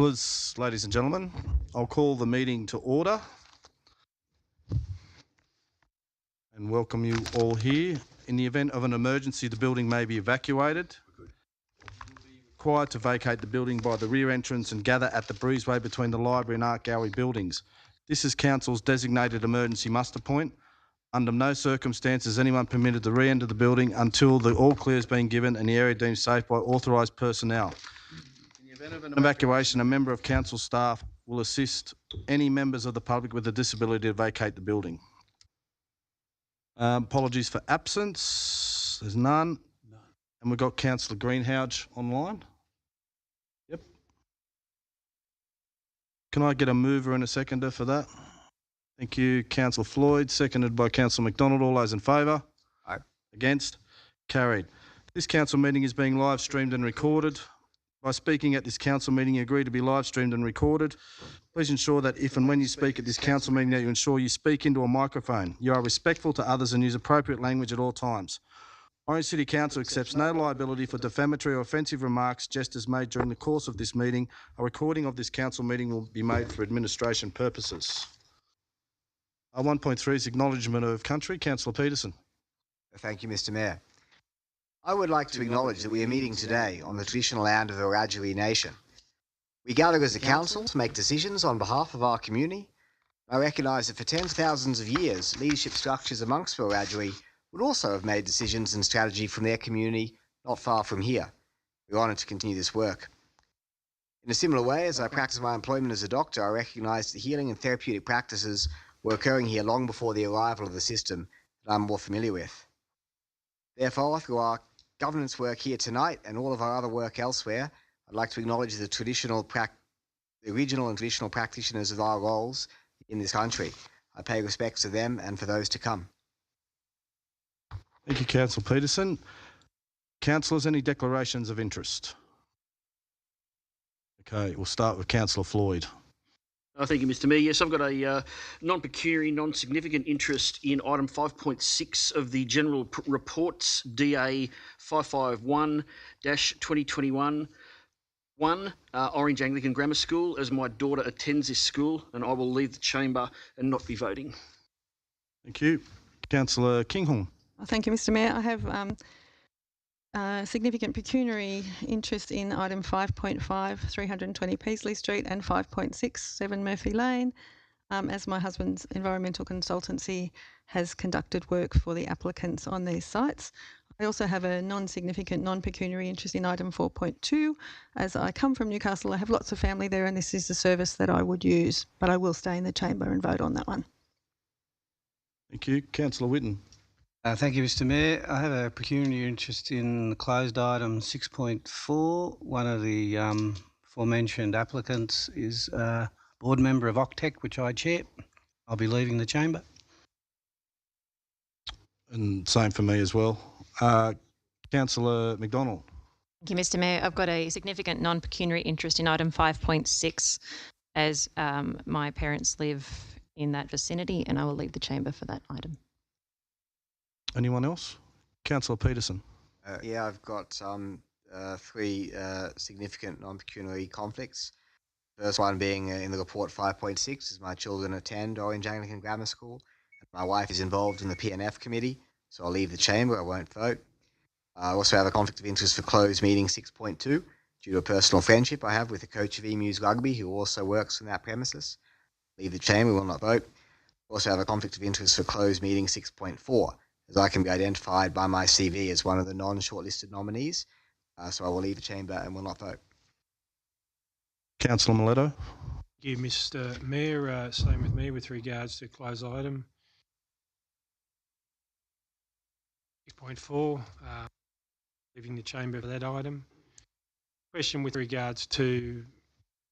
Councillors, ladies and gentlemen, I'll call the meeting to order and welcome you all here. In the event of an emergency, the building may be evacuated. You'll be required to vacate the building by the rear entrance and gather at the breezeway between the library and art gallery buildings. This is Council's designated emergency muster point. Under no circumstances is anyone permitted to re-enter the building until the all clear has been given and the area deemed safe by authorised personnel. In the event of an evacuation, a member of council staff will assist any members of the public with a disability to vacate the building. Apologies for absence. There's none. And we've got Councillor Greenhalgh online. Yep. Can I get a mover and a seconder for that? Thank you, Councillor Floyd, seconded by Councillor McDonald. All those in favour? Aye. Against? Carried. This council meeting is being live streamed and recorded. By speaking at this council meeting, you agree to be live streamed and recorded. Please ensure that if and when you speak at this council meeting that you ensure you speak into a microphone. You are respectful to others and use appropriate language at all times. Orange City Council accepts no liability for defamatory or offensive remarks, gestures made during the course of this meeting. A recording of this council meeting will be made for administration purposes. 1.3 is acknowledgement of country. Councillor Peterson. Thank you, Mr. Mayor. I would like to acknowledge that we are meeting today on the traditional land of the Wiradjuri Nation. We gather as a council to make decisions on behalf of our community. I recognise that for tens of thousands of years, leadership structures amongst the Wiradjuri would also have made decisions and strategy from their community not far from here. We're honoured to continue this work. In a similar way, as I practice my employment as a doctor, I recognise that healing and therapeutic practices were occurring here long before the arrival of the system that I'm more familiar with. Therefore, through our governance work here tonight and all of our other work elsewhere, I'd like to acknowledge the original and traditional practitioners of our roles in this country. I pay respects to them and for those to come. Thank you, Councillor Peterson. Councillors, any declarations of interest? Okay, we'll start with Councillor Floyd. Thank you, Mr. Mayor. Yes, I've got a non-pecuniary, non-significant interest in item 5.6 of the General Reports, DA 551-2021. Orange Anglican Grammar School, as my daughter attends this school, and I will leave the chamber and not be voting. Thank you. Councillor Kinghorn. Thank you, Mr. Mayor. I have significant pecuniary interest in item 5.5, 320 Peasley Street, and 5.6, 7 Murphy Lane, as my husband's environmental consultancy has conducted work for the applicants on these sites. I also have a non-significant, non-pecuniary interest in item 4.2. As I come from Newcastle, I have lots of family there, and this is the service that I would use, but I will stay in the chamber and vote on that one. Thank you. Councillor Whitten. Thank you, Mr. Mayor. I have a pecuniary interest in the closed item 6.4. One of the aforementioned applicants is a board member of OCTEC, which I chair. I'll be leaving the chamber. And same for me as well. Councillor McDonald. Thank you, Mr. Mayor. I've got a significant non-pecuniary interest in item 5.6 as my parents live in that vicinity, and I will leave the chamber for that item. Anyone else? Councillor Peterson. Yeah, I've got 3 significant non-pecuniary conflicts. First one being in the report 5.6, as my children attend Orange Anglican Grammar School. My wife is involved in the PNF committee, so I'll leave the chamber, I won't vote. I also have a conflict of interest for closed meeting 6.2, due to a personal friendship I have with the coach of Emus Rugby, who also works in that premises. Leave the chamber, will not vote. Also have a conflict of interest for closed meeting 6.4, as I can be identified by my CV as one of the non-shortlisted nominees. So I will leave the chamber and will not vote. Councillor Miletto. Thank you, Mr. Mayor. Same with me with regards to closed item 6.4, leaving the chamber for that item. Question with regards to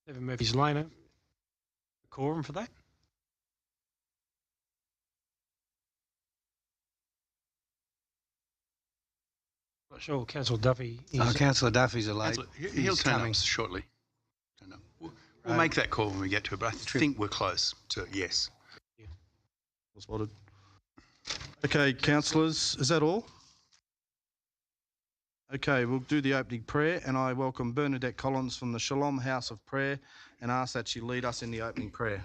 7 Murphy's Lane. Quorum for that? Not sure. Councillor Duffy. Councillor Duffy's a late. He'll turn up shortly. We'll make that call when we get to it, but I think we're close to yes. Spotted. Okay, councillors, is that all? Okay, we'll do the opening prayer, and I welcome Bernadette Collins from the Shalom House of Prayer and ask that she lead us in the opening prayer.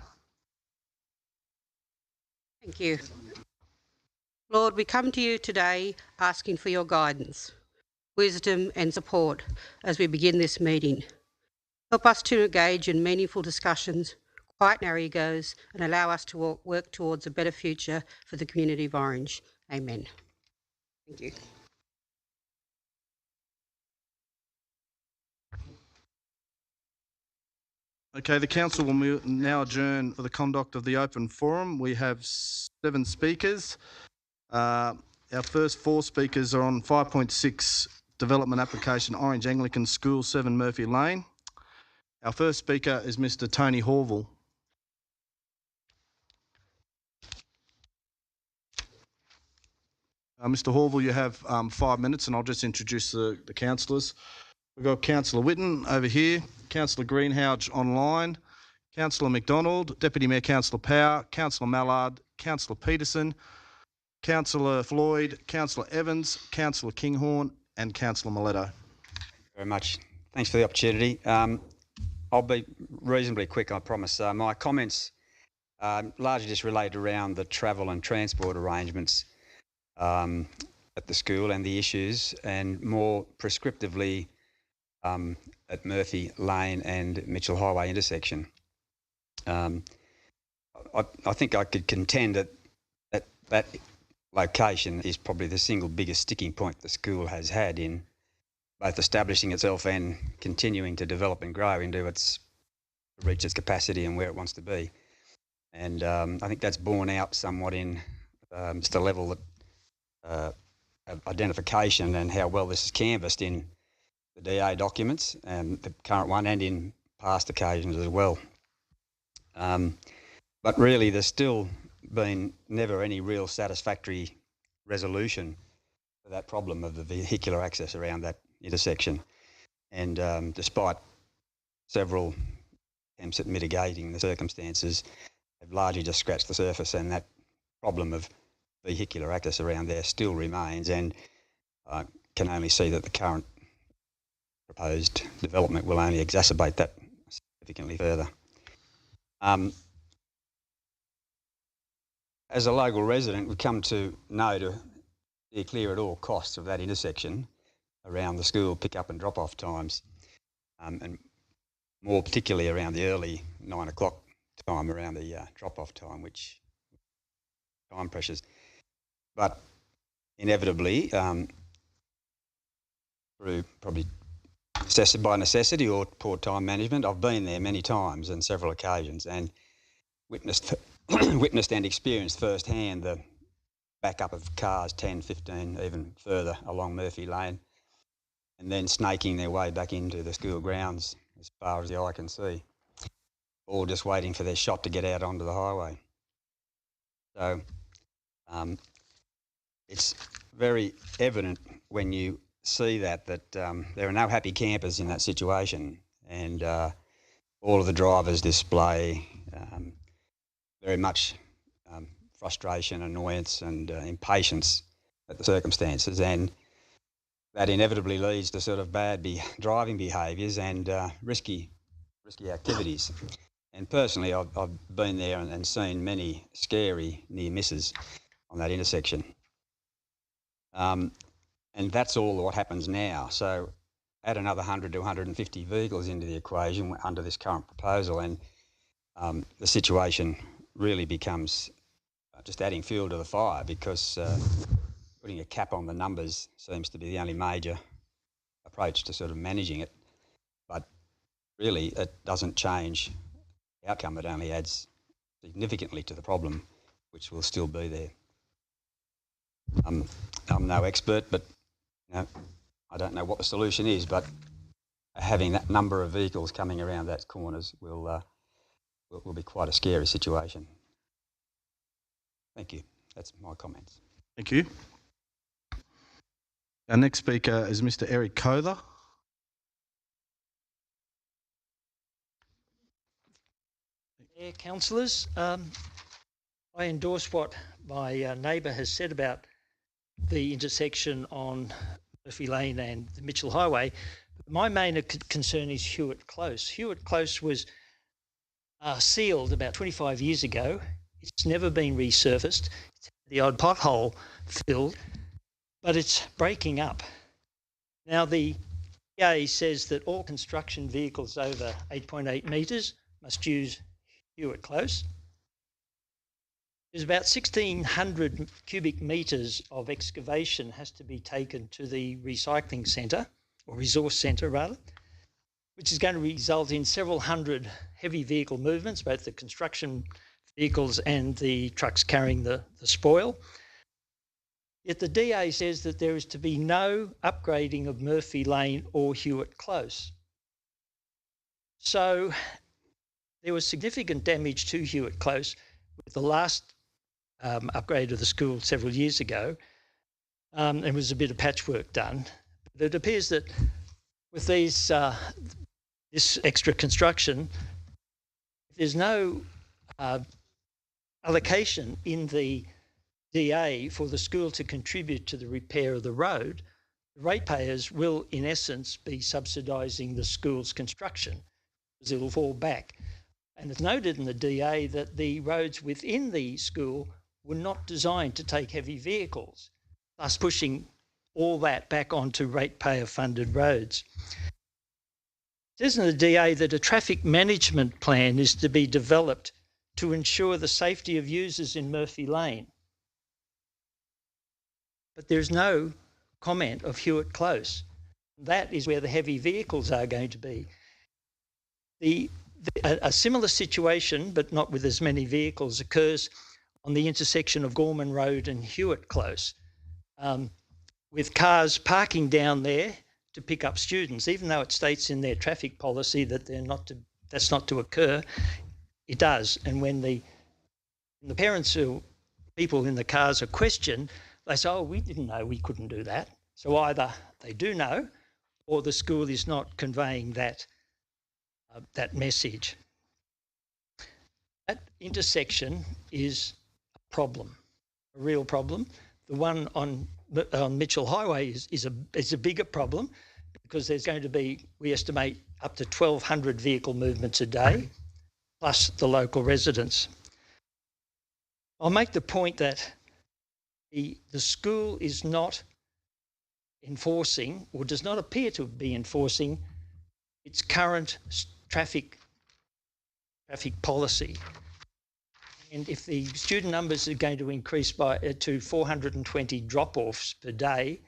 Thank you. Lord, we come to you today asking for your guidance, wisdom and support as we begin this meeting. Help us to engage in meaningful discussions, quieten our egos and allow us to work towards a better future for the community of Orange. Amen. Thank you. Okay, the council will now adjourn for the conduct of the open forum. We have 7 speakers. Our first 4 speakers are on 5.6 development application, Orange Anglican School, 7 Murphy Lane. Our first speaker is Mr. Tony Horville. Mr. Horville, you have 5 minutes, and I'll just introduce the councillors. We've got Councillor Whitten over here, Councillor Greenhalgh online, Councillor McDonald, Deputy Mayor Councillor Power, Councillor Mallard, Councillor Peterson, Councillor Floyd, Councillor Evans, Councillor Kinghorn, and Councillor Miletto. Very much. Thanks for the opportunity. I'll be reasonably quick, I promise. My comments largely just relate around the travel and transport arrangements at the school and the issues, and more prescriptively at Murphy Lane and Mitchell Highway intersection. I think I could contend that location is probably the single biggest sticking point the school has had in both establishing itself and continuing to develop and grow into reach its capacity and where it wants to be. And I think that's borne out somewhat in just the level of identification and how well this is canvassed in the DA documents, and the current one, and in past occasions as well. But really, there's still been never any real satisfactory resolution for that problem of the vehicular access around that intersection. And despite several attempts at mitigating the circumstances, have largely just scratched the surface, and that problem of vehicular access around there still remains, and I can only see that the current proposed development will only exacerbate that significantly further. As a local resident, we've come to know to steer clear at all costs of that intersection around the school pick-up and drop-off times, and more particularly around the early 9 o'clock time, around the drop-off time, which time pressures. But inevitably, through probably by necessity or poor time management, I've been there many times on several occasions and witnessed and experienced firsthand the backup of cars 10, 15, even further along Murphy Lane, and then snaking their way back into the school grounds as far as the eye can see, all just waiting for their shot to get out onto the highway. So it's very evident when you see that there are no happy campers in that situation, and all of the drivers display very much frustration, annoyance and impatience at the circumstances, and that inevitably leads to sort of bad driving behaviours and risky activities. And personally, I've been there and seen many scary near misses on that intersection. And that's all what happens now. So add another 100 to 150 vehicles into the equation under this current proposal, and the situation really becomes just adding fuel to the fire, because putting a cap on the numbers seems to be the only major approach to sort of managing it. But really, it doesn't change the outcome. It only adds significantly to the problem, which will still be there. I'm no expert, but I don't know what the solution is, but having that number of vehicles coming around those corners will be quite a scary situation. Thank you. That's my comments. Thank you. Our next speaker is Mr. Eric Kother. Councillors, I endorse what my neighbour has said about the intersection on Murphy Lane and the Mitchell Highway. My main concern is Hewitt Close. Hewitt Close was sealed about 25 years ago. It's never been resurfaced. It's had the odd pothole filled, but it's breaking up. Now, the EA says that all construction vehicles over 8.8 metres must use Hewitt Close. There's about 1,600 cubic metres of excavation has to be taken to the recycling centre, or resource centre rather, which is going to result in several hundred heavy vehicle movements, both the construction vehicles and the trucks carrying the spoil. Yet the DA says that there is to be no upgrading of Murphy Lane or Hewitt Close. So there was significant damage to Hewitt Close with the last upgrade of the school several years ago. There was a bit of patchwork done. But it appears that with these this extra construction, if there's no allocation in the DA for the school to contribute to the repair of the road, the ratepayers will, in essence, be subsidising the school's construction, because it'll fall back. And it's noted in the DA that the roads within the school were not designed to take heavy vehicles, thus pushing all that back onto ratepayer-funded roads. It says in the DA that a traffic management plan is to be developed to ensure the safety of users in Murphy Lane. But there's no comment of Hewitt Close. That is where the heavy vehicles are going to be. A similar situation, but not with as many vehicles, occurs on the intersection of Gorman Road and Hewitt Close, with cars parking down there to pick up students, even though it states in their traffic policy that that's not to occur. It does, and when the parents or people in the cars are questioned, they say, "Oh, we didn't know, we couldn't do that." So either they do know, or the school is not conveying that message. That intersection is a problem, a real problem. The one on Mitchell Highway is a bigger problem, because there's going to be, we estimate, up to 1,200 vehicle movements a day, plus the local residents. I'll make the point that the school is not enforcing, or does not appear to be enforcing, its current traffic policy. And if the student numbers are going to increase to 420 drop-offs per day,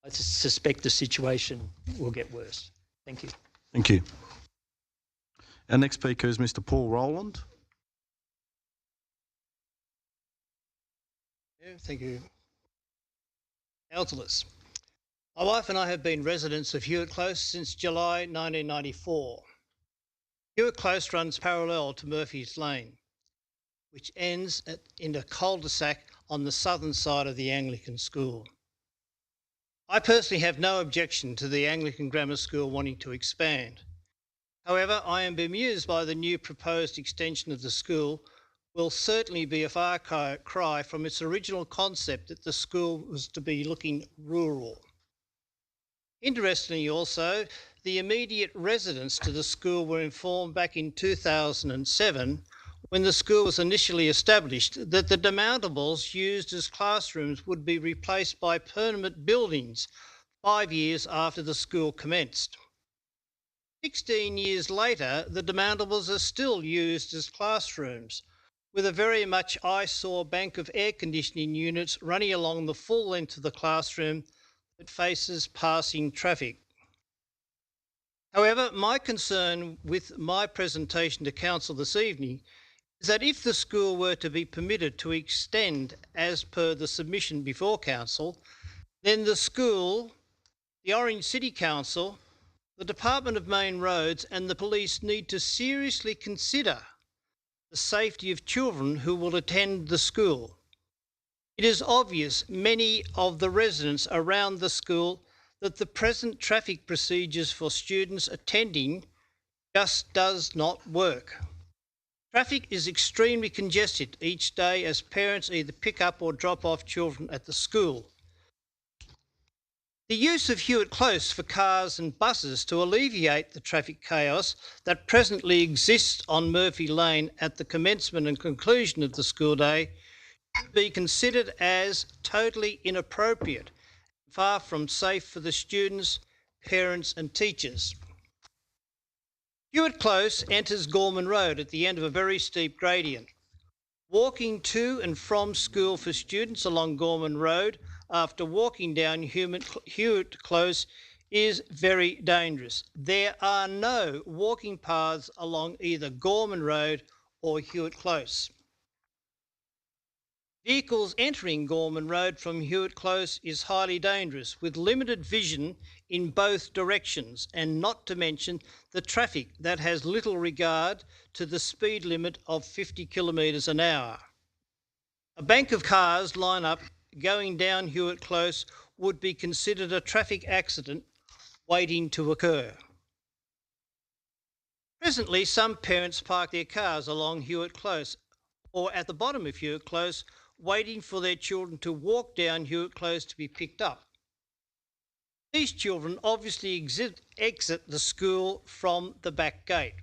I suspect the situation will get worse. Thank you. Thank you. Our next speaker is Mr. Paul Rowland. Thank you. Councillors, my wife and I have been residents of Hewitt Close since July 1994. Hewitt Close runs parallel to Murphy's Lane, which ends in a cul-de-sac on the southern side of the Anglican school. I personally have no objection to the Anglican Grammar School wanting to expand. However, I am bemused by the new proposed extension of the school. Will certainly be a far cry from its original concept that the school was to be looking rural. Interestingly also, the immediate residents to the school were informed back in 2007, when the school was initially established, that the demountables used as classrooms would be replaced by permanent buildings 5 years after the school commenced. 16 years later, the demountables are still used as classrooms, with a very much eyesore bank of air conditioning units running along the full length of the classroom that faces passing traffic. However, my concern with my presentation to Council this evening is that if the school were to be permitted to extend as per the submission before Council, then the school, the Orange City Council, the Department of Main Roads and the police need to seriously consider the safety of children who will attend the school. It is obvious many of the residents around the school that the present traffic procedures for students attending just does not work. Traffic is extremely congested each day as parents either pick up or drop off children at the school. The use of Hewitt Close for cars and buses to alleviate the traffic chaos that presently exists on Murphy Lane at the commencement and conclusion of the school day should be considered as totally inappropriate, far from safe for the students, parents and teachers. Hewitt Close enters Gorman Road at the end of a very steep gradient. Walking to and from school for students along Gorman Road after walking down Hewitt Close is very dangerous. There are no walking paths along either Gorman Road or Hewitt Close. Vehicles entering Gorman Road from Hewitt Close is highly dangerous, with limited vision in both directions, and not to mention the traffic that has little regard to the speed limit of 50 kilometres an hour. A bank of cars line up going down Hewitt Close would be considered a traffic accident waiting to occur. Presently, some parents park their cars along Hewitt Close or at the bottom of Hewitt Close, waiting for their children to walk down Hewitt Close to be picked up. These children obviously exit the school from the back gate.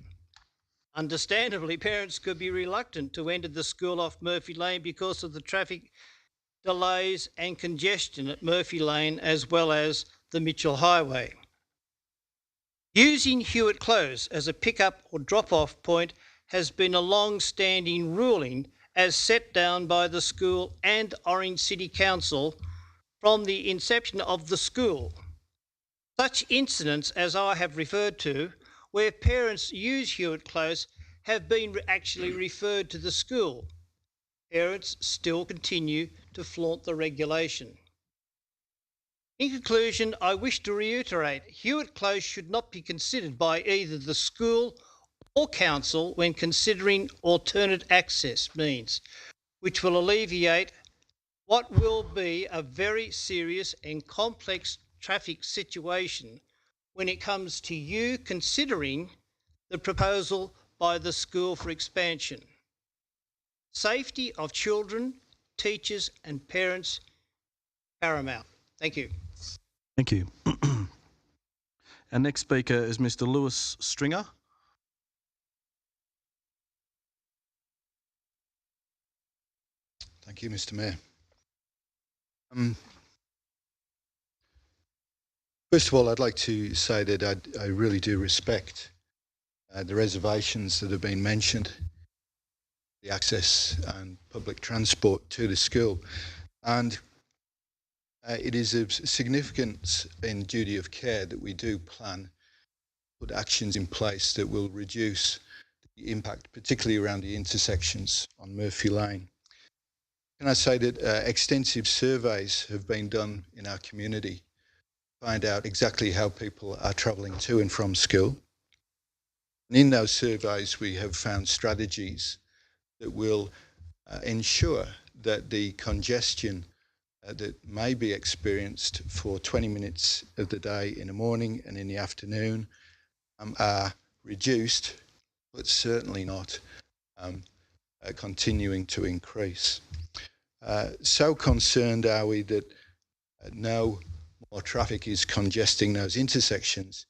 Understandably, parents could be reluctant to enter the school off Murphy Lane because of the traffic delays and congestion at Murphy Lane as well as the Mitchell Highway. Using Hewitt Close as a pick-up or drop-off point has been a long-standing ruling as set down by the school and Orange City Council from the inception of the school. Such incidents as I have referred to, where parents use Hewitt Close, have been actually referred to the school. Parents still continue to flaunt the regulation. In conclusion, I wish to reiterate, Hewitt Close should not be considered by either the school or council when considering alternate access means, which will alleviate what will be a very serious and complex traffic situation when it comes to you considering the proposal by the school for expansion. Safety of children, teachers and parents paramount. Thank you. Thank you. Our next speaker is Mr. Lewis Stringer. Thank you, Mr. Mayor. First of all, I'd like to say that I really do respect the reservations that have been mentioned, the access and public transport to the school. And it is of significance in duty of care that we do plan, put actions in place that will reduce the impact, particularly around the intersections on Murphy Lane. Can I say that extensive surveys have been done in our community to find out exactly how people are travelling to and from school. And in those surveys, we have found strategies that will ensure that the congestion that may be experienced for 20 minutes of the day in the morning and in the afternoon are reduced, but certainly not continuing to increase. So concerned are we that no more traffic is congesting those intersections,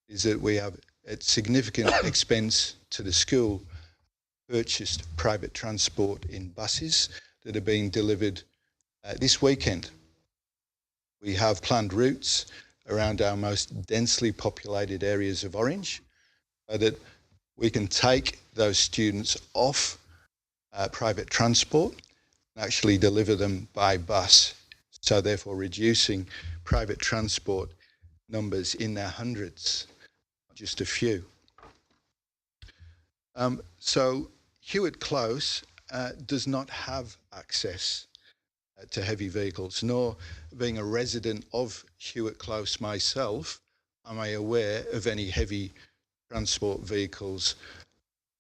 is that we have, at significant expense to the school, purchased private transport in buses that are being delivered this weekend. We have planned routes around our most densely populated areas of Orange so that we can take those students off private transport and actually deliver them by bus, so therefore reducing private transport numbers in their hundreds, not just a few. So Hewitt Close does not have access to heavy vehicles, nor, being a resident of Hewitt Close myself, am I aware of any heavy transport vehicles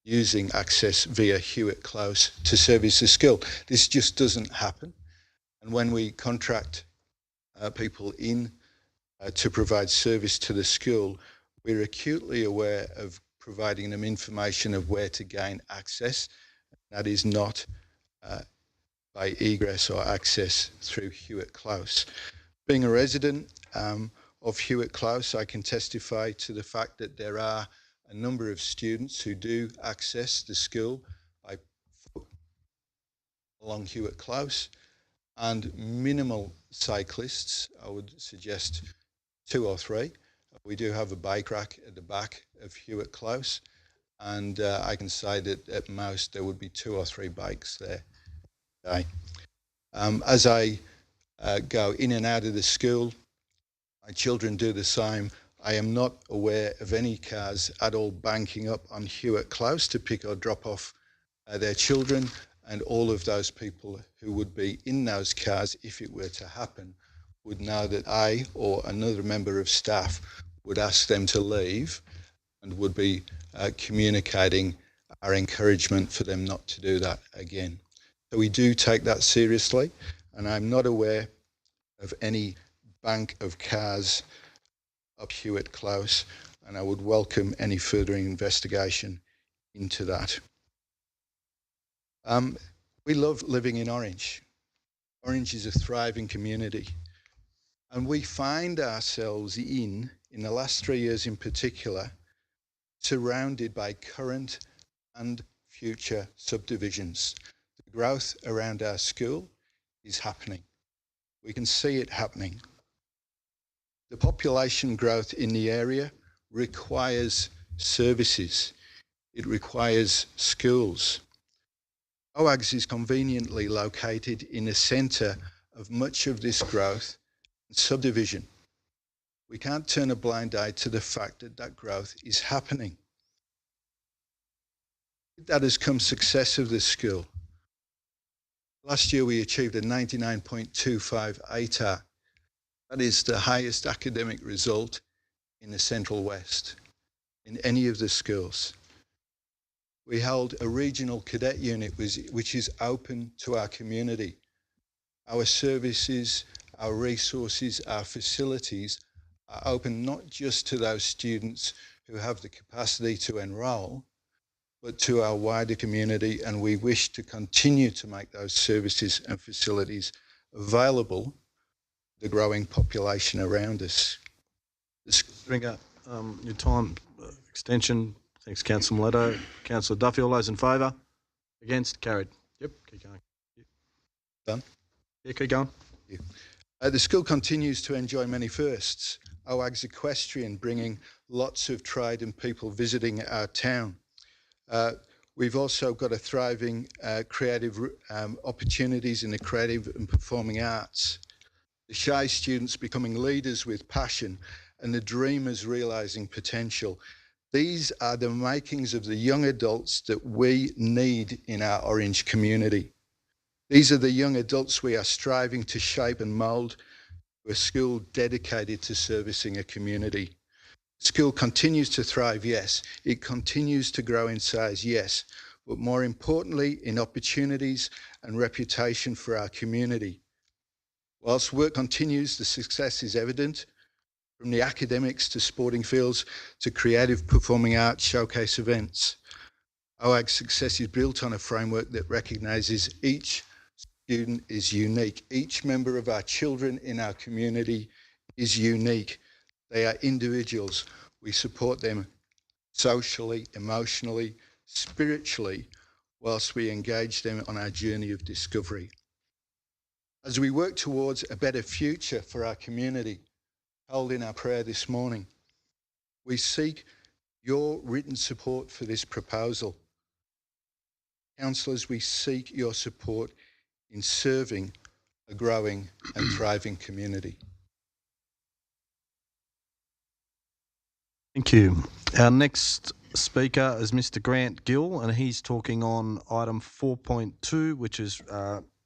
using access via Hewitt Close to service the school. This just doesn't happen. And when we contract people in to provide service to the school, we're acutely aware of providing them information of where to gain access. That is not by egress or access through Hewitt Close. Being a resident of Hewitt Close, I can testify to the fact that there are a number of students who do access the school by foot along Hewitt Close, and minimal cyclists. I would suggest 2 or 3. We do have a bike rack at the back of Hewitt Close, and I can say that at most there would be 2 or 3 bikes there. Okay. As I go in and out of the school, my children do the same. I am not aware of any cars at all banking up on Hewitt Close to pick or drop off their children, and all of those people who would be in those cars, if it were to happen, would know that I or another member of staff would ask them to leave and would be communicating our encouragement for them not to do that again. So we do take that seriously, and I'm not aware of any bank of cars up Hewitt Close, and I would welcome any further investigation into that. We love living in Orange. Orange is a thriving community, and we find ourselves in the last 3 years in particular, surrounded by current and future subdivisions. The growth around our school is happening. We can see it happening. The population growth in the area requires services. It requires schools. OAGS is conveniently located in the centre of much of this growth and subdivision. We can't turn a blind eye to the fact that that growth is happening. That has come success of this school. Last year we achieved a 99.25 ATAR. That is the highest academic result in the Central West, in any of the schools. We held a regional cadet unit which is open to our community. Our services, our resources, our facilities are open not just to those students who have the capacity to enrol, but to our wider community, and we wish to continue to make those services and facilities available to the growing population around us. Bring up your time extension. Thanks, Councillor Miletto. Councillor Duffy, all those in favour? Against? Carried. Yep, keep going. Yep. Done? Yeah, keep going. Yeah. The school continues to enjoy many firsts. OAGS Equestrian bringing lots of trident people visiting our town. We've also got a thriving creative opportunities in the creative and performing arts. The shy students becoming leaders with passion, and the dreamers realising potential. These are the makings of the young adults that we need in our Orange community. These are the young adults we are striving to shape and mould to a school dedicated to servicing a community. The school continues to thrive, yes. It continues to grow in size, yes. But more importantly, in opportunities and reputation for our community. Whilst work continues, the success is evident. From the academics to sporting fields to creative performing arts showcase events. OAG's success is built on a framework that recognises each student is unique. Each member of our children in our community is unique. They are individuals. We support them socially, emotionally, spiritually, whilst we engage them on our journey of discovery. As we work towards a better future for our community, held in our prayer this morning, we seek your written support for this proposal. Councillors, we seek your support in serving a growing and thriving community. Thank you. Our next speaker is Mr. Grant Gill, and he's talking on item 4.2, which is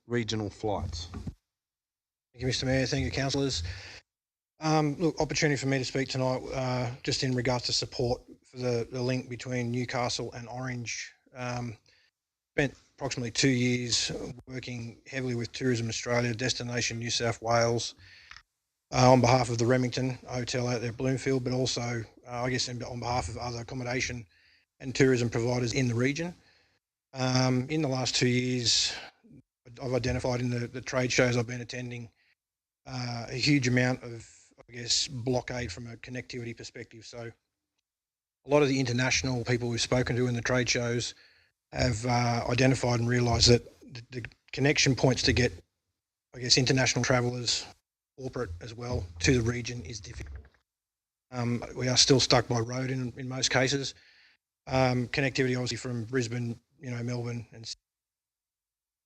regional flights. Thank you, Mr. Mayor. Thank you, councillors. Look, opportunity for me to speak tonight just in regards to support for the link between Newcastle and Orange. Spent approximately 2 years working heavily with Tourism Australia, Destination New South Wales, on behalf of the Remington Hotel out there at Bloomfield, but also, I guess, on behalf of other accommodation and tourism providers in the region. In the last 2 years, I've identified in the trade shows I've been attending a huge amount of I guess, blockade from a connectivity perspective. So a lot of the international people we've spoken to in the trade shows have identified and realised that the connection points to get, I guess, international travellers, corporate as well, to the region is difficult. We are still stuck by road in most cases. Connectivity obviously from Brisbane, Melbourne and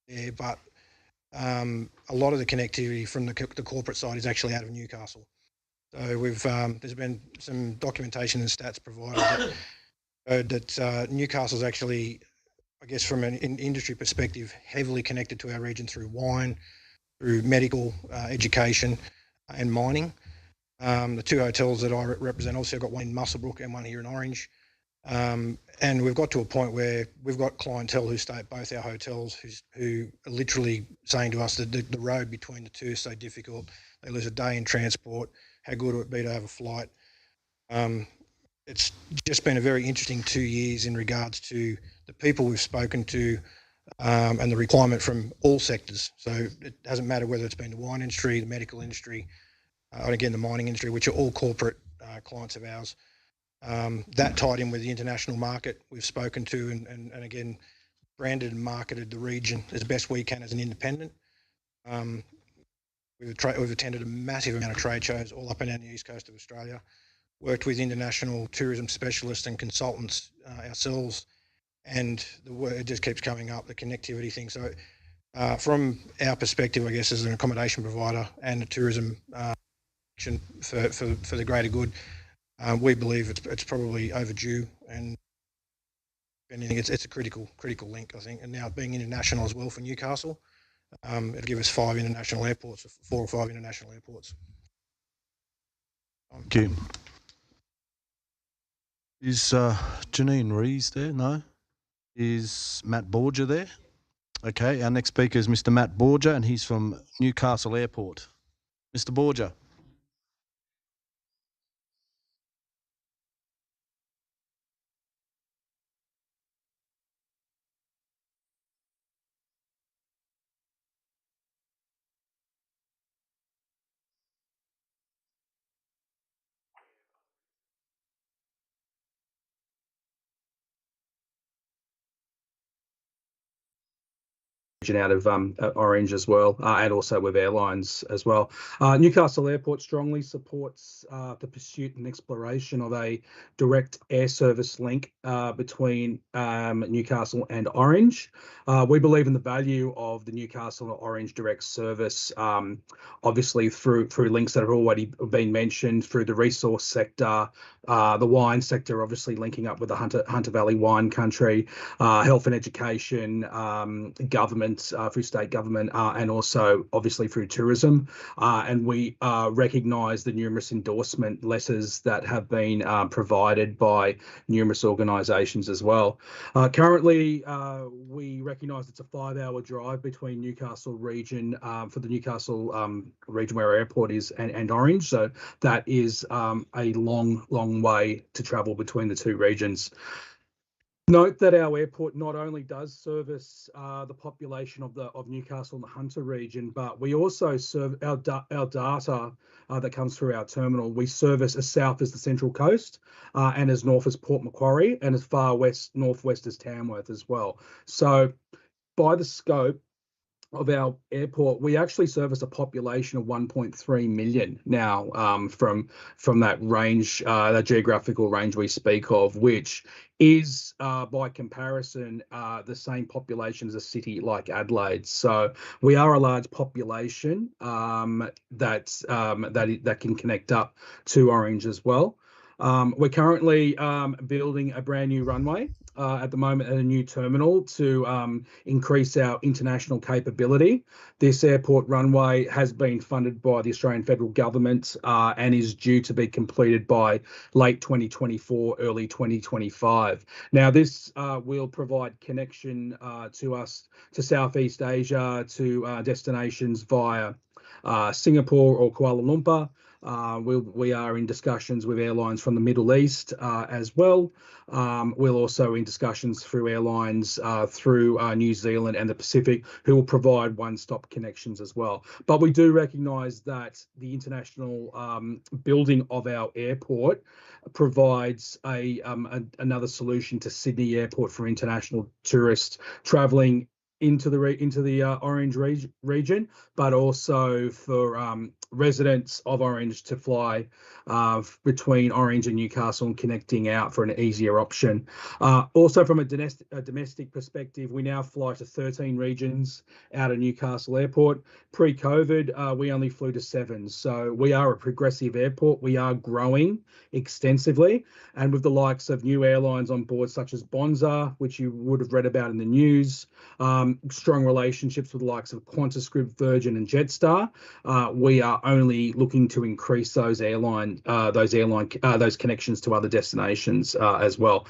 there, but a lot of the connectivity from the corporate side is actually out of Newcastle. So we've there's been some documentation and stats provided that Newcastle's actually, I guess, from an industry perspective, heavily connected to our region through wine, through medical, education, and mining. The two hotels that I represent, obviously I've got one in Muswellbrook and one here in Orange. And we've got to a point where we've got clientele who stay at both our hotels who are literally saying to us that the road between the two is so difficult. They lose a day in transport. How good would it be to have a flight? It's just been a very interesting 2 years in regards to the people we've spoken to and the requirement from all sectors. So it doesn't matter whether it's been the wine industry, the medical industry, and again, the mining industry, which are all corporate clients of ours. That tied in with the international market we've spoken to and again, branded and marketed the region as best we can as an independent. We've attended a massive amount of trade shows all up and down the east coast of Australia, worked with international tourism specialists and consultants ourselves, and it just keeps coming up, the connectivity thing. So from our perspective, I guess, as an accommodation provider and a tourism for the greater good, we believe it's probably overdue, and if anything, it's a critical link, I think. And now being international as well for Newcastle, it'll give us 4 or 5 international airports. Thank you. Is Janine Rees there? No. Is Matt Borger there? Okay, our next speaker is Mr. Matt Borger, and he's from Newcastle Airport. Mr. Borger. Out of Orange as well, and also with airlines as well. Newcastle Airport strongly supports the pursuit and exploration of a direct air service link between Newcastle and Orange. We believe in the value of the Newcastle and Orange direct service, obviously through links that have already been mentioned, through the resource sector, the wine sector, obviously linking up with the Hunter Valley wine country, health and education, government, through state government, and also obviously through tourism. And we recognise the numerous endorsement letters that have been provided by numerous organisations as well. Currently, we recognise it's a 5-hour drive between Newcastle region, for the Newcastle region where our airport is, and Orange. So that is a long way to travel between the two regions. Note that our airport not only does service the population of Newcastle and the Hunter region, but we also serve our data that comes through our terminal. We service as south as the Central Coast, and as north as Port Macquarie, and as far northwest as Tamworth as well. So by the scope of our airport, we actually service a population of 1.3 million now, from that range, that geographical range we speak of, which is by comparison the same population as a city like Adelaide. So we are a large population that can connect up to Orange as well. We're currently building a brand new runway at the moment at a new terminal to increase our international capability. This airport runway has been funded by the Australian federal government and is due to be completed by late 2024, early 2025. Now, this will provide connection to us to Southeast Asia, to destinations via Singapore or Kuala Lumpur, We are in discussions with airlines from the Middle East as well. We're also in discussions through airlines through New Zealand and the Pacific, who will provide one-stop connections as well. But we do recognise that the international building of our airport provides another solution to Sydney Airport for international tourists travelling into the Orange region, but also for residents of Orange to fly between Orange and Newcastle and connecting out for an easier option. Also, from a domestic perspective, we now fly to 13 regions out of Newcastle Airport. Pre-COVID, we only flew to 7. So we are a progressive airport. We are growing extensively. And with the likes of new airlines on board, such as Bonza, which you would have read about in the news, strong relationships with the likes of QantasScript, Virgin and Jetstar, we are only looking to increase those connections to other destinations as well.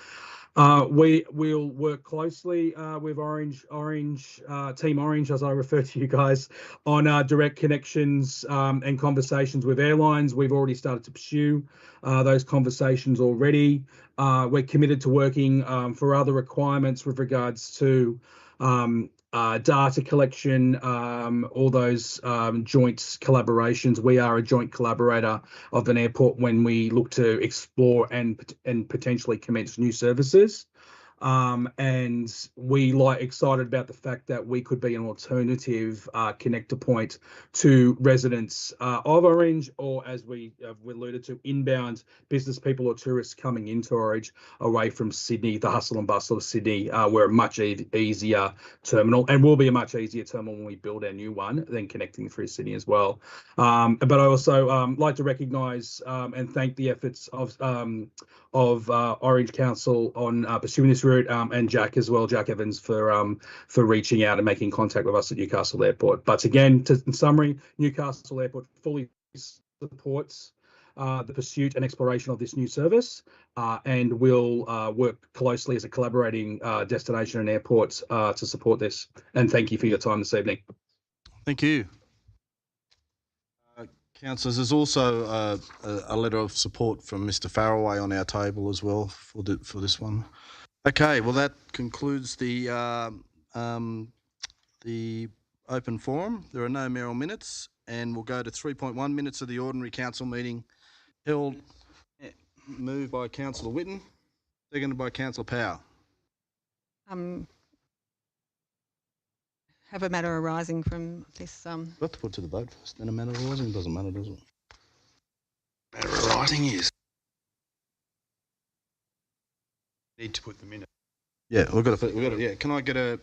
We will work closely with Orange Team Orange, as I refer to you guys, on direct connections and conversations with airlines. We've already started to pursue those conversations already. We're committed to working for other requirements with regards to data collection, all those joint collaborations. We are a joint collaborator of an airport when we look to explore and potentially commence new services. And we excited about the fact that we could be an alternative connector point to residents of Orange, or as we alluded to, inbound business people or tourists coming into Orange away from Sydney, the hustle and bustle of Sydney. We're a much easier terminal, and will be a much easier terminal when we build our new one than connecting through Sydney as well. But I also like to recognise and thank the efforts of Orange Council on pursuing this route, and Jack as well, Jack Evans, for reaching out and making contact with us at Newcastle Airport. But again, in summary, Newcastle Airport fully supports the pursuit and exploration of this new service, and will work closely as a collaborating destination and airport to support this. And thank you for your time this evening. Thank you. Councillors, there's also a letter of support from Mr. Farraway on our table as well for this one. Okay, well that concludes the open forum. There are no mayoral minutes, and we'll go to 3.1 minutes of the ordinary council meeting held. Moved by Councillor Whitten, seconded by Councillor Power. Have a matter arising from this. We'll have to put it to the vote first, then a matter arising. Doesn't matter, does it? Matter arising is. Need to put them in. Yeah, we've got to. Yeah, can I get a?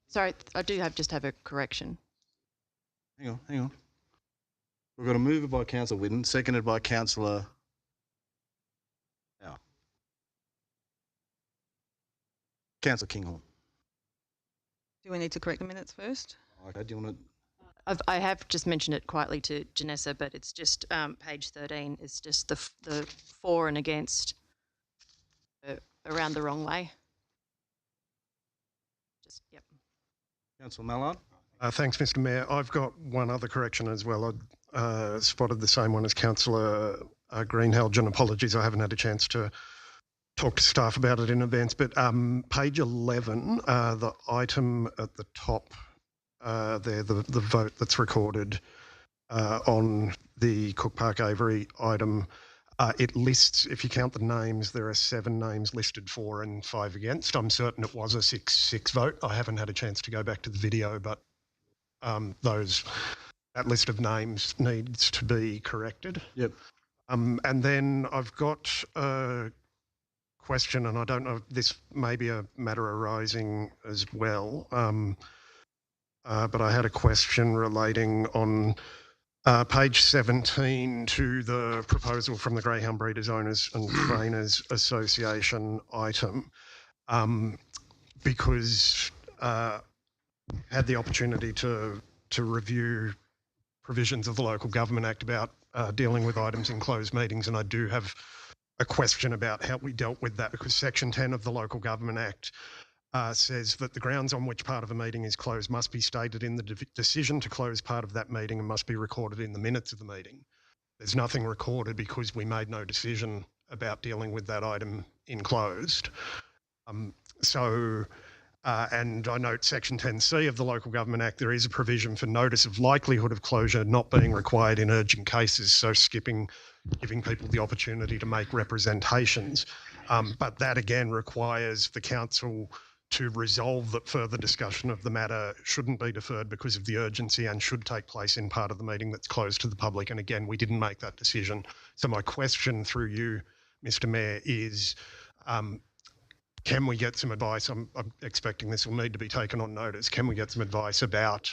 Sorry, I do just have a correction. Hang on. We've got a mover by Councillor Whitten, seconded by Councillor Power. Councillor Kinghorn. Do we need to correct the minutes first? Okay, do you want to? I have just mentioned it quietly to Janessa, but it's just page 13. It's just the for and against around the wrong way. Just, yep. Councillor Mallard. Thanks, Mr. Mayor. I've got one other correction as well. I spotted the same one as Councillor Greenhalgh, and apologies, I haven't had a chance to talk to staff about it in advance, but page 11, the item at the top there, the vote that's recorded on the Cook Park Avery item, it lists, if you count the names, there are 7 names listed for and 5 against. I'm certain it was a 6-6 vote. I haven't had a chance to go back to the video, but that list of names needs to be corrected. Yep. And then I've got a question, and I don't know if this may be a matter arising as well, but I had a question relating on page 17 to the proposal from the Greyhound Breeders Owners and Trainers Association item, because had the opportunity to review provisions of the Local Government Act about dealing with items in closed meetings, and I do have a question about how we dealt with that, because Section 10 of the Local Government Act says that the grounds on which part of a meeting is closed must be stated in the decision to close part of that meeting and must be recorded in the minutes of the meeting. there's nothing recorded because we made no decision about dealing with that item in closed. And I note Section 10C of the Local Government Act, there is a provision for notice of likelihood of closure not being required in urgent cases, so giving people the opportunity to make representations. But that again requires the council to resolve that further discussion of the matter shouldn't be deferred because of the urgency and should take place in part of the meeting that's closed to the public. And again, we didn't make that decision. So my question through you, Mr. Mayor, is can we get some advice? I'm expecting this will need to be taken on notice. Can we get some advice about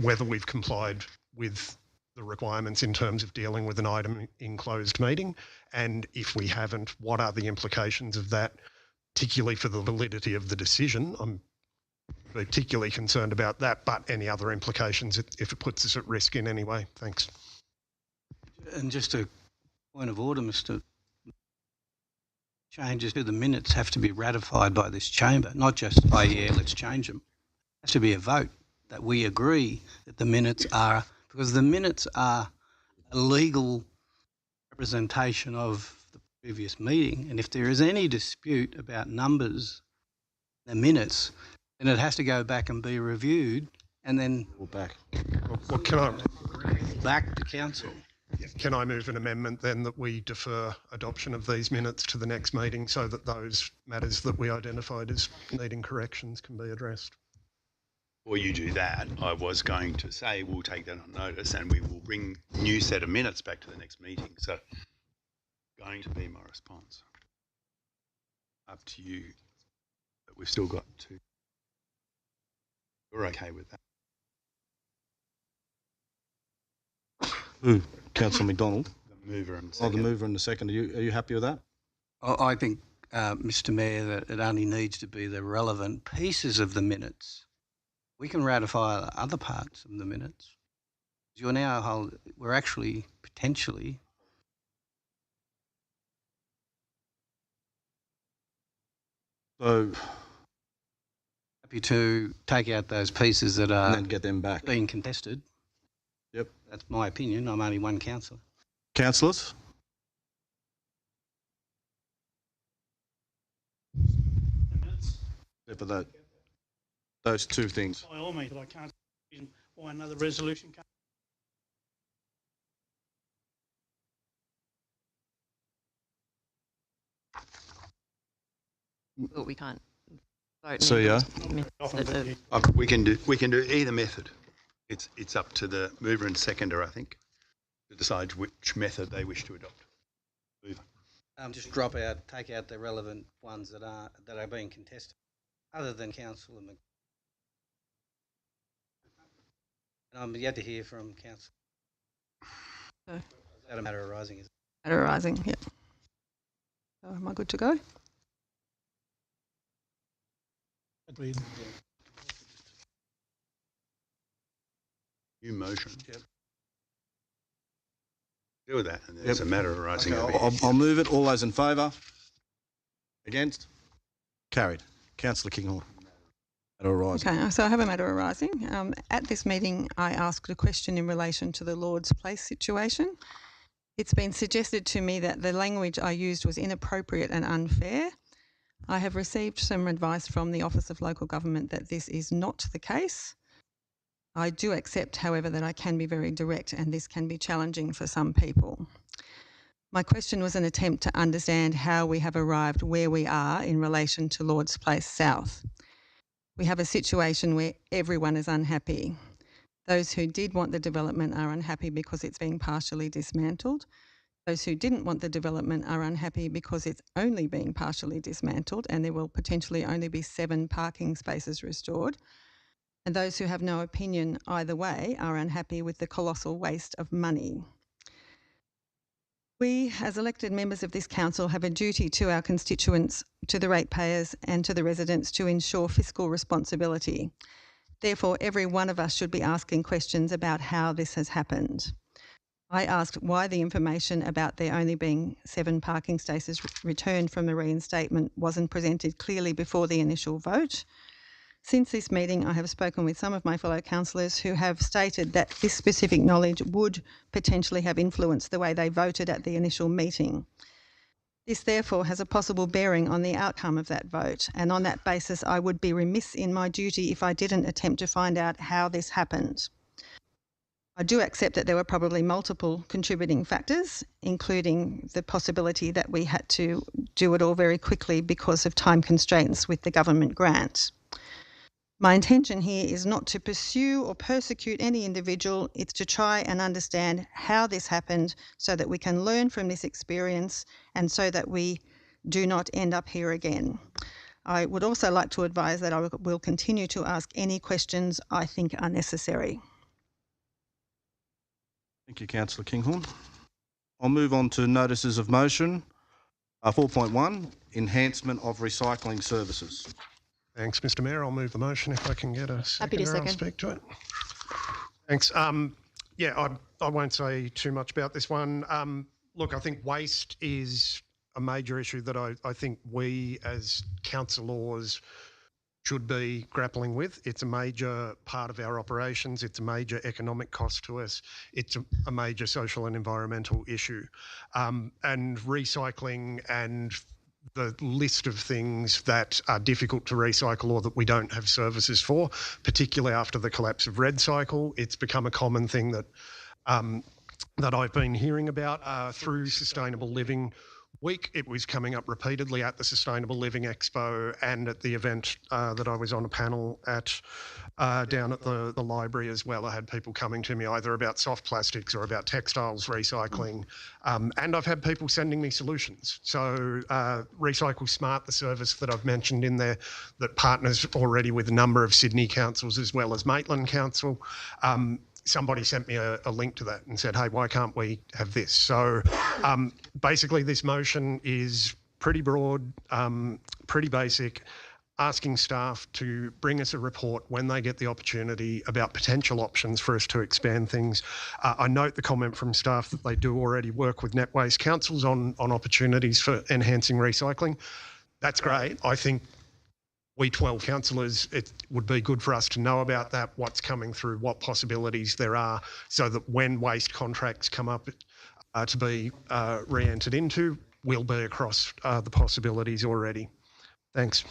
whether we've complied with the requirements in terms of dealing with an item in closed meeting? And if we haven't, what are the implications of that, particularly for the validity of the decision? I'm particularly concerned about that, but any other implications if it puts us at risk in any way? Thanks. And just a point of order, Mr. Changes to the minutes have to be ratified by this chamber, not just, oh yeah, let's change them. It has to be a vote that we agree that the minutes are, because the minutes are a legal representation of the previous meeting. And if there is any dispute about numbers, the minutes, then it has to go back and be reviewed and then back to council. Can I move an amendment then that we defer adoption of these minutes to the next meeting so that those matters that we identified as needing corrections can be addressed? Before you do that, I was going to say we'll take that on notice and we will bring a new set of minutes back to the next meeting. So going to be my response. Up to you, but we've still got to. We're okay with that. Who? Councillor McDonald. The mover and second. The mover and the second. Are you happy with that? I think, Mr. Mayor, that it only needs to be the relevant pieces of the minutes. We can ratify other parts of the minutes. We're actually potentially. So happy to take out those pieces that are and then get them back being contested. Yep. That's my opinion. I'm only one councillor. Councillors? For that, those two things. By all means, but I can't see why another resolution can't. Well, we can't vote. So yeah. We can do either method. It's up to the mover and seconder, I think, to decide which method they wish to adopt. Mover. Just take out the relevant ones that are being contested, other than Councillor Mc. And I'm yet to hear from Councillor. Is that a matter arising? Is it? Matter arising, yeah. So am I good to go? Agreed. New motion. Yep. Deal with that, and there's a matter arising. Okay, I'll move it. All those in favour? Against? Carried. Councillor Kinghorn. Matter arising. Okay, so I have a matter arising. At this meeting, I asked a question in relation to the Lord's Place situation. It's been suggested to me that the language I used was inappropriate and unfair. I have received some advice from the Office of Local Government that this is not the case. I do accept, however, that I can be very direct and this can be challenging for some people. My question was an attempt to understand how we have arrived where we are in relation to Lord's Place South. We have a situation where everyone is unhappy. Those who did want the development are unhappy because it's being partially dismantled. Those who didn't want the development are unhappy because it's only being partially dismantled and there will potentially only be 7 parking spaces restored. And those who have no opinion either way are unhappy with the colossal waste of money. We, as elected members of this council, have a duty to our constituents, to the ratepayers and to the residents to ensure fiscal responsibility. Therefore, every one of us should be asking questions about how this has happened. I asked why the information about there only being 7 parking spaces returned from the reinstatement wasn't presented clearly before the initial vote. Since this meeting, I have spoken with some of my fellow councillors who have stated that this specific knowledge would potentially have influenced the way they voted at the initial meeting. This therefore has a possible bearing on the outcome of that vote, and on that basis I would be remiss in my duty if I didn't attempt to find out how this happened. I do accept that there were probably multiple contributing factors, including the possibility that we had to do it all very quickly because of time constraints with the government grant. My intention here is not to pursue or persecute any individual, it's to try and understand how this happened so that we can learn from this experience and so that we do not end up here again. I would also like to advise that I will continue to ask any questions I think are necessary. Thank you, Councillor Kinghorn. I'll move on to notices of motion. 4.1, enhancement of recycling services. Thanks, Mr Mayor. I'll move the motion if I can get a second. Happy to second. I'll speak to it. Thanks. Yeah, I won't say too much about this one. Look, I think waste is a major issue that I think we as councillors should be grappling with. It's a major part of our operations. It's a major economic cost to us. It's a major social and environmental issue. And recycling and the list of things that are difficult to recycle or that we don't have services for, particularly after the collapse of REDcycle. It's become a common thing that that I've been hearing about through Sustainable Living Week. It was coming up repeatedly at the Sustainable Living Expo and at the event that I was on a panel at down at the library as well. I had people coming to me either about soft plastics or about textiles recycling, and I've had people sending me solutions. So Recycle Smart, the service that I've mentioned in there that partners already with a number of Sydney councils as well as Maitland Council, somebody sent me a link to that and said, hey, why can't we have this? So basically this motion is pretty broad, pretty basic, asking staff to bring us a report when they get the opportunity about potential options for us to expand things. I note the comment from staff that they do already work with Net Waste councils on opportunities for enhancing recycling. That's great. I think we 12 councillors, it would be good for us to know about that, what's coming through, what possibilities there are, so that when waste contracts come up to be re-entered into, we'll be across the possibilities already. Thanks.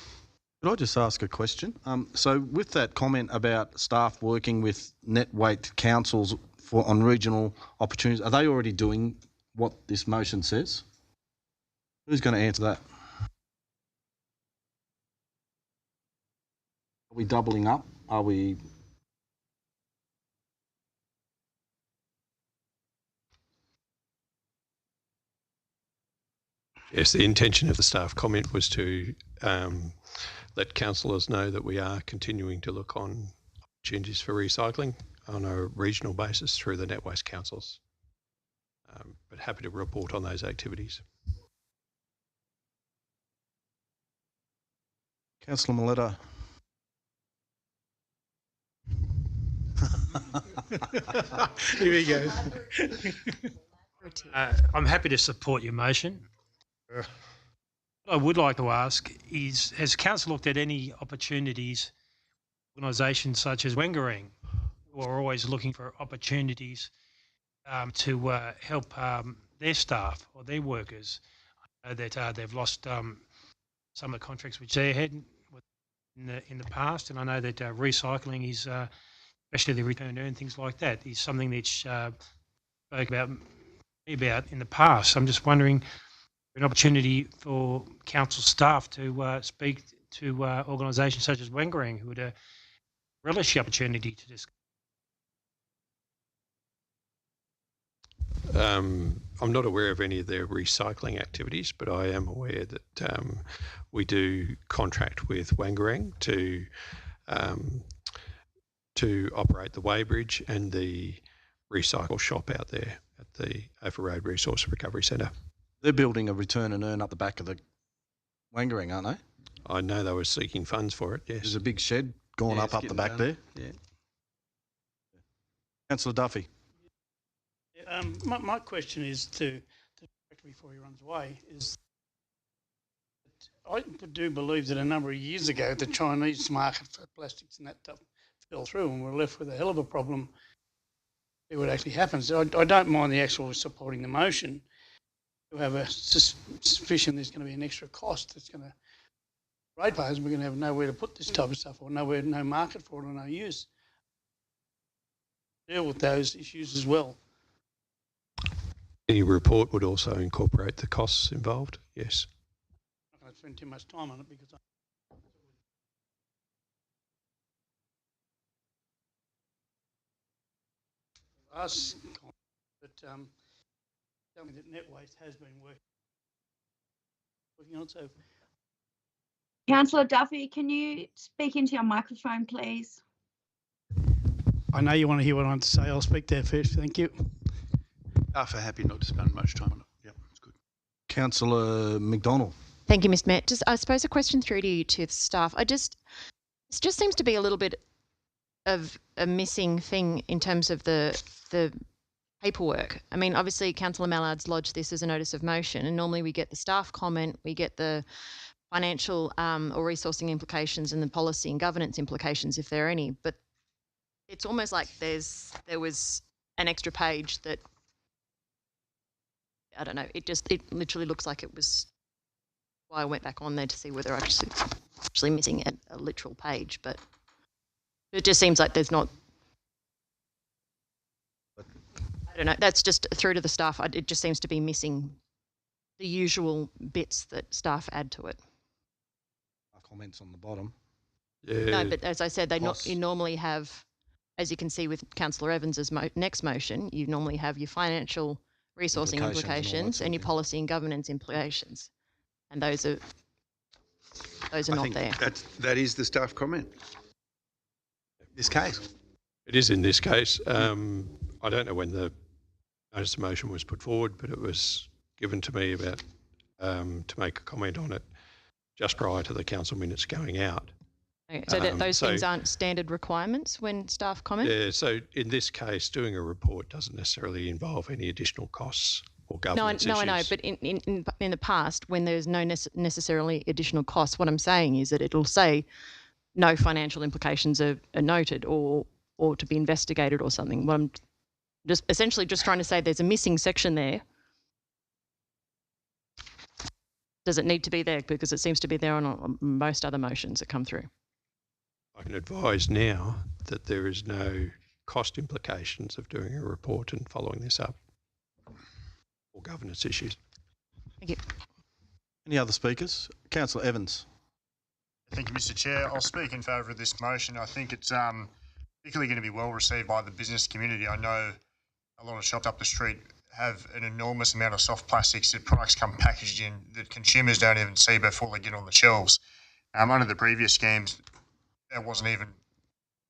Could I just ask a question? So with that comment about staff working with Net Waste councils on regional opportunities, are they already doing what this motion says? Who's going to answer that? Are we doubling up? Are we... Yes, the intention of the staff comment was to let councillors know that we are continuing to look on opportunities for recycling on a regional basis through the Net Waste councils. But happy to report on those activities. Councillor Milletta. Here he goes. I'm happy to support your motion. What I would like to ask is, has Council looked at any opportunities, organisations such as Wangarang, who are always looking for opportunities to help their staff or their workers? I know that they've lost some of the contracts which they had in the past, and I know that recycling is, especially the return to earn, things like that, is something that spoke about in the past. I'm just wondering, an opportunity for council staff to speak to organisations such as Wangarang, who would relish the opportunity to discuss. I'm not aware of any of their recycling activities, but I am aware that we do contract with Wangarang to operate the weighbridge and the recycle shop out there at the Overroad Resource Recovery Centre. They're building a return and earn up the back of the Wangarang, aren't they? I know they were seeking funds for it, yes. There's a big shed going up the back there. Yeah. Councillor Duffy. My question is to before he runs away, is I do believe that a number of years ago, the Chinese market for plastics and that stuff fell through, and we're left with a hell of a problem. See what actually happens. I don't mind the actual supporting the motion. To have a suspicion there's going to be an extra cost that's going to ratepayers, we're going to have nowhere to put this type of stuff, or no market for it, or no use. Deal with those issues as well. The report would also incorporate the costs involved. Yes. I'm not going to spend too much time on it because tell me that NetWaste has been working on it. So, Councillor Duffy, can you speak into your microphone, please? I know you want to hear what I want to say. I'll speak there first. Thank you. Staff are happy not to spend much time on it. Yep, that's good. Councillor McDonald. Thank you, Mr. Mayor. Just, I suppose, a question through to you, to the staff. This just seems to be a little bit of a missing thing in terms of the paperwork. I mean, obviously, Councillor Mallard's lodged this as a notice of motion, and normally we get the staff comment, we get the financial or resourcing implications and the policy and governance implications, if there are any. But it's almost like there was an extra page that, I don't know, it literally looks like it was why I went back on there to see whether I actually missing a literal page, but it just seems like there's not, I don't know, that's just through to the staff. It just seems to be missing the usual bits that staff add to it. Comments on the bottom. No, but as I said, you normally have, as you can see with Councillor Evans's next motion, you normally have your financial resourcing implications and your policy and governance implications, and those are not there. That is the staff comment. This case. It is in this case. I don't know when the notice of motion was put forward, but it was given to me about to make a comment on it just prior to the council minutes going out. Okay, so those things aren't standard requirements when staff comment? Yeah, so in this case, doing a report doesn't necessarily involve any additional costs or governance issues. No, I know, but in the past, when there's no necessarily additional costs, what I'm saying is that it'll say no financial implications are noted or to be investigated or something. What I'm just essentially just trying to say, there's a missing section there. Does it need to be there? Because it seems to be there on most other motions that come through. I can advise now that there is no cost implications of doing a report and following this up, or governance issues. Thank you. Any other speakers? Councillor Evans. Thank you, Mr. Chair. I'll speak in favour of this motion. I think it's particularly going to be well received by the business community. I know a lot of shops up the street have an enormous amount of soft plastics that products come packaged in that consumers don't even see before they get on the shelves. Under the previous schemes, there wasn't even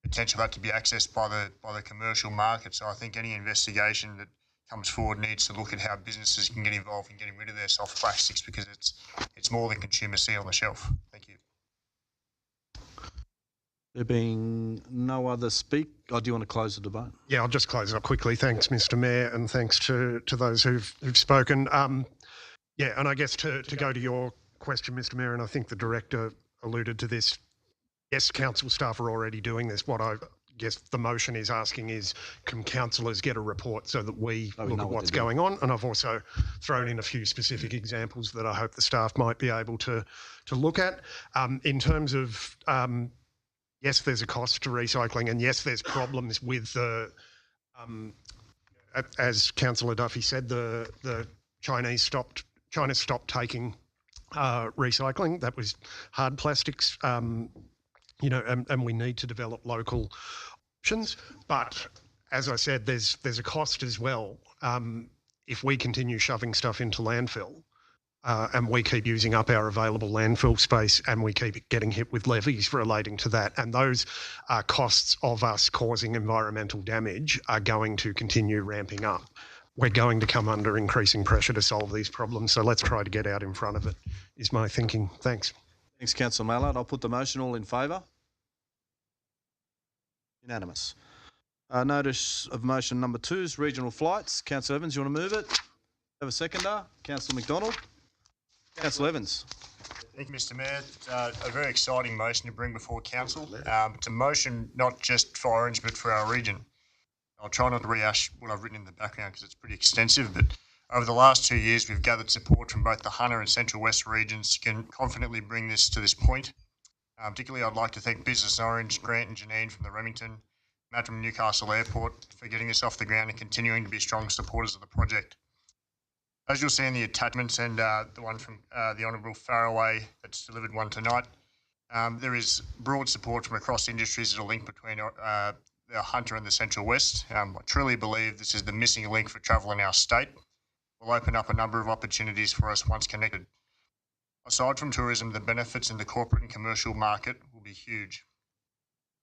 potential that to be accessed by the commercial market. So I think any investigation that comes forward needs to look at how businesses can get involved in getting rid of their soft plastics, because it's more than consumers see on the shelf. Thank you. There being no other do you want to close the debate? Yeah, I'll just close it up quickly. Thanks, Mr. Mayor, and thanks to those who've spoken. Yeah, and I guess to go to your question, Mr. Mayor, and I think the director alluded to this. Yes, council staff are already doing this. What I guess the motion is asking is, can councillors get a report so that we look at what's going on? And I've also thrown in a few specific examples that I hope the staff might be able to look at. In terms of yes, there's a cost to recycling, and yes, there's problems with the, as Councillor Duffy said, the China stopped taking recycling. That was hard plastics, you know, and we need to develop local options. But as I said, there's a cost as well. If we continue shoving stuff into landfill, and we keep using up our available landfill space, and we keep getting hit with levies relating to that, and those costs of us causing environmental damage are going to continue ramping up. We're going to come under increasing pressure to solve these problems, so let's try to get out in front of it, is my thinking. Thanks. Thanks, Councillor Mallard. I'll put the motion. All in favour? Unanimous. Notice of motion number 2 is regional flights. Councillor Evans, you want to move it? Have a seconder? Councillor McDonald. Councillor Evans. Thank you, Mr Mayor. It's a very exciting motion to bring before Council. It's a motion not just for Orange but for our region. I'll try not to rehash what I've written in the background because it's pretty extensive, but over the last 2 years we've gathered support from both the Hunter and Central West regions to can confidently bring this to this point. Particularly I'd like to thank Business Orange, Grant and Janine from the Remington, Matt from Newcastle Airport for getting this off the ground and continuing to be strong supporters of the project. As you'll see in the attachments and the one from the Honourable Faraway that's delivered one tonight, there is broad support from across industries as a link between the Hunter and the Central West. I truly believe this is the missing link for travel in our state. Will open up a number of opportunities for us once connected. Aside from tourism, the benefits in the corporate and commercial market will be huge.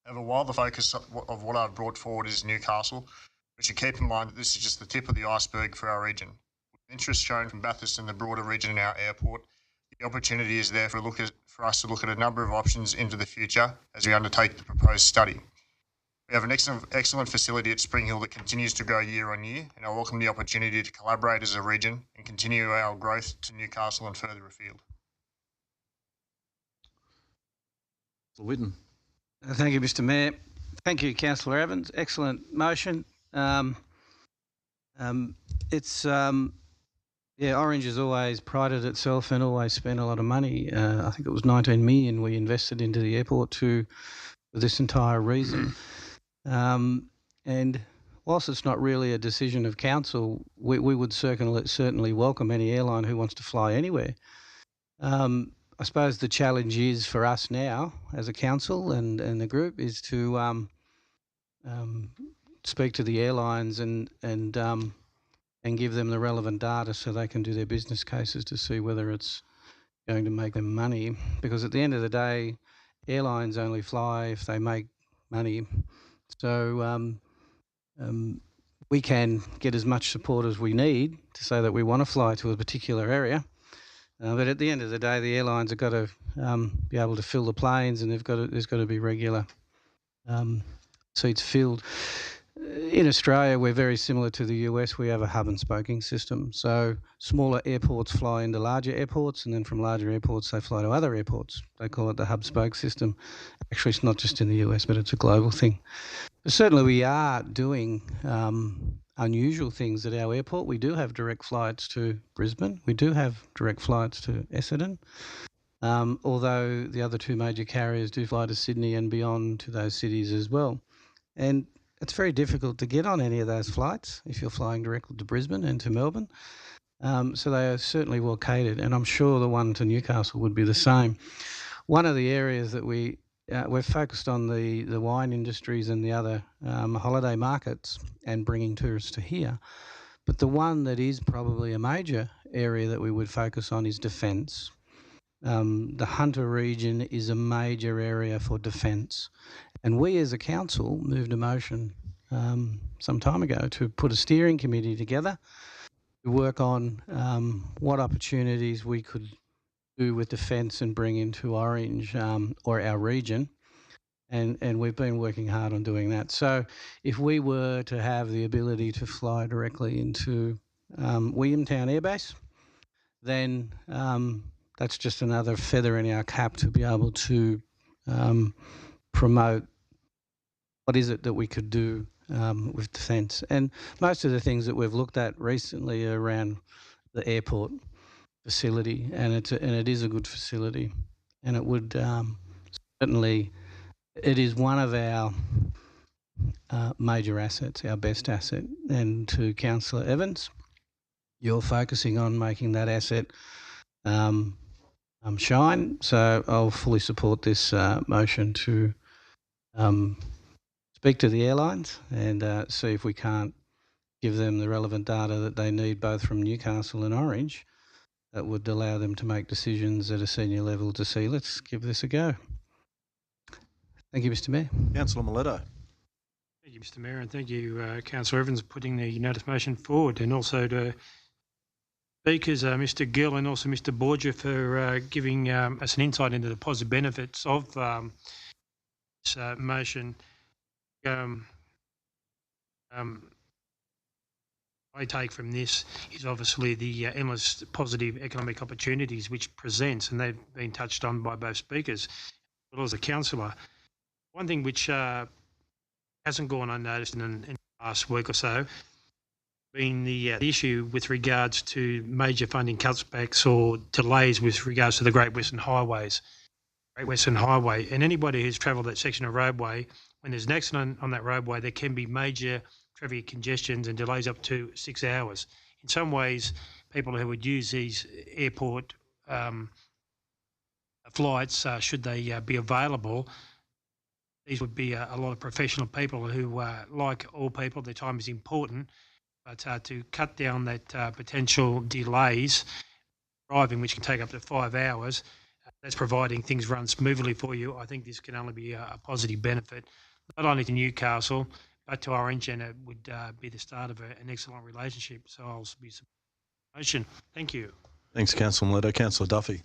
However, while the focus of what I've brought forward is Newcastle, we should keep in mind that this is just the tip of the iceberg for our region. With interest shown from Bathurst and the broader region in our airport, the opportunity is there for us to look at a number of options into the future as we undertake the proposed study. We have an excellent facility at Spring Hill that continues to grow year on year, and I welcome the opportunity to collaborate as a region and continue our growth to Newcastle and further afield. Whitten. Thank you, Mr Mayor. Thank you, Councillor Evans. Excellent motion. Orange has always prided itself and always spent a lot of money. I think it was 19 million we invested into the airport for this entire reason. And whilst it's not really a decision of council, we would certainly welcome any airline who wants to fly anywhere. I suppose the challenge is for us now as a council and the group is to speak to the airlines and give them the relevant data so they can do their business cases to see whether it's going to make them money. Because at the end of the day, airlines only fly if they make money. So we can get as much support as we need to say that we want to fly to a particular area. But at the end of the day, the airlines have got to be able to fill the planes, and there's got to be regular seats filled. In Australia, we're very similar to the US. We have a hub and spoking system. So smaller airports fly into larger airports, and then from larger airports, they fly to other airports. They call it the hub spoke system. Actually, it's not just in the US, but it's a global thing. But certainly we are doing unusual things at our airport. We do have direct flights to Brisbane. We do have direct flights to Essendon. Although the other two major carriers do fly to Sydney and beyond to those cities as well. And it's very difficult to get on any of those flights if you're flying directly to Brisbane and to Melbourne. So they are certainly well catered, and I'm sure the one to Newcastle would be the same. One of the areas that we're focused on the wine industries and the other holiday markets and bringing tourists to here. But the one that is probably a major area that we would focus on is defence. The Hunter region is a major area for defence. And we as a council moved a motion some time ago to put a steering committee together to work on what opportunities we could do with defence and bring into Orange or our region. And we've been working hard on doing that. So if we were to have the ability to fly directly into Williamtown Air Base, then that's just another feather in our cap to be able to promote what is it that we could do with defence. And most of the things that we've looked at recently are around the airport facility, and it is a good facility, and it would certainly, it is one of our major assets, our best asset. And to Councillor Evans, you're focusing on making that asset shine. So I'll fully support this motion to speak to the airlines and see if we can't give them the relevant data that they need, both from Newcastle and Orange, that would allow them to make decisions at a senior level to see, let's give this a go. Thank you, Mr Mayor. Councillor Miletto. Thank you, Mr Mayor, and thank you, Councillor Evans, for putting the notice motion forward, and also to speakers, Mr Gill and also Mr Borgia, for giving us an insight into the positive benefits of this motion. I take from this is obviously the endless positive economic opportunities which presents, and they've been touched on by both speakers, as well as the councillor. One thing which hasn't gone unnoticed in the last week or so been the issue with regards to major funding cutbacks or delays with regards to the Great Western Highways. Great Western Highway, and anybody who's travelled that section of roadway, when there's an accident on that roadway, there can be major traffic congestions and delays up to 6 hours. In some ways, people who would use these airport flights, should they be available, these would be a lot of professional people who, like all people, their time is important, but to cut down that potential delays, driving, which can take up to 5 hours, that's providing things run smoothly for you. I think this can only be a positive benefit, not only to Newcastle, but to Orange, and it would be the start of an excellent relationship. So I'll be supporting the motion. Thank you. Thanks, Councillor Mileto. Councillor Duffy.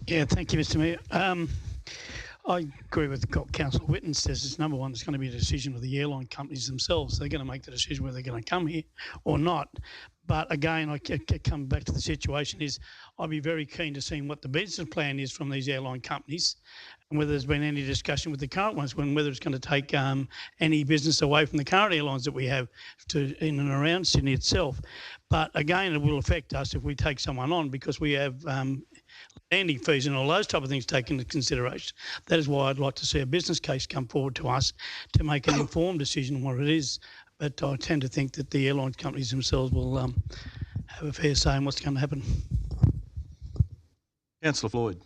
Yeah, thank you, Mr. Mayor. I agree with what Councillor Whitten says. It's number one, it's going to be a decision of the airline companies themselves. They're going to make the decision whether they're going to come here or not. But again, I come back to the situation is I'd be very keen to see what the business plan is from these airline companies and whether there's been any discussion with the current ones, whether it's going to take any business away from the current airlines that we have in and around Sydney itself. But again, it will affect us if we take someone on because we have landing fees and all those type of things taken into consideration. That is why I'd like to see a business case come forward to us to make an informed decision on what it is. But I tend to think that the airline companies themselves will have a fair say in what's going to happen. Councillor Floyd.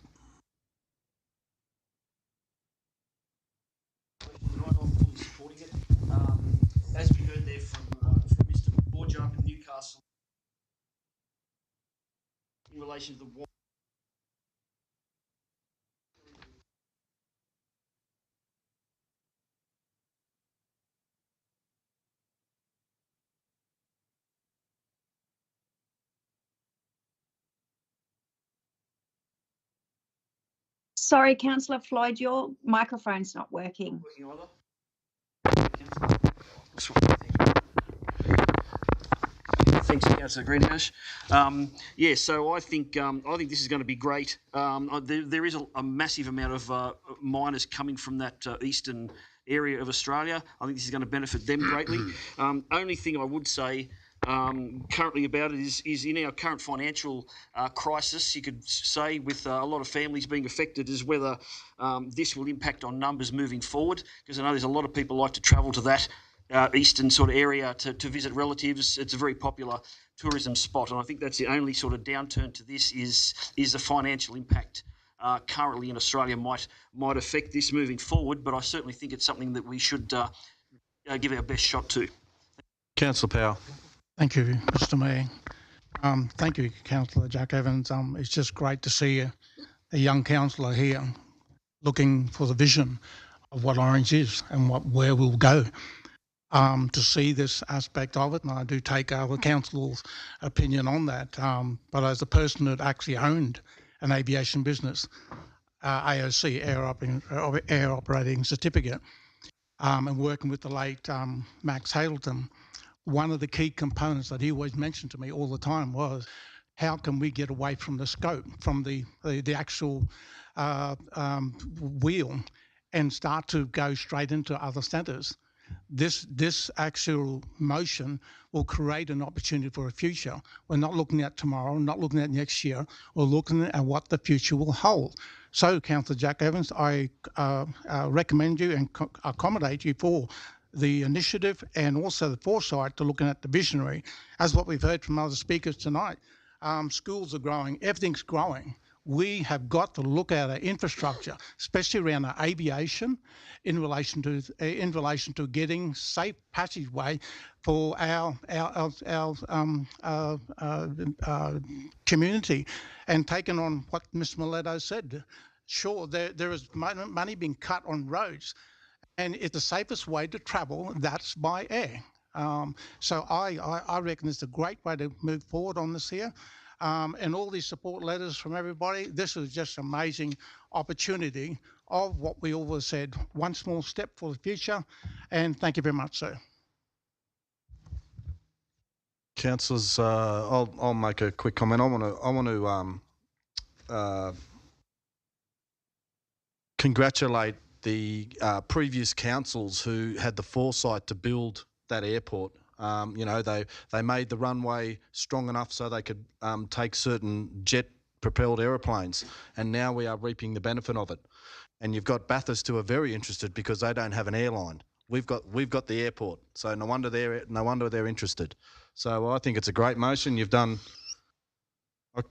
As we heard there from Mr. Borja up in Newcastle, in relation to the war. Sorry, Councillor Floyd, your microphone's not working. Thanks, Councillor Greenhouse. Yeah, so I think this is going to be great. There is a massive amount of miners coming from that eastern area of Australia. I think this is going to benefit them greatly. Only thing I would say currently about it is in our current financial crisis, you could say, with a lot of families being affected, is whether this will impact on numbers moving forward, because I know there's a lot of people like to travel to that eastern sort of area to visit relatives. It's a very popular tourism spot, and I think that's the only sort of downturn to this is the financial impact currently in Australia might affect this moving forward, but I certainly think it's something that we should give our best shot to. Councillor Powell. Thank you, Mr. Mayor. Thank you, Councillor Jack Evans. It's just great to see a young councillor here looking for the vision of what Orange is and where we'll go. To see this aspect of it, and I do take our council's opinion on that, but as a person that actually owned an aviation business, AOC, Air Operating Certificate, and working with the late Max Hayleton, one of the key components that he always mentioned to me all the time was how can we get away from the scope, from the actual wheel, and start to go straight into other centres. This actual motion will create an opportunity for a future. We're not looking at tomorrow, not looking at next year, we're looking at what the future will hold. So, Councillor Jack Evans, I recommend you and accommodate you for the initiative and also the foresight to looking at the visionary. As what we've heard from other speakers tonight, schools are growing, everything's growing. We have got to look at our infrastructure, especially around our aviation, in relation to getting safe passageway for our community, and taking on what Mr. Mileto said. Sure, there is money being cut on roads, and it's the safest way to travel, that's by air. So I reckon it's a great way to move forward on this here. And all these support letters from everybody, this is just an amazing opportunity of what we always said, one small step for the future. And thank you very much, sir. Councillors, I'll make a quick comment. I want to congratulate the previous councils who had the foresight to build that airport. They made the runway strong enough so they could take certain jet-propelled aeroplanes, and now we are reaping the benefit of it. And you've got Bathurst who are very interested because they don't have an airline. We've got the airport, so no wonder they're interested. So I think it's a great motion you've done.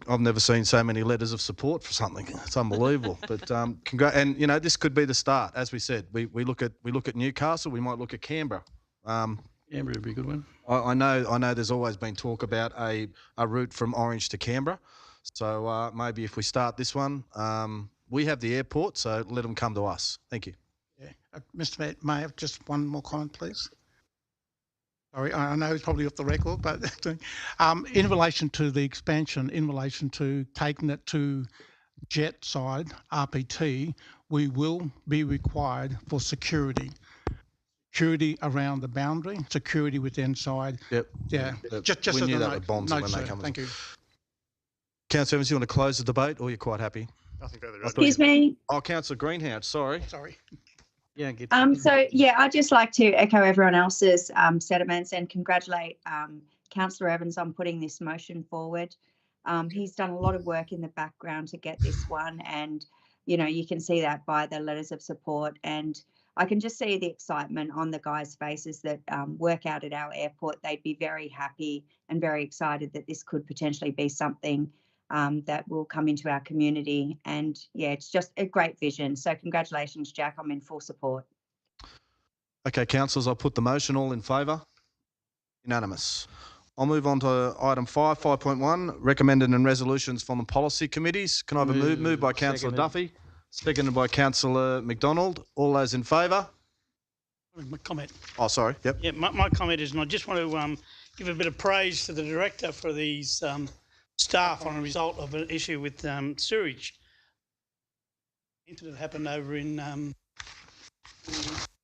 I've never seen so many letters of support for something. It's unbelievable. But and this could be the start. As we said, we look at Newcastle. We might look at Canberra. Canberra would be a good one. I know. There's always been talk about a route from Orange to Canberra. So maybe if we start this one, we have the airport. So let them come to us. Thank you. Yeah, Mr. Mayor, may I have just one more comment, please? Sorry, I know it's probably off the record, but in relation to the expansion, in relation to taking it to jet side, RPT, we will be required for security around the boundary, security with inside. Yep. Yeah. Just we as knew a that note. with bombs Note, when they sir. come. Thank you. Councillor Evans, you want to close the debate, or you're quite happy? Nothing further. Excuse me. Oh, Councillor Greenhouse, sorry. Sorry. Yeah, get So yeah, I'd just like to echo everyone else's sentiments and congratulate Councillor Evans on putting this motion forward. He's done a lot of work in the background to get this one, and you can see that by the letters of support. And I can just see the excitement on the guys' faces that work out at our airport. They'd be very happy and very excited that this could potentially be something that will come into our community. And yeah, it's just a great vision. So congratulations, Jack. I'm in full support. Okay, councillors, I'll put the motion. All in favour? Unanimous. I'll move on to item 5.1, recommended and resolutions from the policy committees. Can I have a move by Councillor Duffy, seconded by Councillor McDonald. All those in favour? My comment. Oh, sorry. Yep. Yeah, my comment is, and I just want to give a bit of praise to the director for these staff on a result of an issue with sewage. Incident happened over in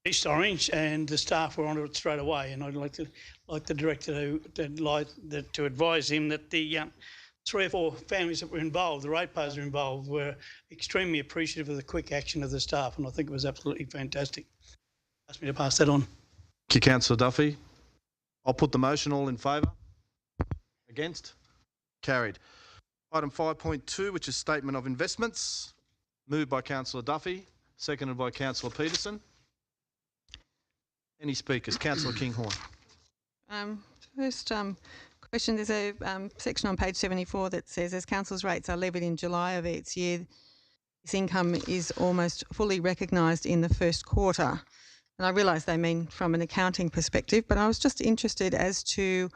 East Orange, and the staff were onto it straight away. And I'd like the director to advise him that the 3 or 4 families that were involved, the ratepayers were involved, were extremely appreciative of the quick action of the staff, and I think it was absolutely fantastic. Ask me to pass that on. Thank you, Councillor Duffy. I'll put the motion. All in favour? Against? Carried. Item 5.2, which is statement of investments. Moved by Councillor Duffy, seconded by Councillor Peterson. Any speakers? Councillor Kinghorn. First question, there's a section on page 74 that says, as council's rates are levied in July of each year, this income is almost fully recognised in the first quarter. And I realise they mean from an accounting perspective, but I was just interested as to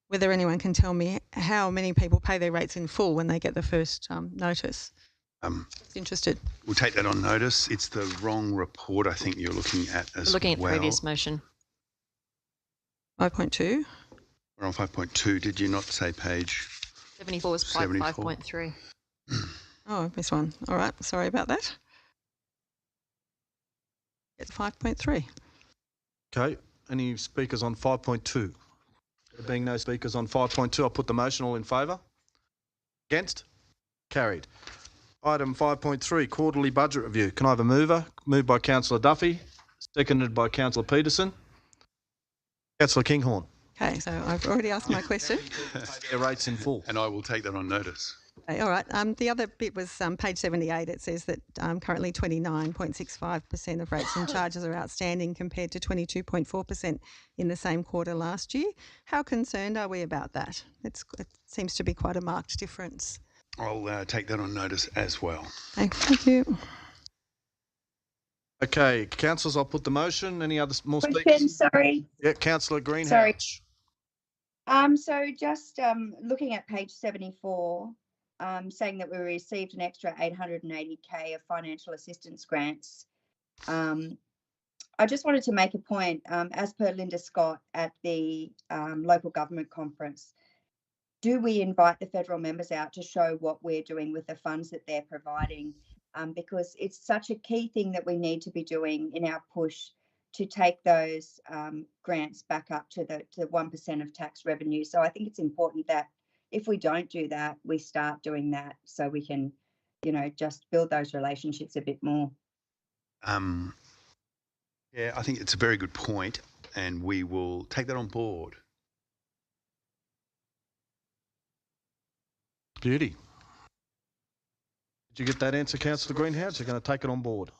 whether anyone can tell me how many people pay their rates in full when they get the first notice. Just interested. We'll take that on notice. It's the wrong report I think you're looking at as well. Looking at the previous motion. 5.2. We're on 5.2. Did you not say page? 74 is 5.3. Oh, I missed one. All right, sorry about that. It's 5.3. Okay, any speakers on 5.2? There being no speakers on 5.2, I'll put the motion. All in favour? Against? Carried. Item 5.3, quarterly budget review. Can I have a mover? Moved by Councillor Duffy, seconded by Councillor Peterson. Councillor Kinghorn. Okay, so I've already asked my question. Their rates in full. And I will take that on notice. Okay, all right. The other bit was page 78. It says that currently 29.65% of rates and charges are outstanding compared to 22.4% in the same quarter last year. How concerned are we about that? It seems to be quite a marked difference. I'll take that on notice as well. Okay, thank you. Okay, councillors, I'll put the motion. Any other more speakers? Question, sorry. Yeah, Councillor Greenhouse. Sorry. So just looking at page 74, saying that we received an extra 880K of financial assistance grants. I just wanted to make a point, as per Linda Scott at the local government conference, do we invite the federal members out to show what we're doing with the funds that they're providing? Because it's such a key thing that we need to be doing in our push to take those grants back up to the 1% of tax revenue. So I think it's important that if we don't do that, we start doing that so we can, just build those relationships a bit more. Yeah, I think it's a very good point, and we will take that on board. Beauty. Did you get that answer, Councillor Greenhouse? You're going to take it on board?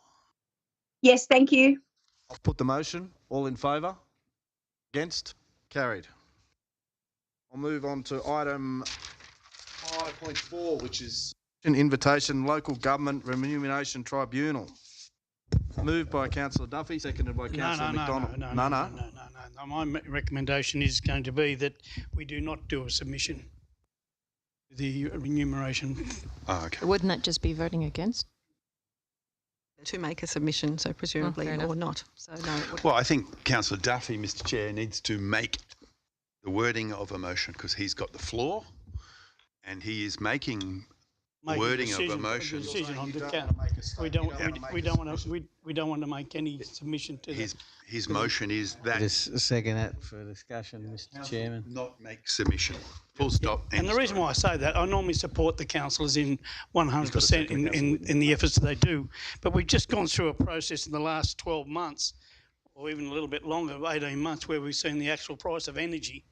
Yes, thank you. I'll put the motion. All in favour? Against? Carried. I'll move on to item 5.4, which is an invitation local government remuneration tribunal. Moved by Councillor Duffy, seconded by Councillor McDonald. No. My recommendation is going to be that we do not do a submission to the remuneration. Oh, okay. Wouldn't that just be voting against? To make a submission, so presumably or not. So no. Well, I think Councillor Duffy, Mr. Chair, needs to make the wording of a motion because he's got the floor and he is making wording of a motion. We don't want to make any submission to that. His motion is that. Just second that for discussion, Mr. Chairman. Not make submission. Full stop. And the reason why I say that, I normally support the councillors in 100% in the efforts that they do, but we've just gone through a process in the last 12 months, or even a little bit longer, 18 months, where we've seen the actual price of energy,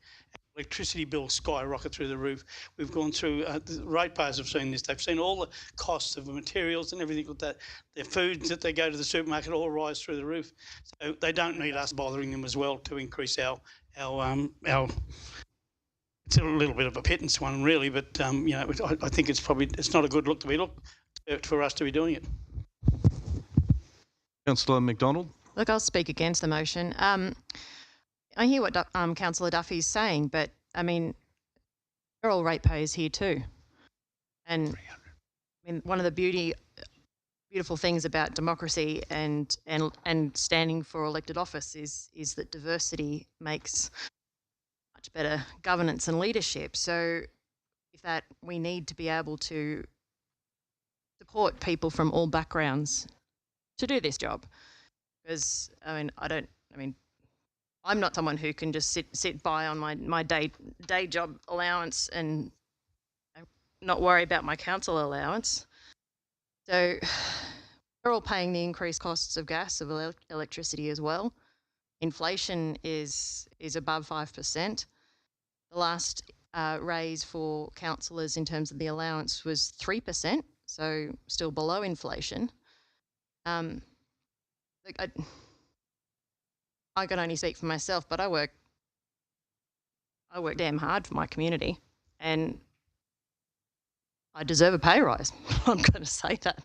electricity bills skyrocket through the roof. We've gone through, the ratepayers have seen this. They've seen all the costs of the materials and everything like that. Their foods that they go to the supermarket all rise through the roof. So they don't need us bothering them as well to increase our it's a little bit of a pittance one really, but I think it's not a good look for us to be doing it. Councillor McDonald. Look, I'll speak against the motion. I hear what Councillor Duffy's saying, but I mean, we're all ratepayers here too. And I mean, one of the beautiful things about democracy and standing for elected office is that diversity makes much better governance and leadership. So if that, we need to be able to support people from all backgrounds to do this job. Because I'm not someone who can just sit by on my day job allowance and not worry about my council allowance. So we're all paying the increased costs of gas, of electricity as well. Inflation is above 5%. The last raise for councillors in terms of the allowance was 3%, so still below inflation. I can only speak for myself, but I work damn hard for my community, and I deserve a pay rise. I'm going to say that,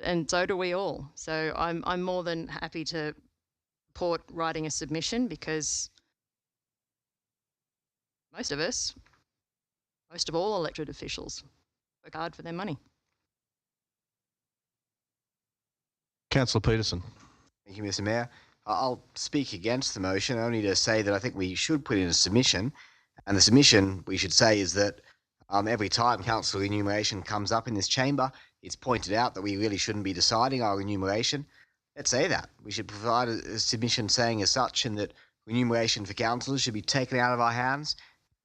and so do we all. So I'm more than happy to support writing a submission because most of all elected officials work hard for their money. Councillor Peterson. Thank you, Mr. Mayor. I'll speak against the motion, only to say that I think we should put in a submission, and the submission we should say is that every time council remuneration comes up in this chamber, it's pointed out that we really shouldn't be deciding our remuneration. Let's say that. We should provide a submission saying as such, and that remuneration for councillors should be taken out of our hands,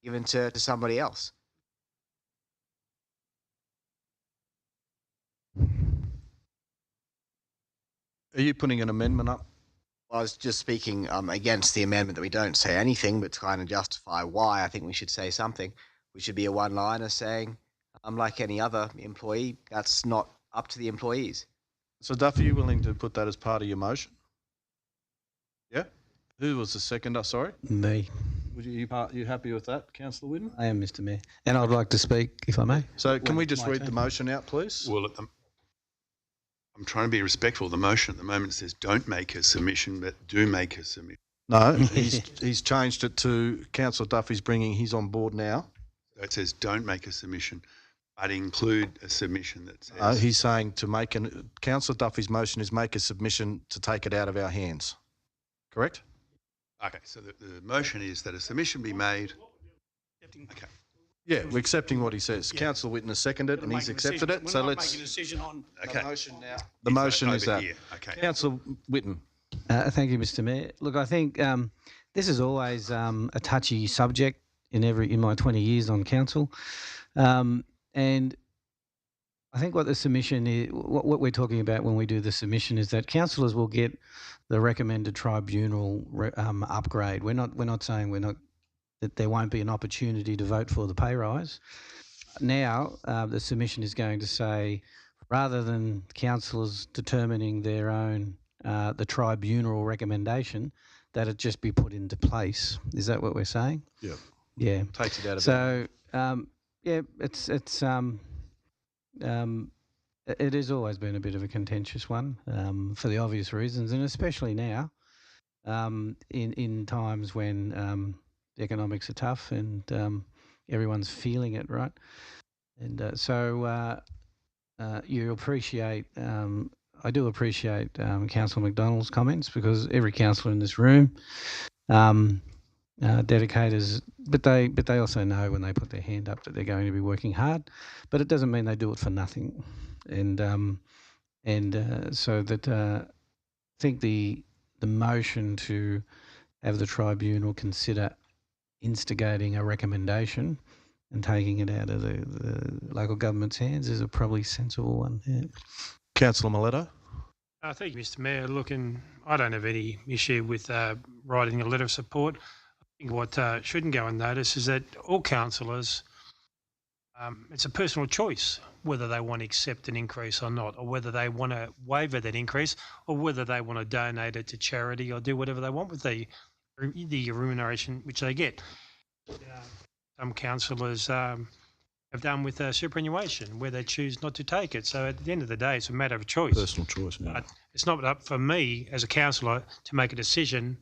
given to somebody else. Are you putting an amendment up? I was just speaking against the amendment that we don't say anything, but trying to justify why I think we should say something. We should be a one-liner saying, like any other employee, that's not up to the employees. So, Duff, are you willing to put that as part of your motion? Yeah? Who was the seconder, sorry? Me. You happy with that, Councillor Whitten? I am, Mr. Mayor. And I'd like to speak, if I may. So can we just read the motion out, please? Well, I'm trying to be respectful. The motion at the moment says don't make a submission, but do make a submission. No, he's changed it to Councillor Duffy's bringing his on board now. So it says don't make a submission, but include a submission that says... No, he's saying to make Councillor Duffy's motion is make a submission to take it out of our hands. Correct? Okay, so the motion is that a submission be made. Okay. Yeah, we're accepting what he says. Yeah. Councillor Whitten has seconded and he's accepted it. So let's... Making a decision on the motion now. The motion is that. Okay. Councillor Whitten, Thank you, Mr. Mayor. Look, I think this is always a touchy subject in my 20 years on council, and I think what the submission is, what we're talking about when we do the submission is that councillors will get the recommended tribunal upgrade. We're not saying that there won't be an opportunity to vote for the pay rise. Now the submission is going to say, rather than councillors determining their own the tribunal recommendation, that it just be put into place. Is that what we're saying? Yeah. Yeah. Takes it out of So yeah, it has always been a bit of a contentious one for the obvious reasons, and especially now in times when the economics are tough and everyone's feeling it, right? And so you appreciate, I do appreciate Councillor McDonald's comments, because every councillor in this room dedicators, but they also know when they put their hand up that they're going to be working hard, but it doesn't mean they do it for nothing. And so that I think the motion to have the tribunal consider instigating a recommendation and taking it out of the local government's hands is a probably sensible one. Yeah. Councillor Miletto. Thank you, Mr. Mayor. I don't have any issue with writing a letter of support. I think what shouldn't go unnoticed is that all councillors, it's a personal choice whether they want to accept an increase or not, or whether they want to waiver that increase, or whether they want to donate it to charity or do whatever they want with the remuneration which they get. Some councillors have done with superannuation, where they choose not to take it. So at the end of the day, it's a matter of choice. Personal choice, yeah. But it's not up for me as a councillor to make a decision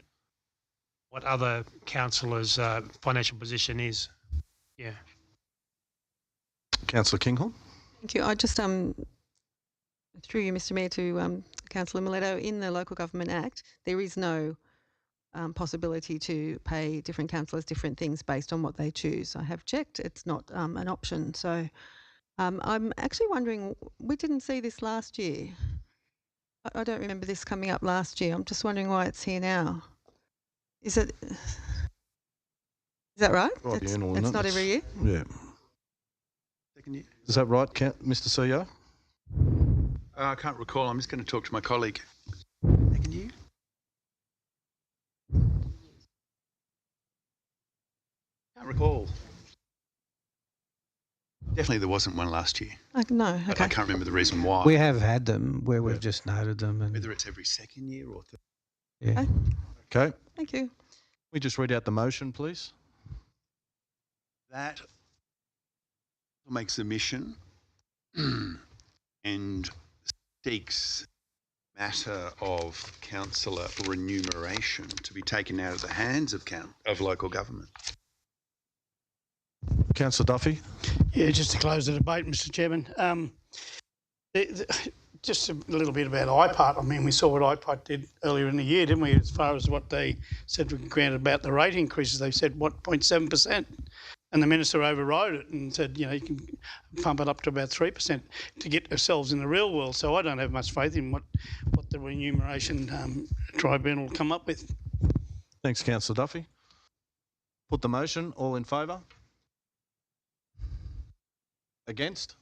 what other councillors' financial position is. Yeah. Councillor Kinghorn. Thank you. I just through you, Mr. Mayor, to Councillor Miletto. In the Local Government Act, there is no possibility to pay different councillors different things based on what they choose. I have checked; it's not an option. So I'm actually wondering, we didn't see this last year. I don't remember this coming up last year. I'm just wondering why it's here now. Is that right? It's not every year? Yeah. Is that right, Mr. CEO? I can't recall. I'm just going to talk to my colleague. Second year? Can't recall. Definitely there wasn't one last year. No, okay. But I can't remember the reason why. We have had them where we've just noted them. And whether it's every second year or third. Yeah. Okay. Thank you. We just read out the motion, please. That makes a mission and seeks matter of councillor remuneration to be taken out of the hands of local government. Councillor Duffy. Yeah, just to close the debate, Mr. Chairman. Just a little bit about IPART. I mean, we saw what IPART did earlier in the year, didn't we? As far as what they said, granted about the rate increases, they said, 0.7%. And the minister overrode it and said, you can pump it up to about 3% to get ourselves in the real world. So I don't have much faith in what the remuneration tribunal will come up with. Thanks, Councillor Duffy. Put the motion. All in favour? Against?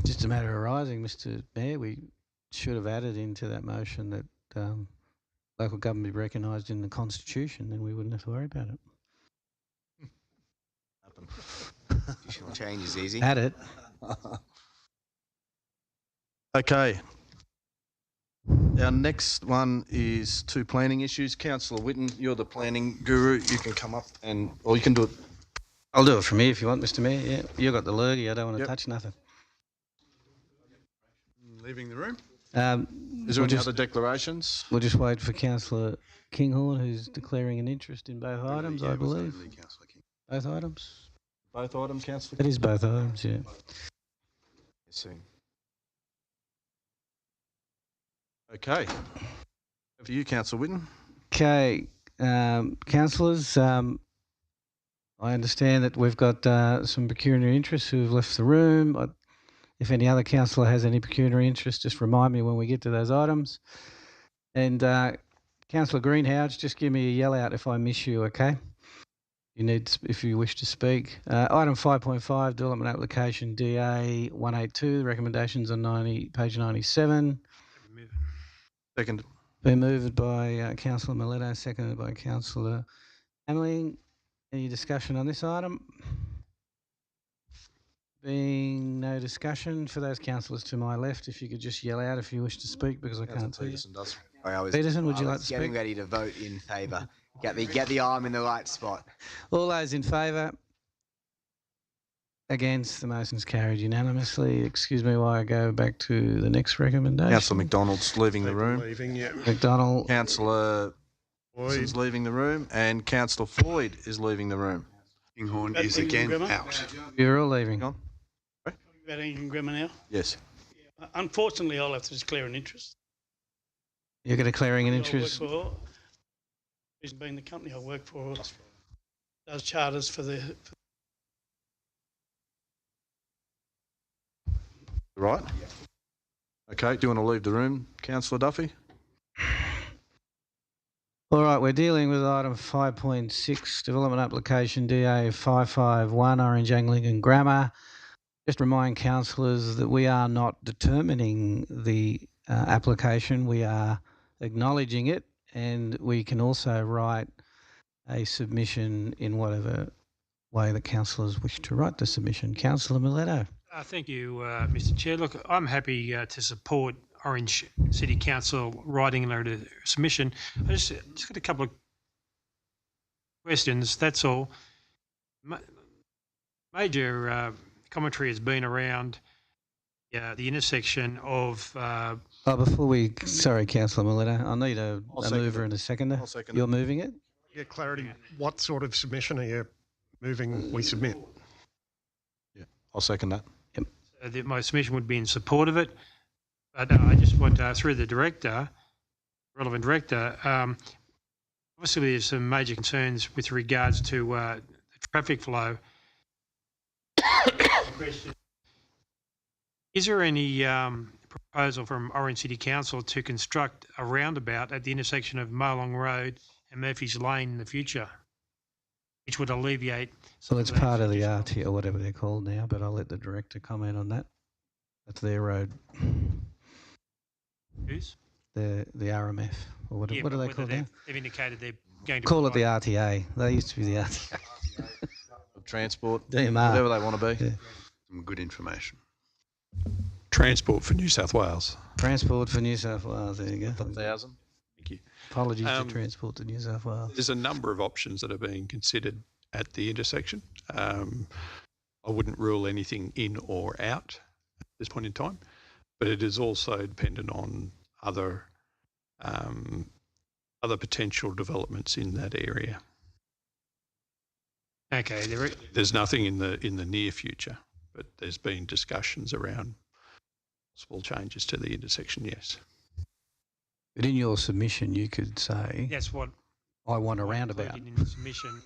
Just a matter of rising, Mr. Mayor. We should have added into that motion that local government be recognised in the Constitution, then we wouldn't have to worry about it. Additional change is easy. Add it. Okay. Our next one is two planning issues. Councillor Whitten, you're the planning guru. You can come up or you can do it. I'll do it from here if you want, Mr. Mayor. Yeah, you got the lurgy. I don't want to touch nothing. Leaving the room. Is there any other declarations? We'll just wait for Councillor Kinghorn, who's declaring an interest in both items, I believe. Both items? Both items, Councillor? It is both items, yeah. Soon. Okay. For you, Councillor Whitten. Okay, councillors, I understand that we've got some pecuniary interests who have left the room. If any other councillor has any pecuniary interest, just remind me when we get to those items. And Councillor Greenhouse, just give me a yell out if I miss you, okay? If you wish to speak. Item 5.5, development application DA 182. The recommendations on page 97. Second. Been moved by Councillor Miletto, seconded by Councillor Hamling. Any discussion on this item? Being no discussion, for those councillors to my left, if you could just yell out if you wish to speak, because I can't see you. Peterson, would you like to speak? Getting ready to vote in favour. Get the arm in the right spot. All those in favour? Against? The motion's carried unanimously. Excuse me while I go back to the next recommendation. Councillor McDonald's leaving the room. McDonald. Councillor is leaving the room, and Councillor Floyd is leaving the room. Kinghorn is again out. You're all leaving. About Ingram Grammar now? Yes. Unfortunately, I'll have to declare an interest. You're declaring an interest? Reason being the company I work for does charters for the... Right. Okay, do you want to leave the room, Councillor Duffy? All right, we're dealing with item 5.6, development application DA 551, Orange Anglican Grammar. Just remind councillors that we are not determining the application, we are acknowledging it, and we can also write a submission in whatever way the councillors wish to write the submission. Councillor Miletto. Thank you, Mr. Chair. Look, I'm happy to support Orange City Council writing a submission. I just got a couple of questions, that's all. Major commentary has been around the intersection of... before we... Sorry, Councillor Miletto. I need a mover and a seconder. I'll second You're moving it? Get clarity. What sort of submission are you moving we submit? Yeah, I'll second that. Yep. My submission would be in support of it, but I just want through the director, relevant director, obviously there's some major concerns with regards to the traffic flow. Is there any proposal from Orange City Council to construct a roundabout at the intersection of Molong Road and Murphy's Lane in the future, which would alleviate... Well, it's part of the RT or whatever they're called now, but I'll let the director comment on that. That's their road. Whose? The RMF, or what do they call it? They've indicated they're going to... Call it the RTA. They used to be the RTA. Transport, DMR. whatever they want to be. Yeah. Some good information. Transport for New South Wales. Transport for New South Wales, there you go. 1,000. Thank you. Apologies to Transport to New South Wales. There's a number of options that are being considered at the intersection. I wouldn't rule anything in or out at this point in time, but it is also dependent on other potential developments in that area. Okay. There's nothing in the near future, but there's been discussions around possible changes to the intersection, yes. But in your submission, you could say, that's what I want a roundabout. In the submission,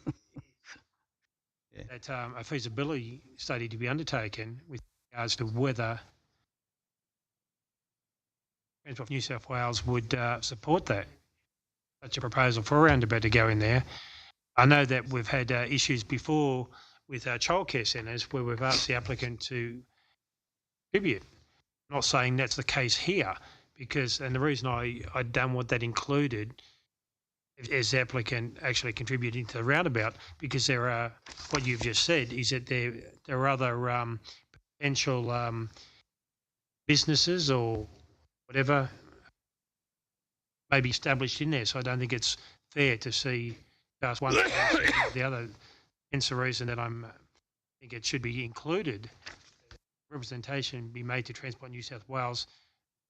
that a feasibility study to be undertaken with regards to whether Transport for New South Wales would support that, such a proposal for a roundabout to go in there. I know that we've had issues before with childcare centres where we've asked the applicant to contribute. I'm not saying that's the case here, because, and the reason I done what that included as the applicant actually contributing to the roundabout, because there are, what you've just said, is that there are other potential businesses or whatever maybe established in there. So I don't think it's fair to see just one the other. Hence the reason that I think it should be included. Representation be made to Transport New South Wales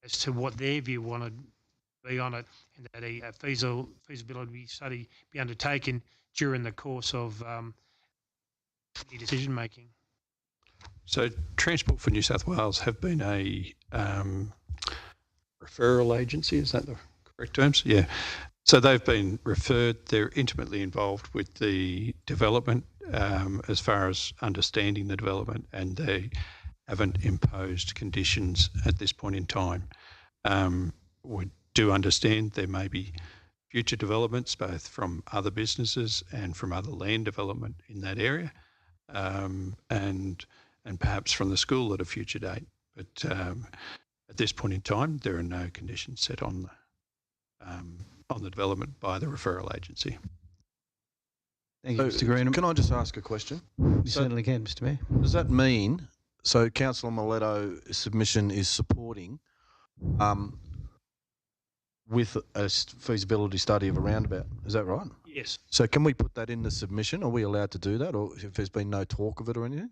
as to what their view wanted to be on it, and that a feasibility study be undertaken during the course of decision making. So Transport for New South Wales have been a referral agency, is that the correct terms? Yeah. So they've been referred, they're intimately involved with the development as far as understanding the development, and they haven't imposed conditions at this point in time. We do understand there may be future developments, both from other businesses and from other land development in that area, and perhaps from the school at a future date. But at this point in time, there are no conditions set on the development by the referral agency. Thank you, Mr. Green. Can I just ask a question? You certainly can, Mr. Mayor. Does that mean, so Councillor Miletto's submission is supporting with a feasibility study of a roundabout? Is that right? Yes. So can we put that in the submission? Are we allowed to do that, or if there's been no talk of it or anything?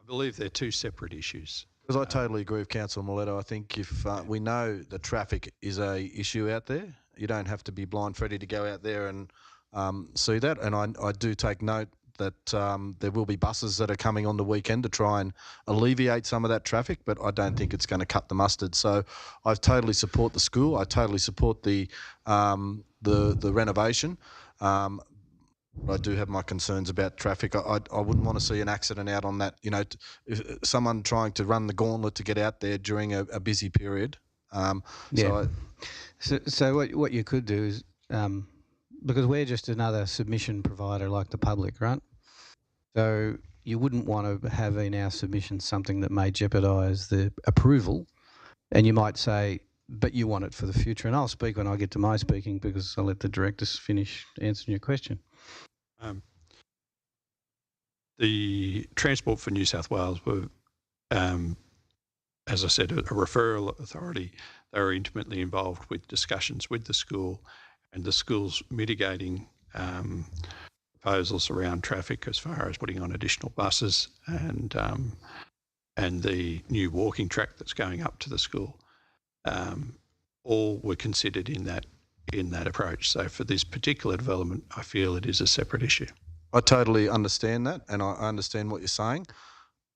I believe they're two separate issues. Because I totally agree with Councillor Miletto. I think if we know the traffic is a issue out there, you don't have to be blind Freddy to go out there and see that. And I do take note that there will be buses that are coming on the weekend to try and alleviate some of that traffic, but I don't think it's going to cut the mustard. So I totally support the school. I totally support the renovation. I do have my concerns about traffic. I wouldn't want to see an accident out on that. You know, if someone trying to run the gauntlet to get out there during a busy period. So what you could do is, because we're just another submission provider like the public, right? So you wouldn't want to have in our submission something that may jeopardise the approval, and you might say, but you want it for the future. And I'll speak when I get to my speaking, because I'll let the directors finish answering your question. The Transport for New South Wales were, as I said, a referral authority. They were intimately involved with discussions with the school and the school's mitigating proposals around traffic as far as putting on additional buses and the new walking track that's going up to the school. All were considered in that approach. So for this particular development, I feel it is a separate issue. I totally understand that, and I understand what you're saying.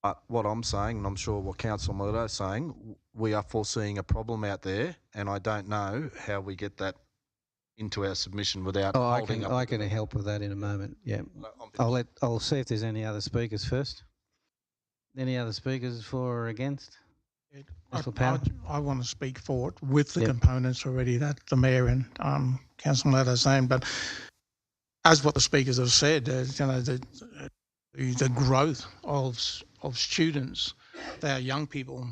But what I'm saying, and I'm sure what Councillor Miletto is saying, we are foreseeing a problem out there, and I don't know how we get that into our submission without holding up. I can help with that in a moment. Yeah, I'll see if there's any other speakers first. Any other speakers for or against? I want to speak for it with the components already that the Mayor and Councillor Miletto are saying, but as what the speakers have said, you know, the growth of students, our young people,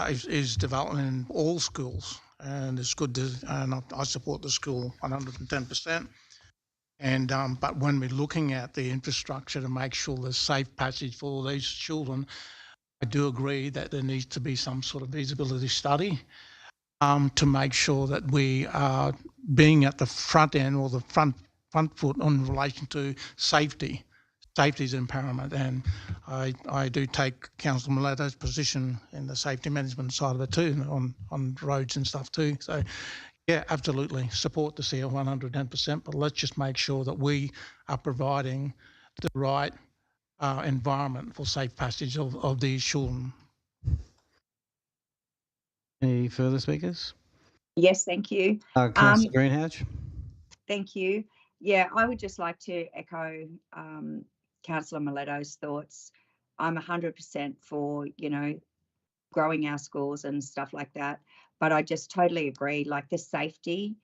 is developing in all schools, and it's good to, and I support the school 110%. And but when we're looking at the infrastructure to make sure there's safe passage for all these children, I do agree that there needs to be some sort of feasibility study to make sure that we are being at the front end or the front foot in relation to safety. Safety is paramount, and I do take Councillor Miletto's position in the safety management side of it too, on roads and stuff too. So, yeah, absolutely support the CL 110%, but let's just make sure that we are providing the right environment for safe passage of these children. Any further speakers? Yes, thank you. Councillor Greenhalgh. Thank you. Yeah, I would just like to echo Councillor Miletto's thoughts. I'm 100% for, you know, growing our schools and stuff like that. But I just totally agree, like the safety,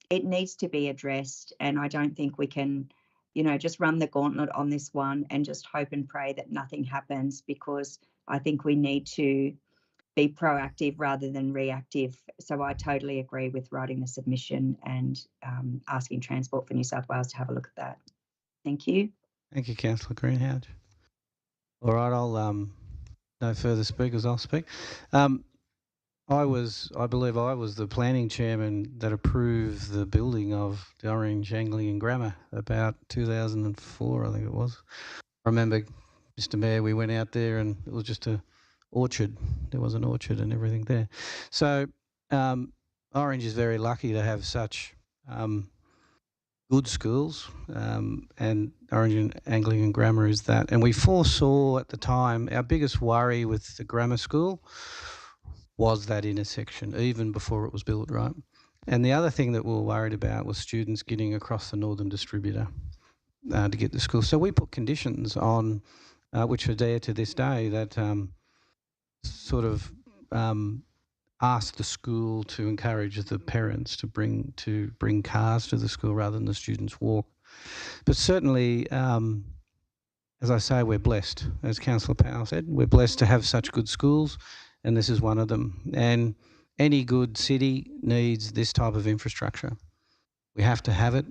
it needs to be addressed. And I don't think we can, you know, just run the gauntlet on this one and just hope and pray that nothing happens, because I think we need to be proactive rather than reactive. So I totally agree with writing the submission and asking Transport for New South Wales to have a look at that. Thank you. Thank you, Councillor Greenhalgh. All right, I'll no further speakers. I'll speak. I believe I was the planning chairman that approved the building of the Orange Anglican Grammar about 2004, I think it was. I remember, Mr. Mayor, we went out there and it was just a orchard. There was an orchard and everything there. So Orange is very lucky to have such good schools, and Orange Anglican Grammar is that. And we foresaw at the time, our biggest worry with the grammar school was that intersection, even before it was built, right? And the other thing that we were worried about was students getting across the Northern Distributor to get to school. So we put conditions on, which are there to this day, that sort of asked the school to encourage the parents to bring cars to the school rather than the students walk. But certainly, as I say, we're blessed. As Councillor Powell said, we're blessed to have such good schools, and this is one of them. And any good city needs this type of infrastructure. We have to have it,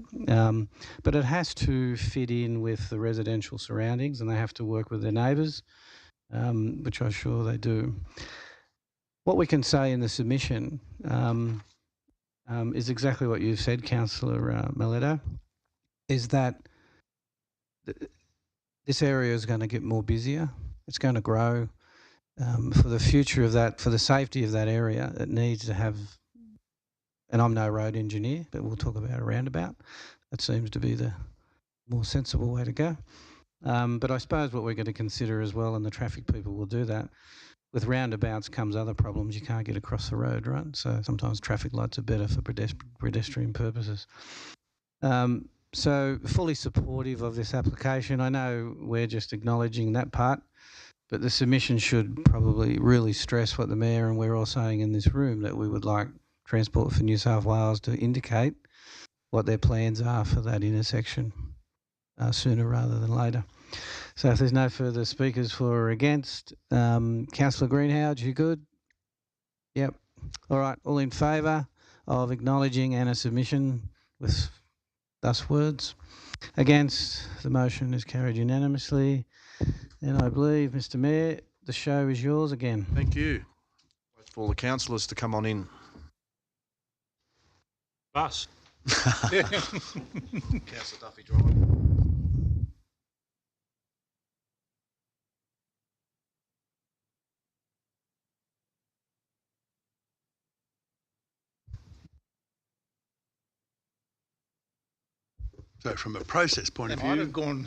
but it has to fit in with the residential surroundings, and they have to work with their neighbours, which I'm sure they do. What we can say in the submission is exactly what you've said, Councillor Miletto, is that this area is going to get more busier. It's going to grow. For the future of that, for the safety of that area, it needs to have, and I'm no road engineer, but we'll talk about a roundabout. That seems to be the more sensible way to go. But I suppose what we're going to consider as well, and the traffic people will do that, with roundabouts comes other problems. You can't get across the road, right? So sometimes traffic lights are better for pedestrian purposes. So fully supportive of this application. I know we're just acknowledging that part, but the submission should probably really stress what the Mayor and we're all saying in this room, that we would like Transport for New South Wales to indicate what their plans are for that intersection sooner rather than later. So if there's no further speakers for or against, Councillor Greenhalgh, you good? Yep. All right, all in favour of acknowledging and a submission with thus words? Against, the motion is carried unanimously. And I believe, Mr Mayor, the show is yours again. Thank you. Wait for all the councillors to come on in. Bus. Councillor Duffy driving. So from a process point of view, Might have gone.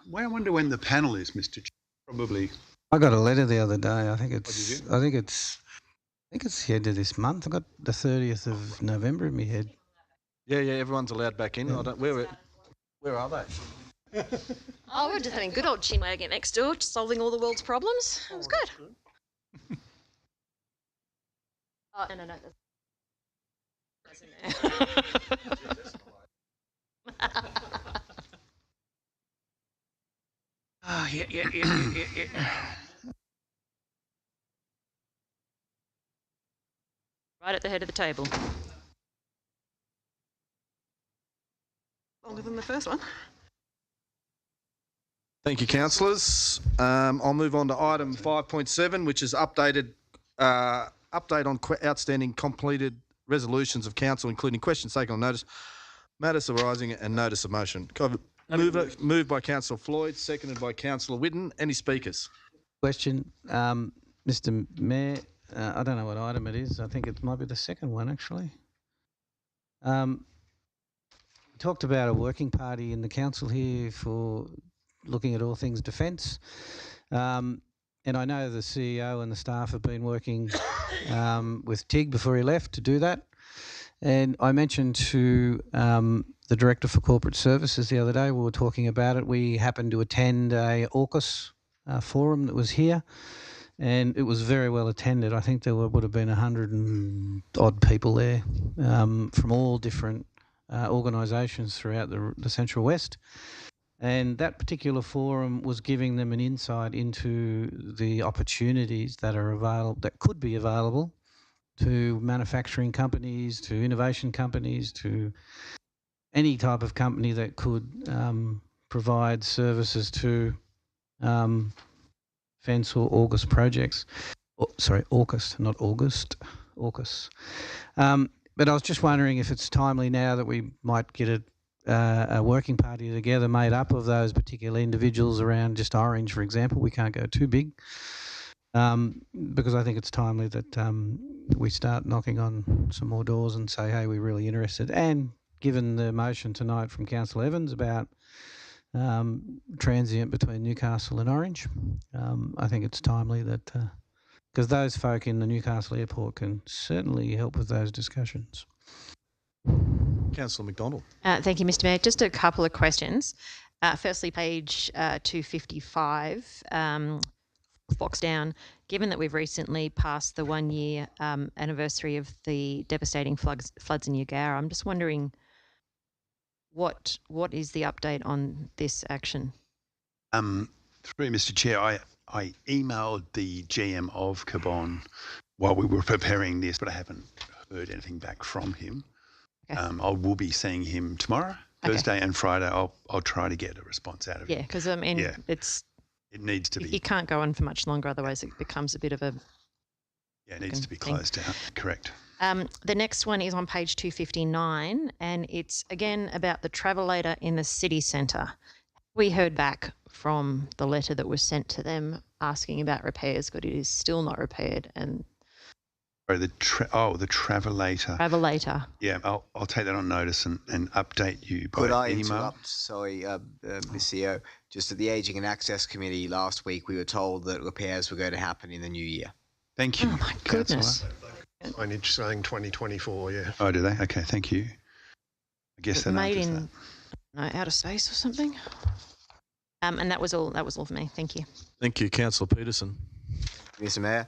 well, I wonder when the panel is, Mr. Chair. Probably. I got a letter the other day. I think it's the end of this month. I got the 30th of November in my head. Yeah, everyone's allowed back in. Where are they? Oh, we're just having good old chinwaggon next door, solving all the world's problems. It was good. Oh, no. That's in there. Oh, yeah. Right at the head of the table. Longer than the first one. Thank you, councillors. I'll move on to item 5.7, which is update on outstanding completed resolutions of council, including questions taken on notice, matters arising and notice of motion. Moved by Councillor Floyd, seconded by Councillor Whitten. Any speakers? Question, Mr Mayor, I don't know what item it is. I think it might be the second one, actually. We talked about a working party in the council here for looking at all things defence. And I know the CEO and the staff have been working with Tig before he left to do that. And I mentioned to the Director for Corporate Services the other day, we were talking about it. We happened to attend a AUKUS forum that was here, and it was very well attended. I think there would have been 100 and odd people there from all different organisations throughout the Central West. And that particular forum was giving them an insight into the opportunities that are available, that could be available to manufacturing companies, to innovation companies, to any type of company that could provide services to fence or AUKUS projects. AUKUS, not August, AUKUS. But I was just wondering if it's timely now that we might get a working party together made up of those particular individuals around just Orange, for example. We can't go too big. Because I think it's timely that we start knocking on some more doors and say, hey, we're really interested. And given the motion tonight from Councillor Evans about transient between Newcastle and Orange, I think it's timely that, because those folk in the Newcastle airport can certainly help with those discussions. Councillor McDonald. Thank you, Mr Mayor. Just a couple of questions. Firstly, page 255, Foxdown, given that we've recently passed the 1 year anniversary of the devastating floods in Eugowra, I'm just wondering what is the update on this action? Through Mr. Chair, I emailed the GM of Cabon while we were preparing this, but I haven't heard anything back from him. Okay. I will be seeing him tomorrow, Thursday and Friday. I'll try to get a response out of him. Yeah, because I mean, it needs to be. You can't go on for much longer, otherwise it becomes a bit of a. Yeah, it needs to be closed down. Correct. The next one is on page 259, and it's again about the travelator in the city centre. We heard back from the letter that was sent to them asking about repairs, but it is still not repaired. And the travelator. Travelator. Yeah, I'll take that on notice and update you by Could I email. interrupt? Sorry, Ms. CEO. Just at the Ageing and Access Committee last week, we were told that repairs were going to happen in the new year. Thank you. Oh my goodness. Signage saying 2024, yeah. Oh, do they? Okay, thank you. I guess that made answers in outer space or something. And that was all. That was all for me. Thank you. Thank you, Councillor Peterson. Mr. Mayor,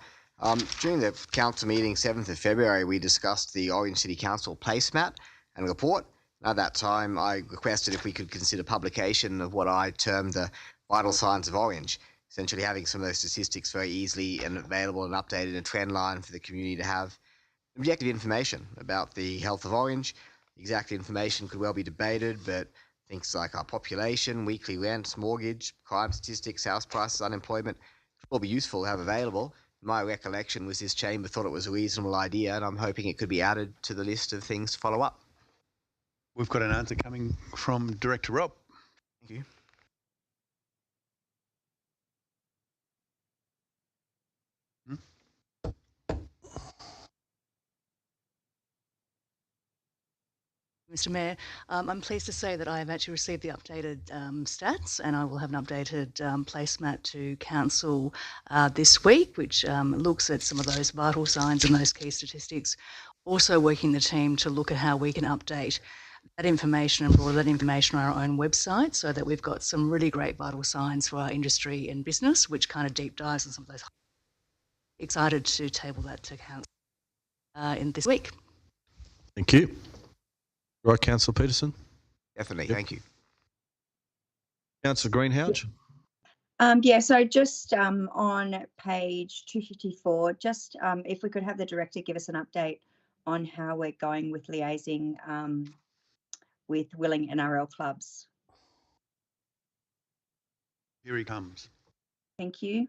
during the council meeting 7th of February, we discussed the Orange City Council placemat and report. At that time, I requested if we could consider publication of what I termed the vital signs of Orange, essentially having some of those statistics very easily and available and updated in a trend line for the community to have objective information about the health of Orange. Exact information could well be debated, but things like our population, weekly rents, mortgage, crime statistics, house prices, unemployment will be useful to have available. My recollection was this chamber thought it was a reasonable idea, and I'm hoping it could be added to the list of things to follow up. We've got an answer coming from Director Rob. Thank you. Mr. Mayor, I'm pleased to say that I have actually received the updated stats, and I will have an updated placemat to Council this week, which looks at some of those vital signs and those key statistics. Also working the team to look at how we can update that information and broaden that information on our own website so that we've got some really great vital signs for our industry and business, which kind of deep dives on some of those. Excited to table that to Council in this week. Thank you. Right, Councillor Peterson. Definitely, thank you. Councillor Greenhalgh. Yeah, so just on page 254, just if we could have the director give us an update on how we're going with liaising with willing NRL clubs. Here he comes. Thank you.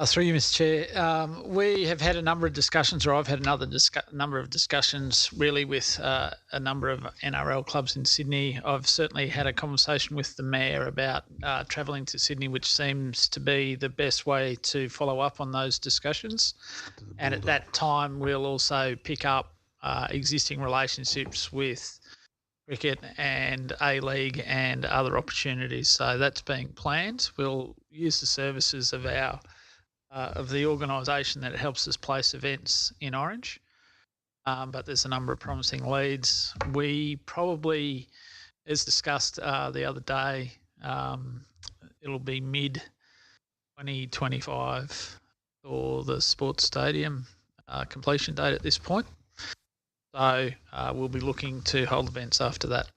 Through you, Mr. Chair, we have had a number of discussions, or I've had another number of discussions really with a number of NRL clubs in Sydney. I've certainly had a conversation with the Mayor about travelling to Sydney, which seems to be the best way to follow up on those discussions. And at that time, we'll also pick up existing relationships with cricket and A-League and other opportunities. So that's being planned. We'll use the services of the organisation that helps us place events in Orange. But there's a number of promising leads. We probably, as discussed the other day, it'll be mid-2025 for the sports stadium completion date at this point. So we'll be looking to hold events after that.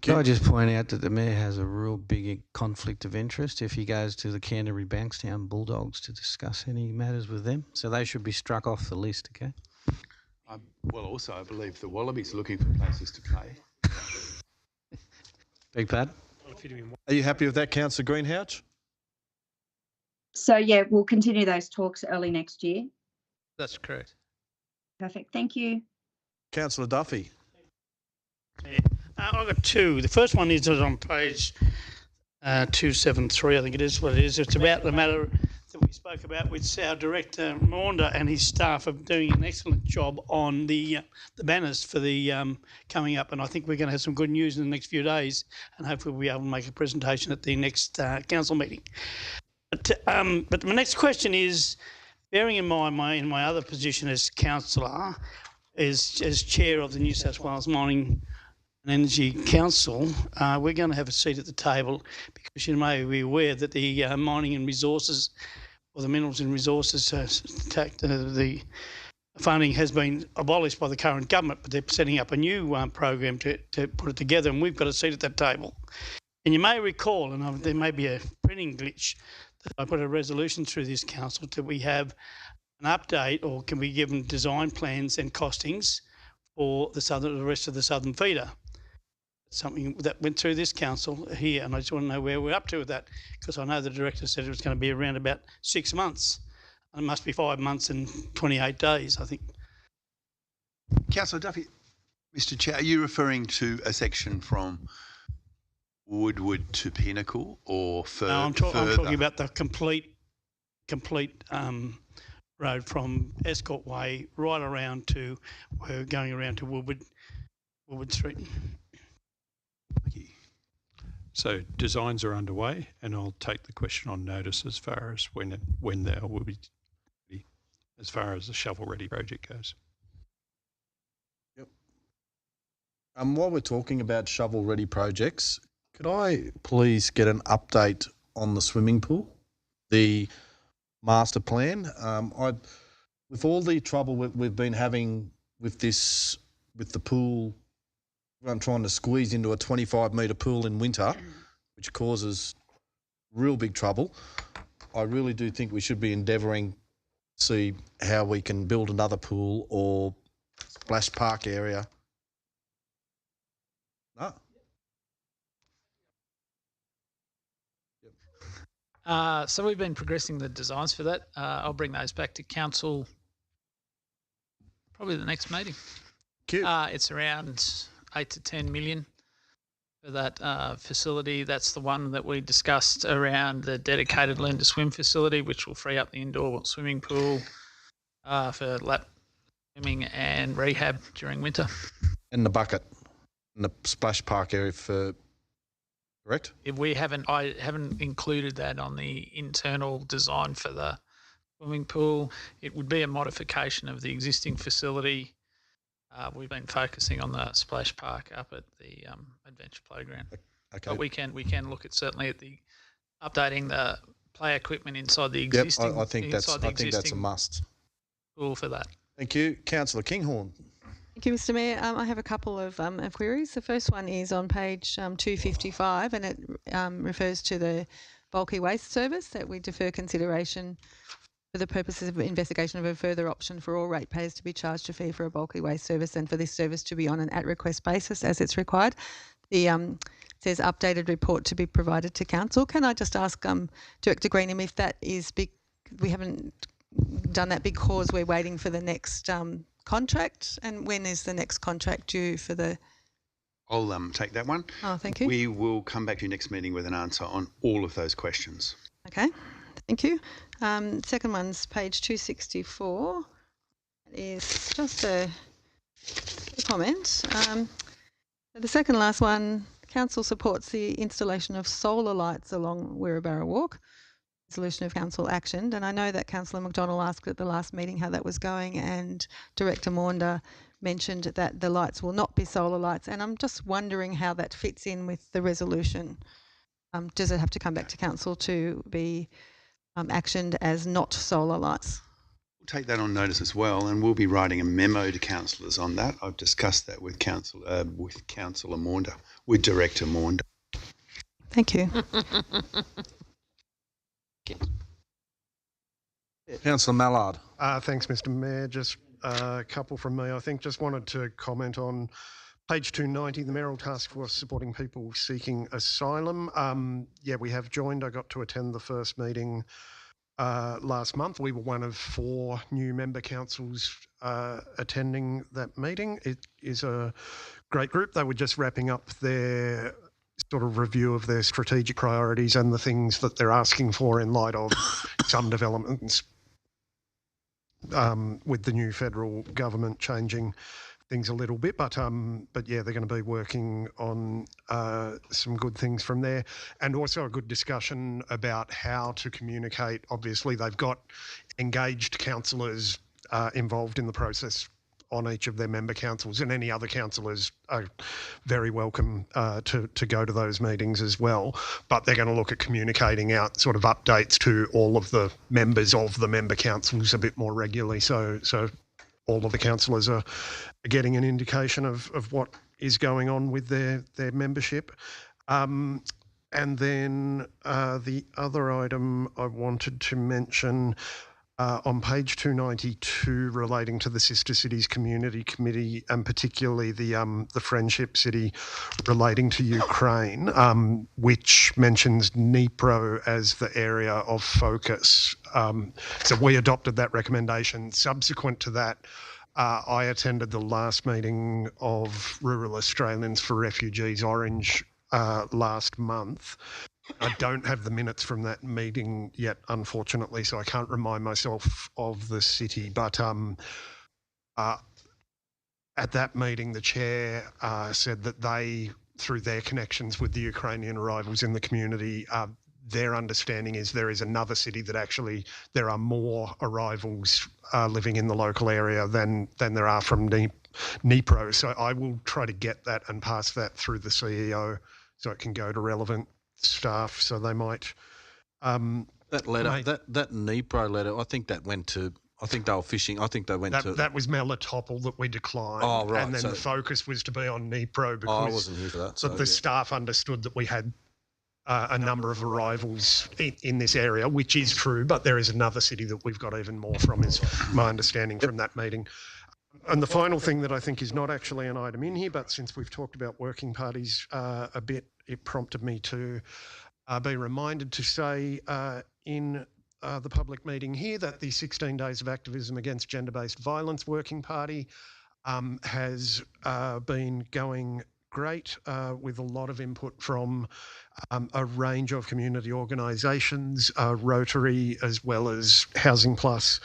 Can I just point out that the Mayor has a real big conflict of interest if he goes to the Canterbury Bankstown Bulldogs to discuss any matters with them. So they should be struck off the list, okay? Well, also, I believe the Wallabies are looking for places to play. Big pardon? Are you happy with that, Councillor Greenhalgh? So yeah, we'll continue those talks early next year. That's correct. Perfect, thank you. Councillor Duffy. I've got two. The first one is on page 273, I think it is what it is. It's about the matter that we spoke about with our Director Maunder and his staff of doing an excellent job on the banners for the coming up, and I think we're going to have some good news in the next few days, and hopefully we'll be able to make a presentation at the next council meeting. But my next question is, bearing in mind my other position as councillor, as chair of the New South Wales Mining and Energy Council, we're going to have a seat at the table because you may be aware that the mining and resources, or the minerals and resources the funding has been abolished by the current government, but they're setting up a new program to put it together, and we've got a seat at that table. And you may recall, and there may be a printing glitch, that I put a resolution through this council that we have an update, or can be given design plans and costings for the rest of the southern feeder. Something that went through this council here, and I just want to know where we're up to with that, because I know the director said it was going to be around about 6 months. And it must be 5 months and 28 days, I think. Councillor Duffy, Mr. Chair, are you referring to a section from Woodward to Pinnacle or further? No, I'm talking about the complete road from Escort Way right around to, we're going around to Woodward Street. So designs are underway, and I'll take the question on notice as far as when they will be ready, as far as the shovel-ready project goes. Yep. While we're talking about shovel-ready projects, could I please get an update on the swimming pool, the master plan? With all the trouble we've been having with the pool, I'm trying to squeeze into a 25-metre pool in winter, which causes real big trouble. I really do think we should be endeavouring to see how we can build another pool or splash park area. No. So we've been progressing the designs for that. I'll bring those back to council probably the next meeting. Cute. It's around 8 to 10 million for that facility. That's the one that we discussed around the dedicated learn to swim facility, which will free up the indoor swimming pool for lap swimming and rehab during winter. And the bucket and the splash park area for, correct? I haven't included that on the internal design for the swimming pool. It would be a modification of the existing facility. We've been focusing on the splash park up at the adventure playground. Okay. But we can look at certainly at the updating the play equipment inside the existing. Yep, I think that's a must. Pool for that. Thank you, Councillor Kinghorn. Thank you, Mr. Mayor. I have a couple of queries. The first one is on page 255, and it refers to the bulky waste service that we defer consideration for the purposes of investigation of a further option for all ratepayers to be charged a fee for a bulky waste service and for this service to be on an at-request basis as it's required. The says updated report to be provided to council. Can I just ask Director Greenham if that is big? We haven't done that because we're waiting for the next contract, and when is the next contract due for the? I'll take that one. Oh, thank you. We will come back to you next meeting with an answer on all of those questions. Okay, thank you. Second one's page 264. Is just a comment. The second last one, council supports the installation of solar lights along Wirrabarra Walk. Resolution of council actioned, and I know that Councillor McDonnell asked at the last meeting how that was going, and Director Maunder mentioned that the lights will not be solar lights, and I'm just wondering how that fits in with the resolution. Does it have to come back to council to be actioned as not solar lights? We'll take that on notice as well, and we'll be writing a memo to councillors on that. I've discussed that with Councillor Maunder, with Director Maunder. Thank you. Councillor Mallard. Thanks, Mr. Mayor. Just a couple from me. I think just wanted to comment on page 290, the Mayoral Task Force supporting people seeking asylum. Yeah, we have joined. I got to attend the first meeting last month. We were one of 4 new member councils attending that meeting. It is a great group. They were just wrapping up their sort of review of their strategic priorities and the things that they're asking for in light of some developments with the new federal government changing things a little bit, but yeah, they're going to be working on some good things from there, and also a good discussion about how to communicate. Obviously, they've got engaged councillors involved in the process on each of their member councils, and any other councillors are very welcome to go to those meetings as well. But they're going to look at communicating out sort of updates to all of the members of the member councils a bit more regularly. So all of the councillors are getting an indication of what is going on with their membership. And then the other item I wanted to mention on page 292 relating to the Sister Cities Community Committee and particularly the Friendship City relating to Ukraine, which mentions Dnipro as the area of focus. So we adopted that recommendation. Subsequent to that, I attended the last meeting of Rural Australians for Refugees Orange last month. I don't have the minutes from that meeting yet, unfortunately, so I can't remind myself of the city. But at that meeting, the chair said that they, through their connections with the Ukrainian arrivals in the community, their understanding is there is another city that actually there are more arrivals living in the local area than there are from Dnipro. So I will try to get that and pass that through the CEO so it can go to relevant staff. So they might that letter, that Dnipro letter. I think that went to. I think they were fishing. I think they went to. That was Melitopol that we declined. Oh, right. And then the focus was to be on Dnipro because I wasn't here for that. So, the staff understood that we had a number of arrivals in this area, which is true, but there is another city that we've got even more from, is my understanding from that meeting. And the final thing that I think is not actually an item in here, but since we've talked about working parties a bit, it prompted me to be reminded to say in the public meeting here that the 16 Days of Activism Against Gender-Based Violence Working Party has been going great with a lot of input from a range of community organisations, Rotary, as well as Housing Plus,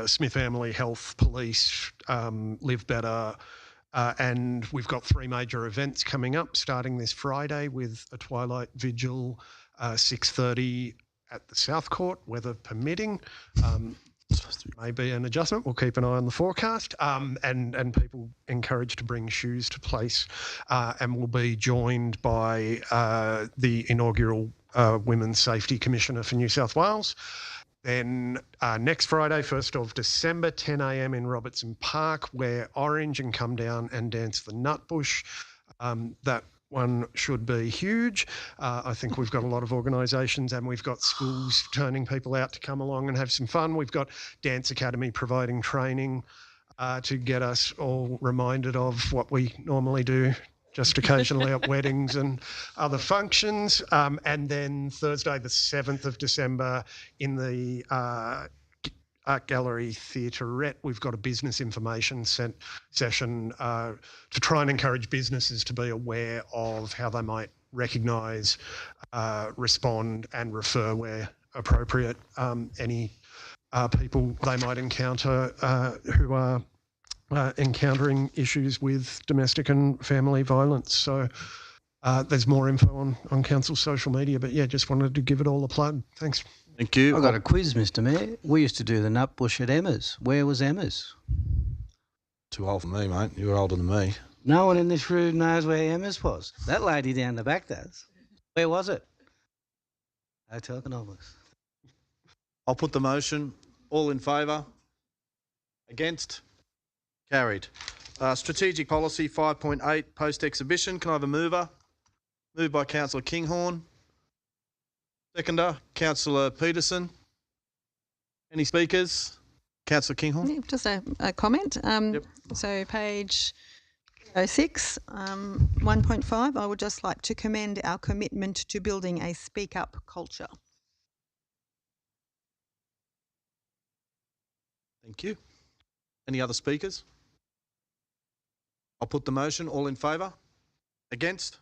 Smith Family Health, Police, Live Better, and we've got 3 major events coming up starting this Friday with a twilight vigil, 6:30 at the South Court, weather permitting. Maybe an adjustment. We'll keep an eye on the forecast, and people encouraged to bring shoes to place, and we'll be joined by the inaugural Women's Safety Commissioner for New South Wales. Then next Friday, 1st of December, 10 a.m. in Robertson Park, wear orange and come down and dance the Nutbush. That one should be huge. I think we've got a lot of organisations and we've got schools turning people out to come along and have some fun. We've got Dance Academy providing training to get us all reminded of what we normally do just occasionally at weddings and other functions. And then Thursday, the 7th of December, in the Art Gallery Theaterette, we've got a business information session to try and encourage businesses to be aware of how they might recognise, respond and refer where appropriate any people they might encounter who are encountering issues with domestic and family violence. So there's more info on Council's social media, but yeah, just wanted to give it all a plug. Thanks. Thank you. I've got a quiz, Mr Mayor. We used to do the Nutbush at Emma's. Where was Emma's? Too old for me, mate. You were older than me. No one in this room knows where Emma's was. That lady down the back does. Where was it? Hotel Economics. I'll put the motion. All in favour? Against? Carried. Strategic Policy 5.8, post-exhibition. Can I have a mover? Moved by Councillor Kinghorn. Seconder, Councillor Peterson. Any speakers? Councillor Kinghorn. Yeah, just a comment. So page 06, 1.5, I would just like to commend our commitment to building a speak up culture. Thank you. Any other speakers? I'll put the motion. All in favour? Against?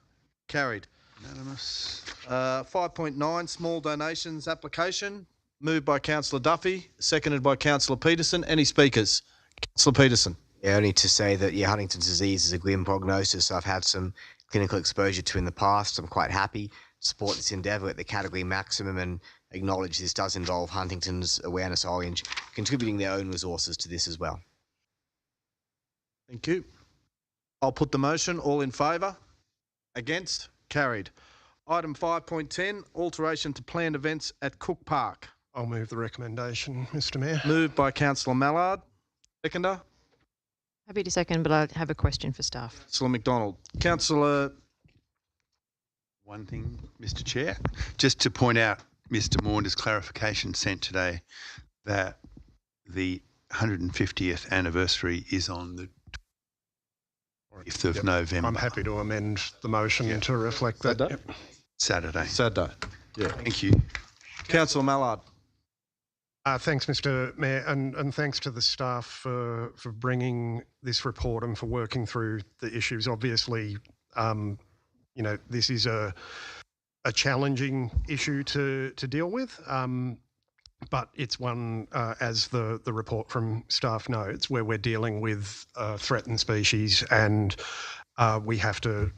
Carried. Unanimous. 5.9, small donations application. Moved by Councillor Duffy, seconded by Councillor Peterson. Any speakers? Councillor Peterson. Yeah, only to say that, yeah, Huntington's disease is a grim prognosis I've had some clinical exposure to in the past. I'm quite happy to support this endeavour at the category maximum and acknowledge this does involve Huntington's Awareness Orange contributing their own resources to this as well. Thank you. I'll put the motion. All in favour? Against? Carried. Item 5.10, alteration to planned events at Cook Park. I'll move the recommendation, Mr Mayor. Moved by Councillor Mallard. Seconder? Happy to second, but I have a question for staff. Councillor McDonald. Councillor... One thing, Mr Chair, just to point out Mr Maunder's clarification sent today that the 150th anniversary is on the 5th of November. I'm happy to amend the motion to reflect that. Saturday? Yep. Saturday. Saturday. Yeah. Thank you. Councillor Mallard. Thanks, Mr Mayor, and thanks to the staff for bringing this report and for working through the issues. Obviously, you know, this is a challenging issue to deal with, but it's one, as the report from staff notes, where we're dealing with threatened species, and we have to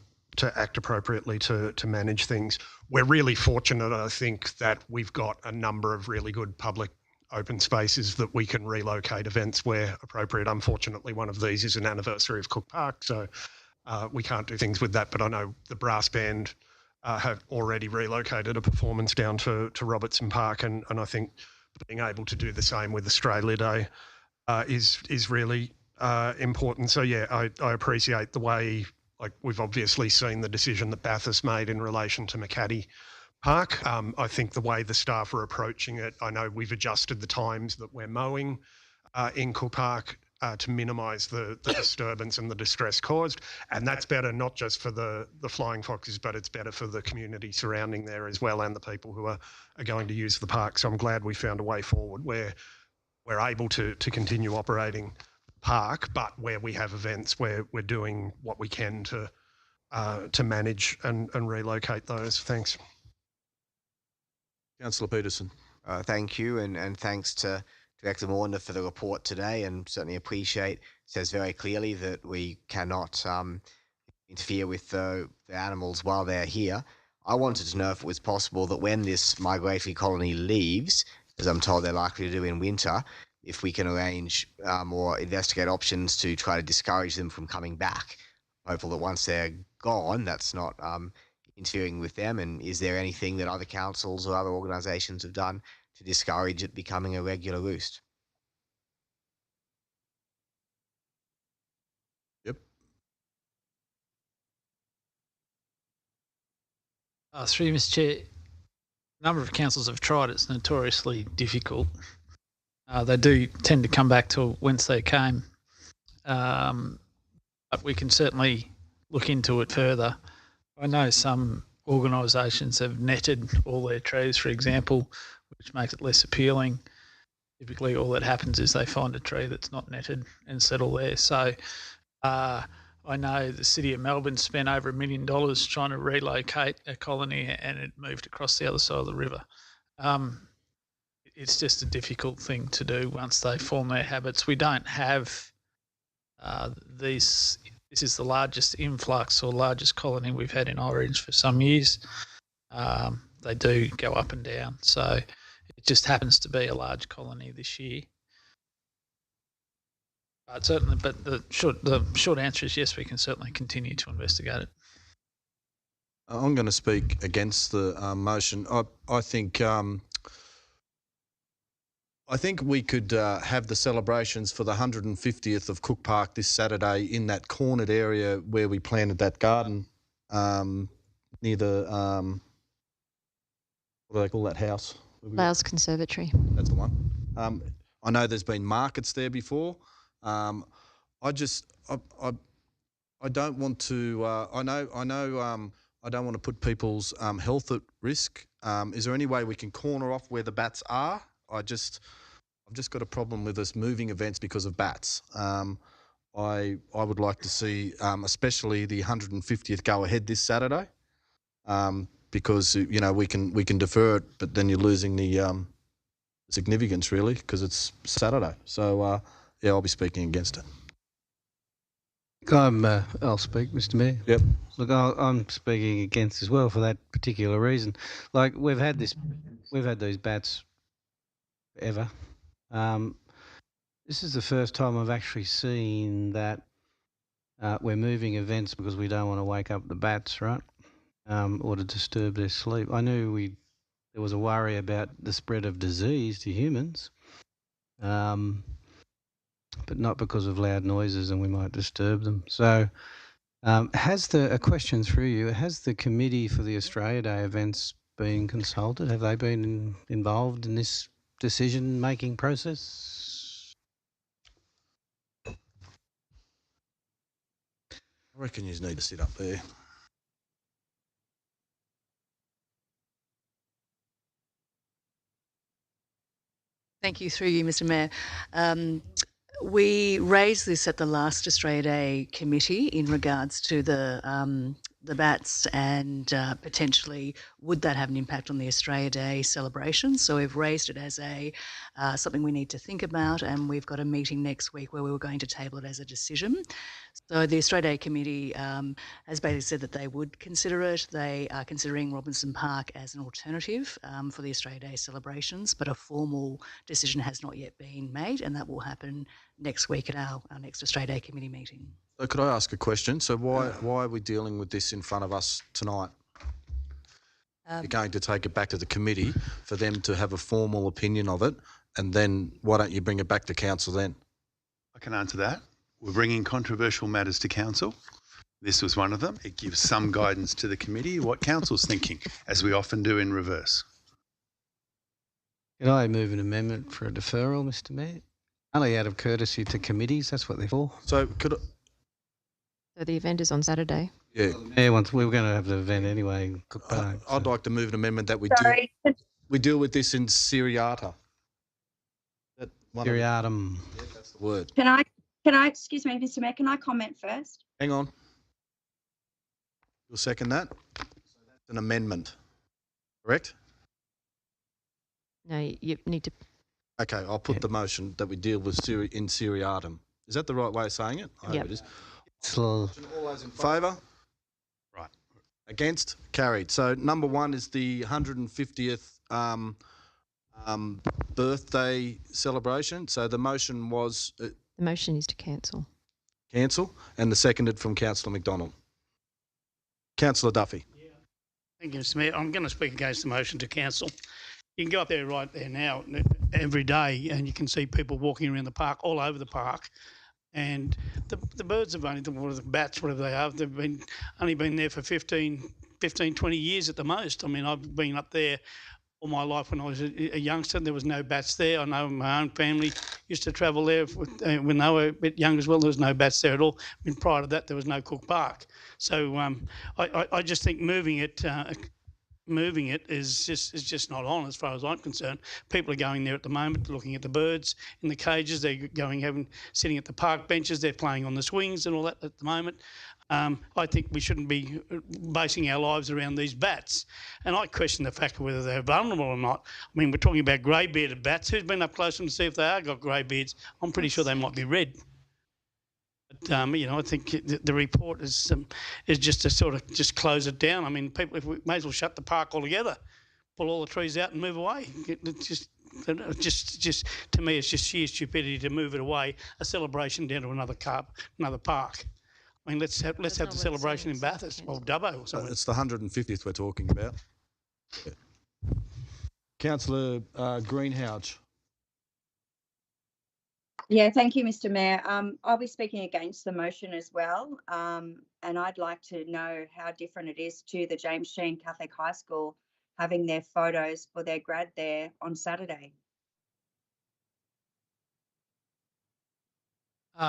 act appropriately to manage things. We're really fortunate, I think, that we've got a number of really good public open spaces that we can relocate events where appropriate. Unfortunately, one of these is an anniversary of Cook Park, so we can't do things with that. But I know the brass band have already relocated a performance down to Robertson Park, and I think being able to do the same with Australia Day is really important. So yeah, I appreciate the way, like, we've obviously seen the decision that Bathurst made in relation to Macadie Park. I think the way the staff are approaching it, I know we've adjusted the times that we're mowing in Cook Park to minimise the disturbance and the distress caused. And that's better not just for the flying foxes, but it's better for the community surrounding there as well, and the people who are going to use the park. So I'm glad we found a way forward where we're able to continue operating the park, but where we have events where we're doing what we can to manage and relocate those. Thanks. Councillor Peterson. Thank you, and thanks to Director Maunder for the report today, and certainly appreciate, says very clearly that we cannot interfere with the animals while they're here. I wanted to know if it was possible that when this migratory colony leaves, as I'm told they're likely to do in winter, if we can arrange or investigate options to try to discourage them from coming back. Hopeful that once they're gone, that's not interfering with them. And is there anything that other councils or other organisations have done to discourage it becoming a regular roost? Yep. Through you, Mr Chair, a number of councils have tried. It's notoriously difficult. They do tend to come back to whence they came. But we can certainly look into it further. I know some organisations have netted all their trees, for example, which makes it less appealing. Typically, all that happens is they find a tree that's not netted and settle there. So I know the City of Melbourne spent over $1 million trying to relocate a colony, and it moved across the other side of the river. It's just a difficult thing to do once they form their habits. We don't have these. This is the largest influx or largest colony we've had in Orange for some years. They do go up and down, so it just happens to be a large colony this year. But certainly, but the short answer is yes, we can certainly continue to investigate it. I'm going to speak against the motion. I think we could have the celebrations for the 150th of Cook Park this Saturday in that cornered area where we planted that garden near the, what do they call that house? Lowes Conservatory. That's the one. I know there's been markets there before. I don't want to, I don't want to put people's health at risk. Is there any way we can corner off where the bats are? I've just got a problem with us moving events because of bats. I would like to see, especially the 150th go ahead this Saturday, because you know we can defer it, but then you're losing the significance really because it's Saturday. So yeah, I'll be speaking against it. I'll speak, Mr. Mayor. Yep. Look, I'm speaking against as well for that particular reason. Like we've had these bats ever. This is the first time I've actually seen that we're moving events because we don't want to wake up the bats, right? Or to disturb their sleep. I knew there was a worry about the spread of disease to humans, but not because of loud noises and we might disturb them. So a question through you, has the committee for the Australia Day events been consulted? Have they been involved in this decision-making process? I reckon you need to sit up there. Thank you, through you, Mr. Mayor. We raised this at the last Australia Day committee in regards to the bats and potentially would that have an impact on the Australia Day celebration. So we've raised it as something we need to think about, and we've got a meeting next week where we were going to table it as a decision. So the Australia Day committee has basically said that they would consider it. They are considering Robinson Park as an alternative for the Australia Day celebrations, but a formal decision has not yet been made, and that will happen next week at our next Australia Day committee meeting. So could I ask a question? So why are we dealing with this in front of us tonight? You're going to take it back to the committee for them to have a formal opinion of it, and then why don't you bring it back to council then? I can answer that. We're bringing controversial matters to council. This was one of them. It gives some guidance to the committee what council's thinking, as we often do in reverse. Can I move an amendment for a deferral, Mr. Mayor? Only out of courtesy to committees, that's what they're for. So could I... So the event is on Saturday. Yeah. Yeah, we were going to have the event anyway in Cook Park. I'd like to move an amendment that we deal with this in seriata. Seriatim. Yeah, that's the word. Can I, excuse me, Mr. Mayor, can I comment first? Hang on. You'll second that? So that's an amendment, correct? No, you need to. Okay, I'll put the motion that we deal with in seriatim. Is that the right way of saying it? I hope it is. All those in favour? Right. Against? Carried. So number one is the 150th birthday celebration. So the motion was... the motion is to cancel. Cancel, and the seconded from Councillor McDonald. Councillor Duffy. Thank you, Mr. Mayor. I'm going to speak against the motion to cancel. You can go up there right there now every day and you can see people walking around the park, all over the park. And the birds have only, the bats, whatever they are, they've only been there for 15, 20 years at the most. I mean, I've been up there all my life when I was a youngster. There was no bats there. I know my own family used to travel there when they were a bit young as well. There was no bats there at all. I mean, prior to that, there was no Cook Park. So I just think moving it is just not on as far as I'm concerned. People are going there at the moment, looking at the birds in the cages. They're sitting at the park benches. They're playing on the swings and all that at the moment. I think we shouldn't be basing our lives around these bats. And I question the fact of whether they're vulnerable or not. I mean, we're talking about grey-bearded bats. Who's been up close to them to see if they are got grey beards? I'm pretty sure they might be red. But, I think the report is just to sort of just close it down. I mean, we may as well shut the park altogether, pull all the trees out and move away. It's just to me, it's just sheer stupidity to move it away, a celebration down to another park. I mean, let's have the celebration in Bathurst or Dubbo or something. It's the 150th we're talking about. Yeah. Councillor Greenhalgh. Yeah, thank you, Mr. Mayor. I'll be speaking against the motion as well, and I'd like to know how different it is to the James Sheen Catholic High School having their photos for their grad there on Saturday.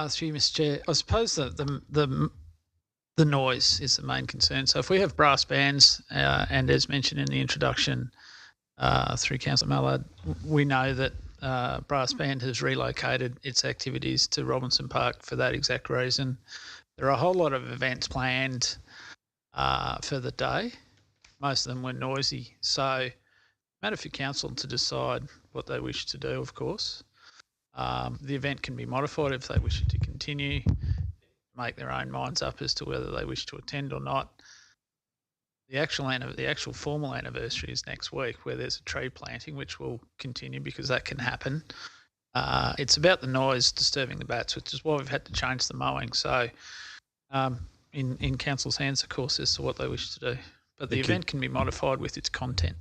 Through you, Mr. Chair, I suppose the noise is the main concern. So if we have brass bands, and as mentioned in the introduction through Councillor Mallard, we know that Brass Band has relocated its activities to Robinson Park for that exact reason. There are a whole lot of events planned for the day. Most of them were noisy. So matter for council to decide what they wish to do, of course. The event can be modified if they wish it to continue, make their own minds up as to whether they wish to attend or not. The actual formal anniversary is next week, where there's a tree planting, which will continue because that can happen. It's about the noise disturbing the bats, which is why we've had to change the mowing. So in council's hands, of course, as to what they wish to do. But the Thank you. event can be modified with its content.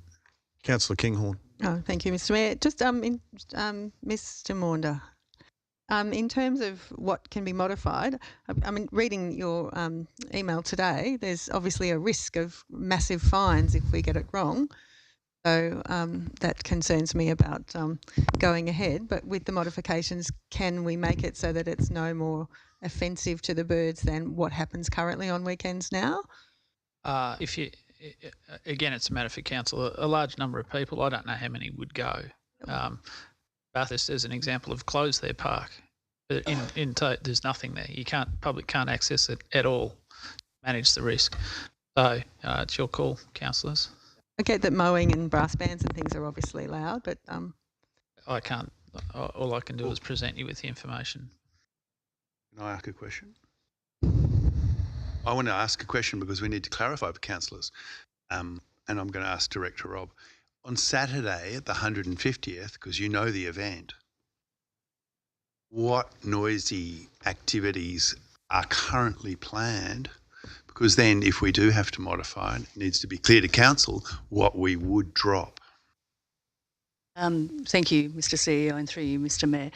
Councillor Kinghorn. Oh, thank you, Mr. Mayor. Just Mr. Maunder, in terms of what can be modified, I mean, reading your email today, there's obviously a risk of massive fines if we get it wrong. So that concerns me about going ahead. But with the modifications, can we make it so that it's no more offensive to the birds than what happens currently on weekends now? Again, it's a matter for council. A large number of people, I don't know how many would go. Bathurst, as an example, have closed their park. But there's nothing there. Public can't access it at all. Manage the risk. So it's your call, councillors. I get that mowing and brass bands and things are obviously allowed, but I can't. All I can do is present you with the information. Can I ask a question? I want to ask a question because we need to clarify for councillors. And I'm going to ask Director Rob. On Saturday at the 150th, because you know the event, what noisy activities are currently planned? Because then if we do have to modify it, it needs to be clear to council what we would drop. Thank you, Mr. CEO, and through you, Mr. Mayor.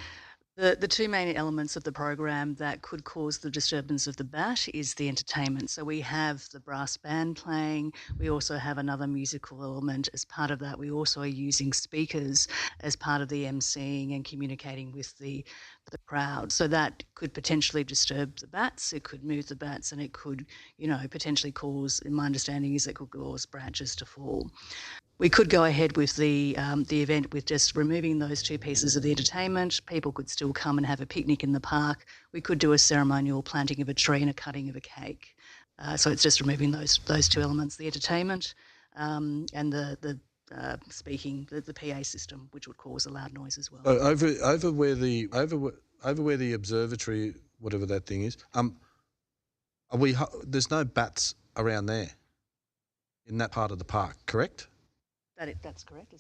The two main elements of the program that could cause the disturbance of the bat is the entertainment. So we have the brass band playing. We also have another musical element as part of that. We also are using speakers as part of the emceeing and communicating with the crowd. So that could potentially disturb the bats. It could move the bats, and it could, potentially cause, in my understanding is it could cause branches to fall. We could go ahead with the event with just removing those two pieces of the entertainment. People could still come and have a picnic in the park. We could do a ceremonial planting of a tree and a cutting of a cake. So it's just removing those two elements, the entertainment and the speaking, the PA system, which would cause a loud noise as well. Over where the observatory, whatever that thing is, there's no bats around there in that part of the park, correct? That's correct,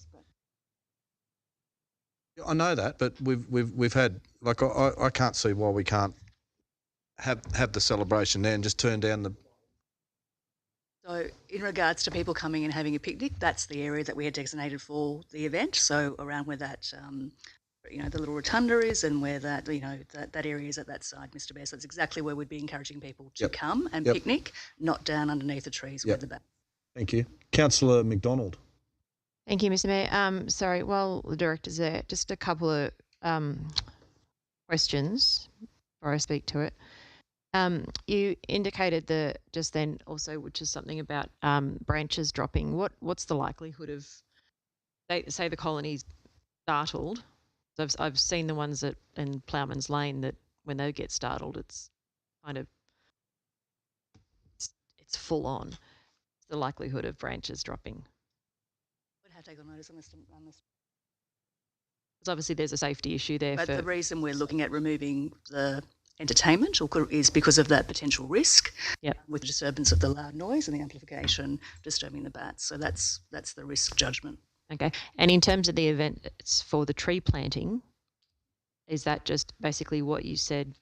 I know that, but we've had, like, I can't see why we can't have the celebration there and just turn down the. So in regards to people coming and having a picnic, that's the area that we had designated for the event. So around where that the little rotunda is and where that that area is at that side, Mr. Mayor. So it's exactly where we'd be encouraging people to come and picnic, not down underneath the trees where the bat. Thank you, Councillor McDonald. Thank you, Mr. Mayor. Sorry, while the director's there, just a couple of questions before I speak to it. You indicated just then also, which is something about branches dropping. What's the likelihood of, say the colony's startled? I've seen the ones in Ploughman's Lane that when they get startled, it's kind of it's full on. It's the likelihood of branches dropping. Have to take on notice on this. Because obviously there's a safety issue there. But the reason we're looking at removing the entertainment is because of that potential risk with the disturbance of the loud noise and the amplification disturbing the bats. So that's the risk judgment. Okay. And in terms of the event, it's for the tree planting, is that just basically what you said?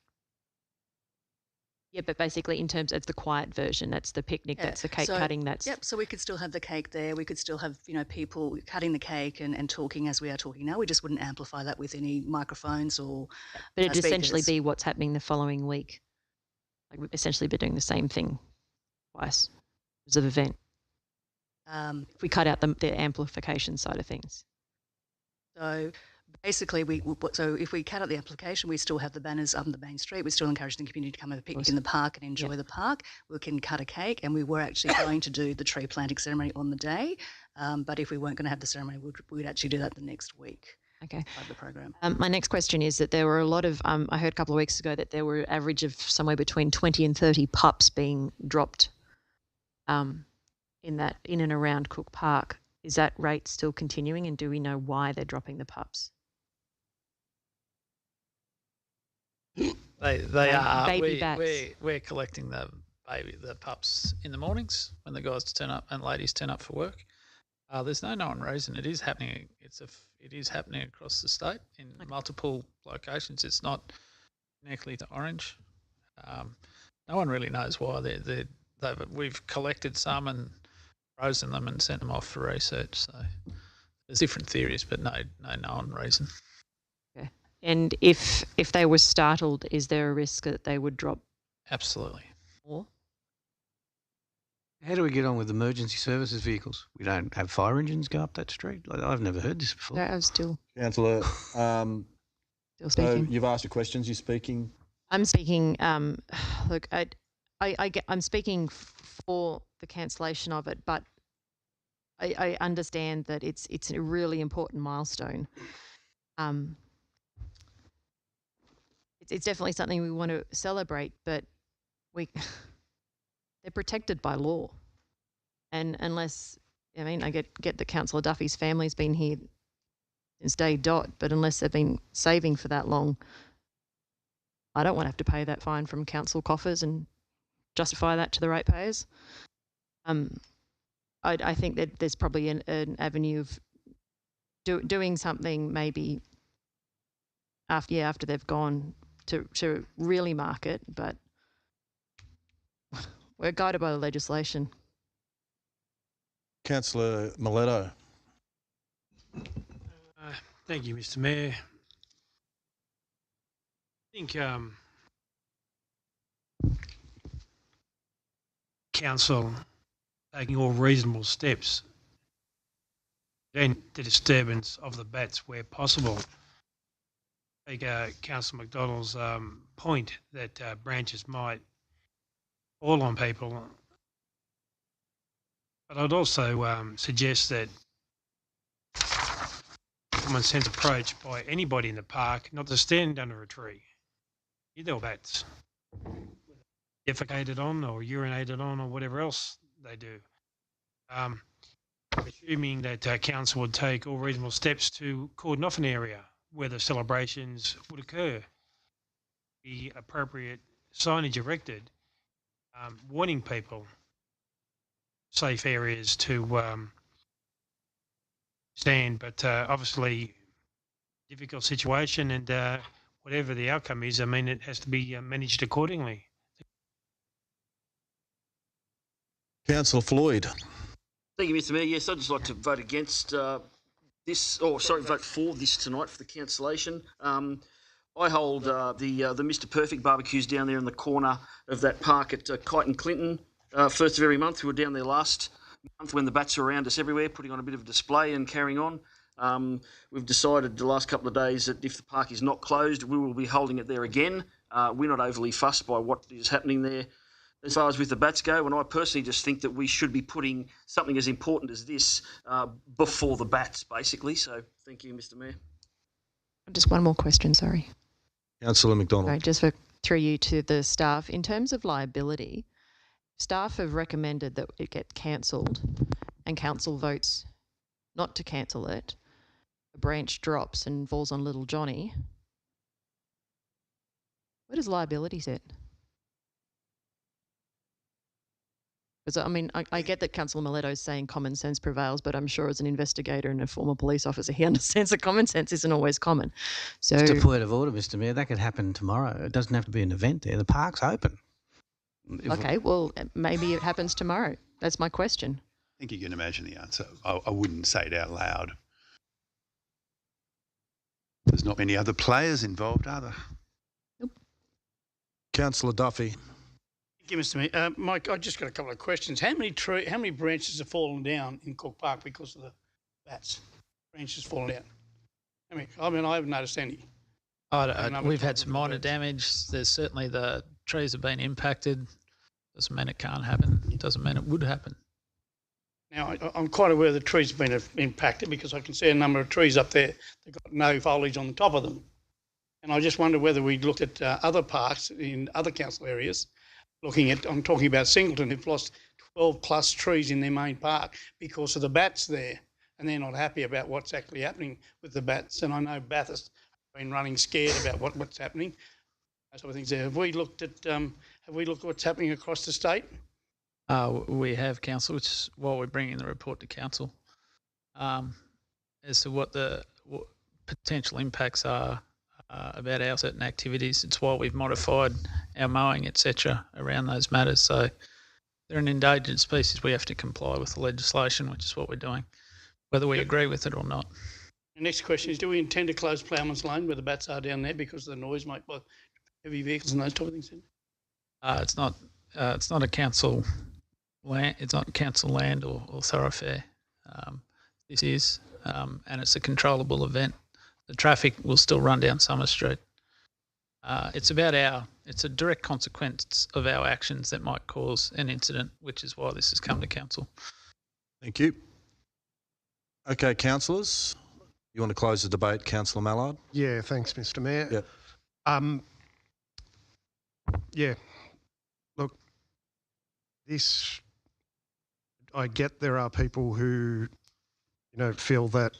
Yeah, but basically in terms of the quiet version, that's the picnic, that's the cake cutting, that's... Yep, so we could still have the cake there. We could still have, people cutting the cake and talking as we are talking now. We just wouldn't amplify that with any microphones or But it'd essentially speakers. be what's happening the following week. Like we'd essentially be doing the same thing twice as an event. If we cut out the amplification side of things. So basically, if we cut out the application, we still have the banners on the main street. We still encourage the community to come have a picnic in the park and enjoy the park. We can cut a cake, and we were actually going to do the tree planting ceremony on the day. But if we weren't going to have the ceremony, we'd actually do that the next week. Okay. Of the program. My next question is that there were a lot of, I heard a couple of weeks ago that there were an average of somewhere between 20 and 30 pups being dropped in and around Cook Park. Is that rate still continuing, and do we know why they're dropping the pups? They are. Baby bats. We're collecting the pups in the mornings when the guys turn up and ladies turn up for work. There's no known reason. It is happening. It is happening across the state in multiple locations. It's not uniquely to Orange. no one really knows why. We've collected some and frozen them and sent them off for research. So there's different theories, but no known reason. Okay. And if they were startled, is there a risk that they would drop? Absolutely. More? How do we get on with emergency services vehicles? We don't have fire engines go up that street. Like, I've never heard this before. No, I'm still Councillor, still so speaking. you've asked your questions. You're speaking. I'm speaking. Look, I'm speaking for the cancellation of it, but I understand that it's a really important milestone. It's definitely something we want to celebrate, but they're protected by law, and unless I get that Councillor Duffy's family's been here since day dot, but unless they've been saving for that long, I don't want to have to pay that fine from council coffers and justify that to the ratepayers. I think that there's probably an avenue of doing something maybe after they've gone to really mark it, but we're guided by the legislation. Councillor Mileto. Thank you, Mr. Mayor. I think council taking all reasonable steps to prevent the disturbance of the bats where possible. I take Councillor McDonald's point that branches might fall on people, but I'd also suggest that common sense approach by anybody in the park not to stand under a tree. You know bats defecated on or urinated on or whatever else they do. Assuming that council would take all reasonable steps to cordon off an area where the celebrations would occur, the appropriate signage erected, warning people safe areas to stand, but obviously difficult situation, and whatever the outcome is, I mean, it has to be managed accordingly. Councillor Floyd. Thank you, Mr. Mayor. Yes, I'd just like to vote against vote for this tonight for the cancellation. I hold the Mr. Perfect barbecues down there in the corner of that park at Kite and Clinton. First of every month, we were down there last month when the bats were around us everywhere, putting on a bit of a display and carrying on. We've decided the last couple of days that if the park is not closed, we will be holding it there again. We're not overly fussed by what is happening there as far as with the bats go, and I personally just think that we should be putting something as important as this before the bats, basically. So thank you, Mr. Mayor. Just one more question, sorry. Councillor McDonald. Right, just through you to the staff. In terms of liability, staff have recommended that it get cancelled and council votes not to cancel it. A branch drops and falls on little Johnny. Where does liability sit? Because I mean, I get that Councillor Mileto is saying common sense prevails, but I'm sure as an investigator and a former police officer, he understands that common sense isn't always common. So, just a point of order, Mr. Mayor, that could happen tomorrow. It doesn't have to be an event there. The park's open. Okay, well, maybe it happens tomorrow. That's my question. I think you can imagine the answer. I wouldn't say it out loud. There's not many other players involved, are there? Nope. Councillor Duffy. Thank you, Mr. Mayor. Mike, I just got a couple of questions. How many branches have fallen down in Cook Park because of the bats? Branches fallen down. I mean, I haven't noticed any. We've had some minor damage. There's certainly the trees have been impacted. Doesn't mean it can't happen. Doesn't mean it would happen. Now, I'm quite aware the trees have been impacted because I can see a number of trees up there that got no foliage on the top of them. And I just wonder whether we looked at other parks in other council areas. I'm talking about Singleton, who've lost 12 plus trees in their main park because of the bats there, and they're not happy about what's actually happening with the bats. And I know Bathurst have been running scared about what's happening. Those sort of things there. Have we looked at what's happening across the state? We have, council, which is why we're bringing the report to council as to what the potential impacts are about our certain activities. It's why we've modified our mowing, etc., around those matters. So they're an endangered species. We have to comply with the legislation, which is what we're doing, whether we agree with it or not. The next question is, do we intend to close Ploughman's Lane where the bats are down there because of the noise made by heavy vehicles and those type of things? It's not a council land. It's not council land or thoroughfare. This is, and it's a controllable event. The traffic will still run down Summer Street. It's a direct consequence of our actions that might cause an incident, which is why this has come to council. Thank you. Okay, councillors, you want to close the debate, Councillor Mallard? Yeah, thanks, Mr. Mayor. Yep. Yeah, look, I get there are people who, feel that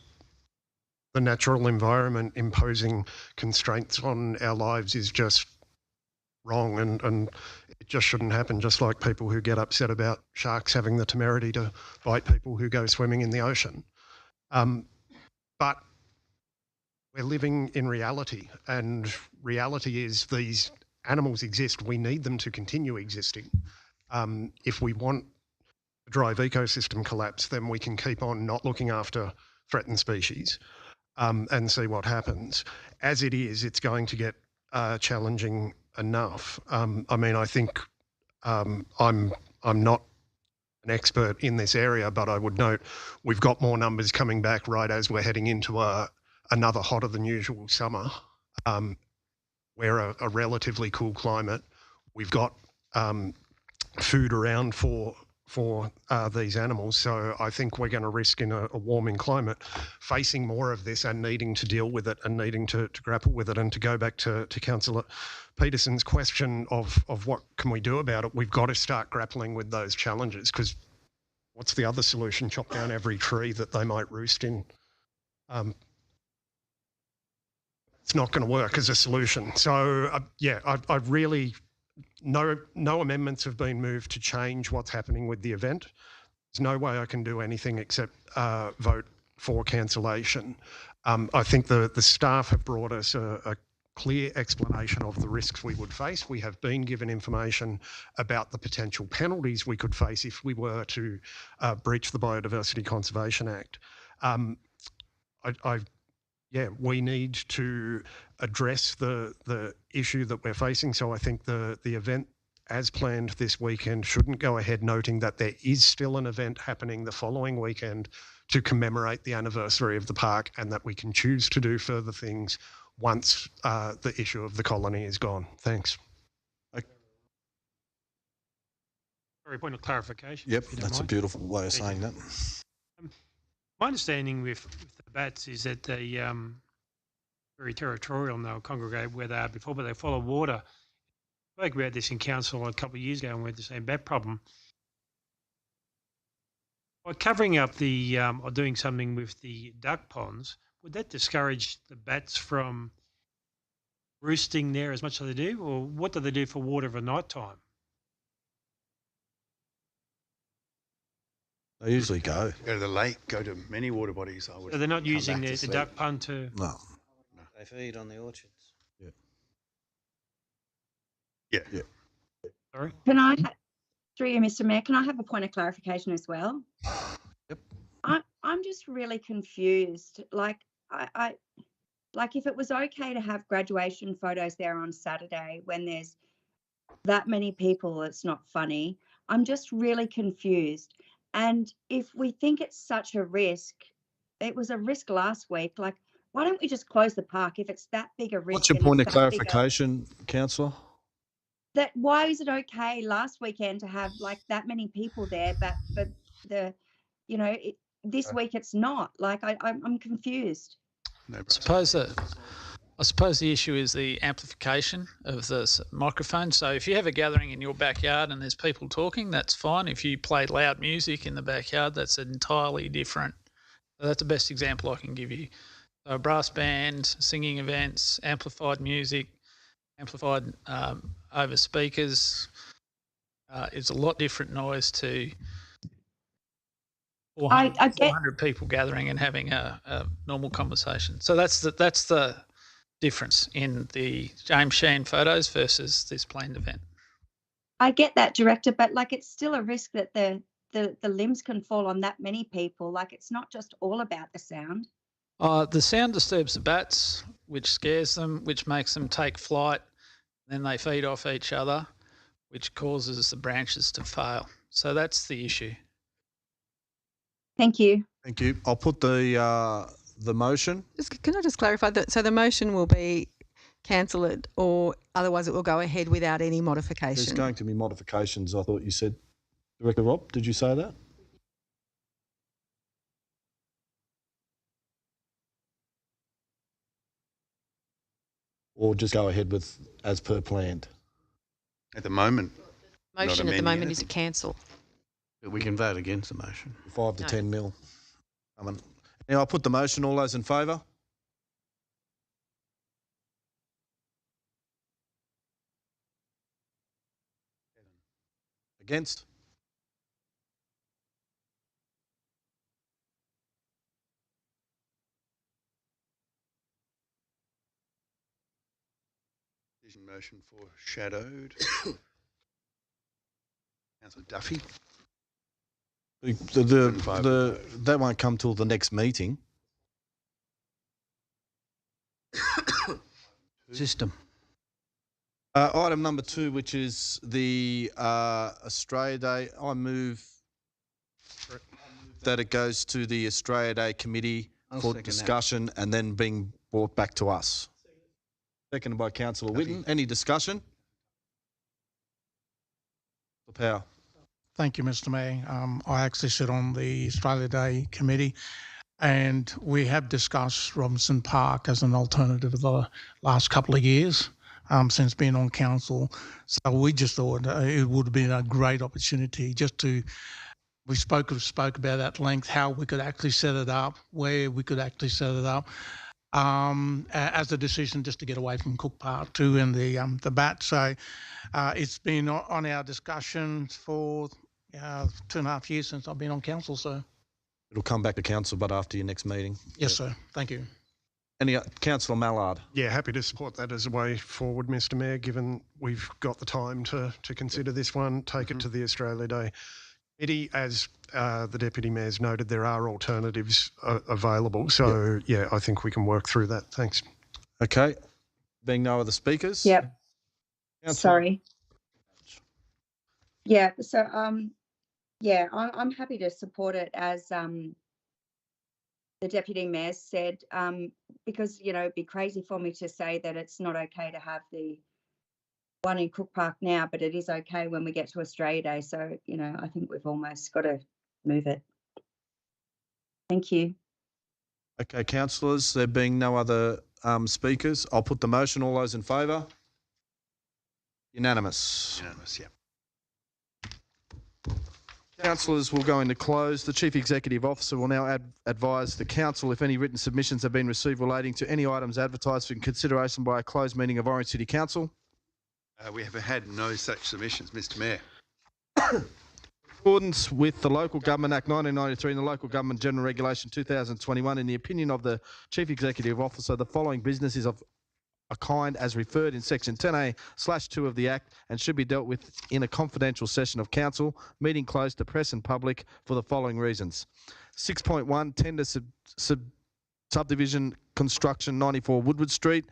the natural environment imposing constraints on our lives is just wrong and it just shouldn't happen, just like people who get upset about sharks having the temerity to bite people who go swimming in the ocean. But we're living in reality, and reality is these animals exist. We need them to continue existing. If we want to drive ecosystem collapse, then we can keep on not looking after threatened species and see what happens. As it is, it's going to get challenging enough. I think I'm not an expert in this area, but I would note we've got more numbers coming back right as we're heading into another hotter than usual summer. We're a relatively cool climate. We've got food around for these animals, so I think we're going to risk in a warming climate facing more of this and needing to deal with it and needing to grapple with it. And to go back to Councillor Peterson's question of what can we do about it, we've got to start grappling with those challenges, because what's the other solution? Chop down every tree that they might roost in. It's not going to work as a solution. So I really, no amendments have been moved to change what's happening with the event. There's no way I can do anything except vote for cancellation. I think the staff have brought us a clear explanation of the risks we would face. We have been given information about the potential penalties we could face if we were to breach the Biodiversity Conservation Act. We need to address the issue that we're facing. So I think the event as planned this weekend shouldn't go ahead, noting that there is still an event happening the following weekend to commemorate the anniversary of the park, and that we can choose to do further things once the issue of the colony is gone. Thanks. Sorry, point of clarification. Yep, that's a beautiful way of saying that. My understanding with the bats is that they very territorial and they'll congregate where they are before, but they follow water. I spoke about this in council a couple of years ago and we had the same bat problem. By covering up the or doing something with the duck ponds, would that discourage the bats from roosting there as much as they do, or what do they do for water at night time? They usually go to the lake, go to many water bodies. So they're not using the duck pond to... No. They feed on the orchards. Yeah. Sorry? Can I, through you, Mr. Mayor, can I have a point of clarification as well? Yep. I'm just really confused. Like if it was okay to have graduation photos there on Saturday when there's that many people, it's not funny. I'm just really confused. And if we think it's such a risk, it was a risk last week. Like, why don't we just close the park if it's that big a risk? What's your point of clarification, Councillor? That why is it okay last weekend to have like that many people there, but for the, this week it's not? Like, I'm confused. I suppose the issue is the amplification of the microphone. So if you have a gathering in your backyard and there's people talking, that's fine. If you play loud music in the backyard, that's entirely different. So that's the best example I can give you. So a brass band, singing events, amplified music, amplified over speakers is a lot different noise to 400 people gathering and having a normal conversation. So that's the difference in the James Sheen photos versus this planned event. I get that, Director, but like it's still a risk that the limbs can fall on that many people. Like it's not just all about the sound. The sound disturbs the bats, which scares them, which makes them take flight. Then they feed off each other, which causes the branches to fail. So that's the issue. Thank you. Thank you. I'll put the motion. Can I just clarify that? So the motion will be cancel it, or otherwise it will go ahead without any modification. There's going to be modifications, I thought you said. Director Rob, did you say that? Or just go ahead with as per planned? At the moment. Motion at the moment is a cancel. But we can vote against the motion. 5 to 10 mil. Now I'll put the motion. All those in favour? Against? Decision motion foreshadowed. Councillor Duffy. That won't come till the next meeting. System. Item number 2, which is the Australia Day. I move that it goes to the Australia Day Committee for discussion and then being brought back to us. Seconded by Councillor Whitten. Any discussion? Power. Thank you, Mr. Mayor. I actually sit on the Australia Day Committee, and we have discussed Robinson Park as an alternative for the last couple of years since being on council. So we just thought it would have been a great opportunity just to. We spoke about at length how we could actually set it up, where we could actually set it up. As a decision just to get away from Cook Park 2 and the bat. So it's been on our discussions for 2.5 years since I've been on council. So it'll come back to council, but after your next meeting. Yes, sir. Thank you. Any Councillor Mallard? Yeah, happy to support that as a way forward, Mr. Mayor, given we've got the time to consider this one, take it to the Australia Day Committee. As the Deputy Mayor's noted, there are alternatives available. So, yeah, I think we can work through that. Thanks. Okay. Being no other speakers? Yep. Councillor. Sorry. Yeah, so, yeah, I'm happy to support it as the Deputy Mayor said, because, you know, it'd be crazy for me to say that it's not okay to have the one in Cook Park now, but it is okay when we get to Australia Day. So, you know, I think we've almost got to move it. Thank you. Okay, councillors, there being no other speakers, I'll put the motion. All those in favour? Unanimous. Unanimous, yeah. Councillors will go into close. The Chief Executive Officer will now advise the Council if any written submissions have been received relating to any items advertised for consideration by a closed meeting of Orange City Council. We have had no such submissions, Mr. Mayor. In accordance with the Local Government Act 1993 and the Local Government General Regulation 2021, in the opinion of the Chief Executive Officer, the following business is of a kind as referred in Section 10A/2 of the Act and should be dealt with in a confidential session of Council, meeting closed to press and public for the following reasons. 6.1, tender subdivision construction 94 Woodward Street.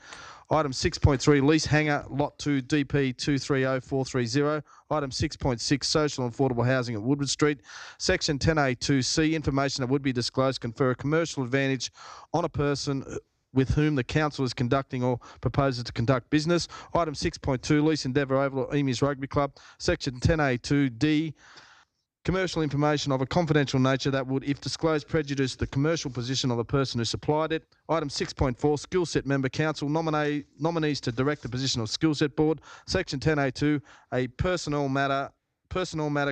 Item 6.3, lease hangar, Lot 2, DP 230430. Item 6.6, social and affordable housing at Woodward Street. Section 10A2C, information that would be disclosed confer a commercial advantage on a person with whom the council is conducting or proposes to conduct business. Item 6.2, lease Endeavour Oval at Emus Rugby Club. Section 10A2D, commercial information of a confidential nature that would, if disclosed, prejudice the commercial position of the person who supplied it. Item 6.4, skill set member council, nominees to direct the position of skill set board. Section 10A2, a personnel matter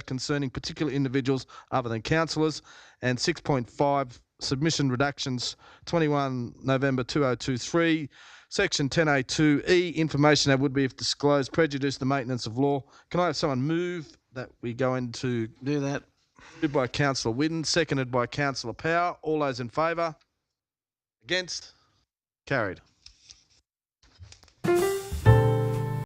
concerning particular individuals other than councillors. And 6.5, submission reductions 21 November 2023. Section 10A2E, information that would be, if disclosed, prejudice the maintenance of law. Can I have someone move that we go into? Do that. Moved by Councillor Whitten, seconded by Councillor Power. All those in favour? Against? Carried.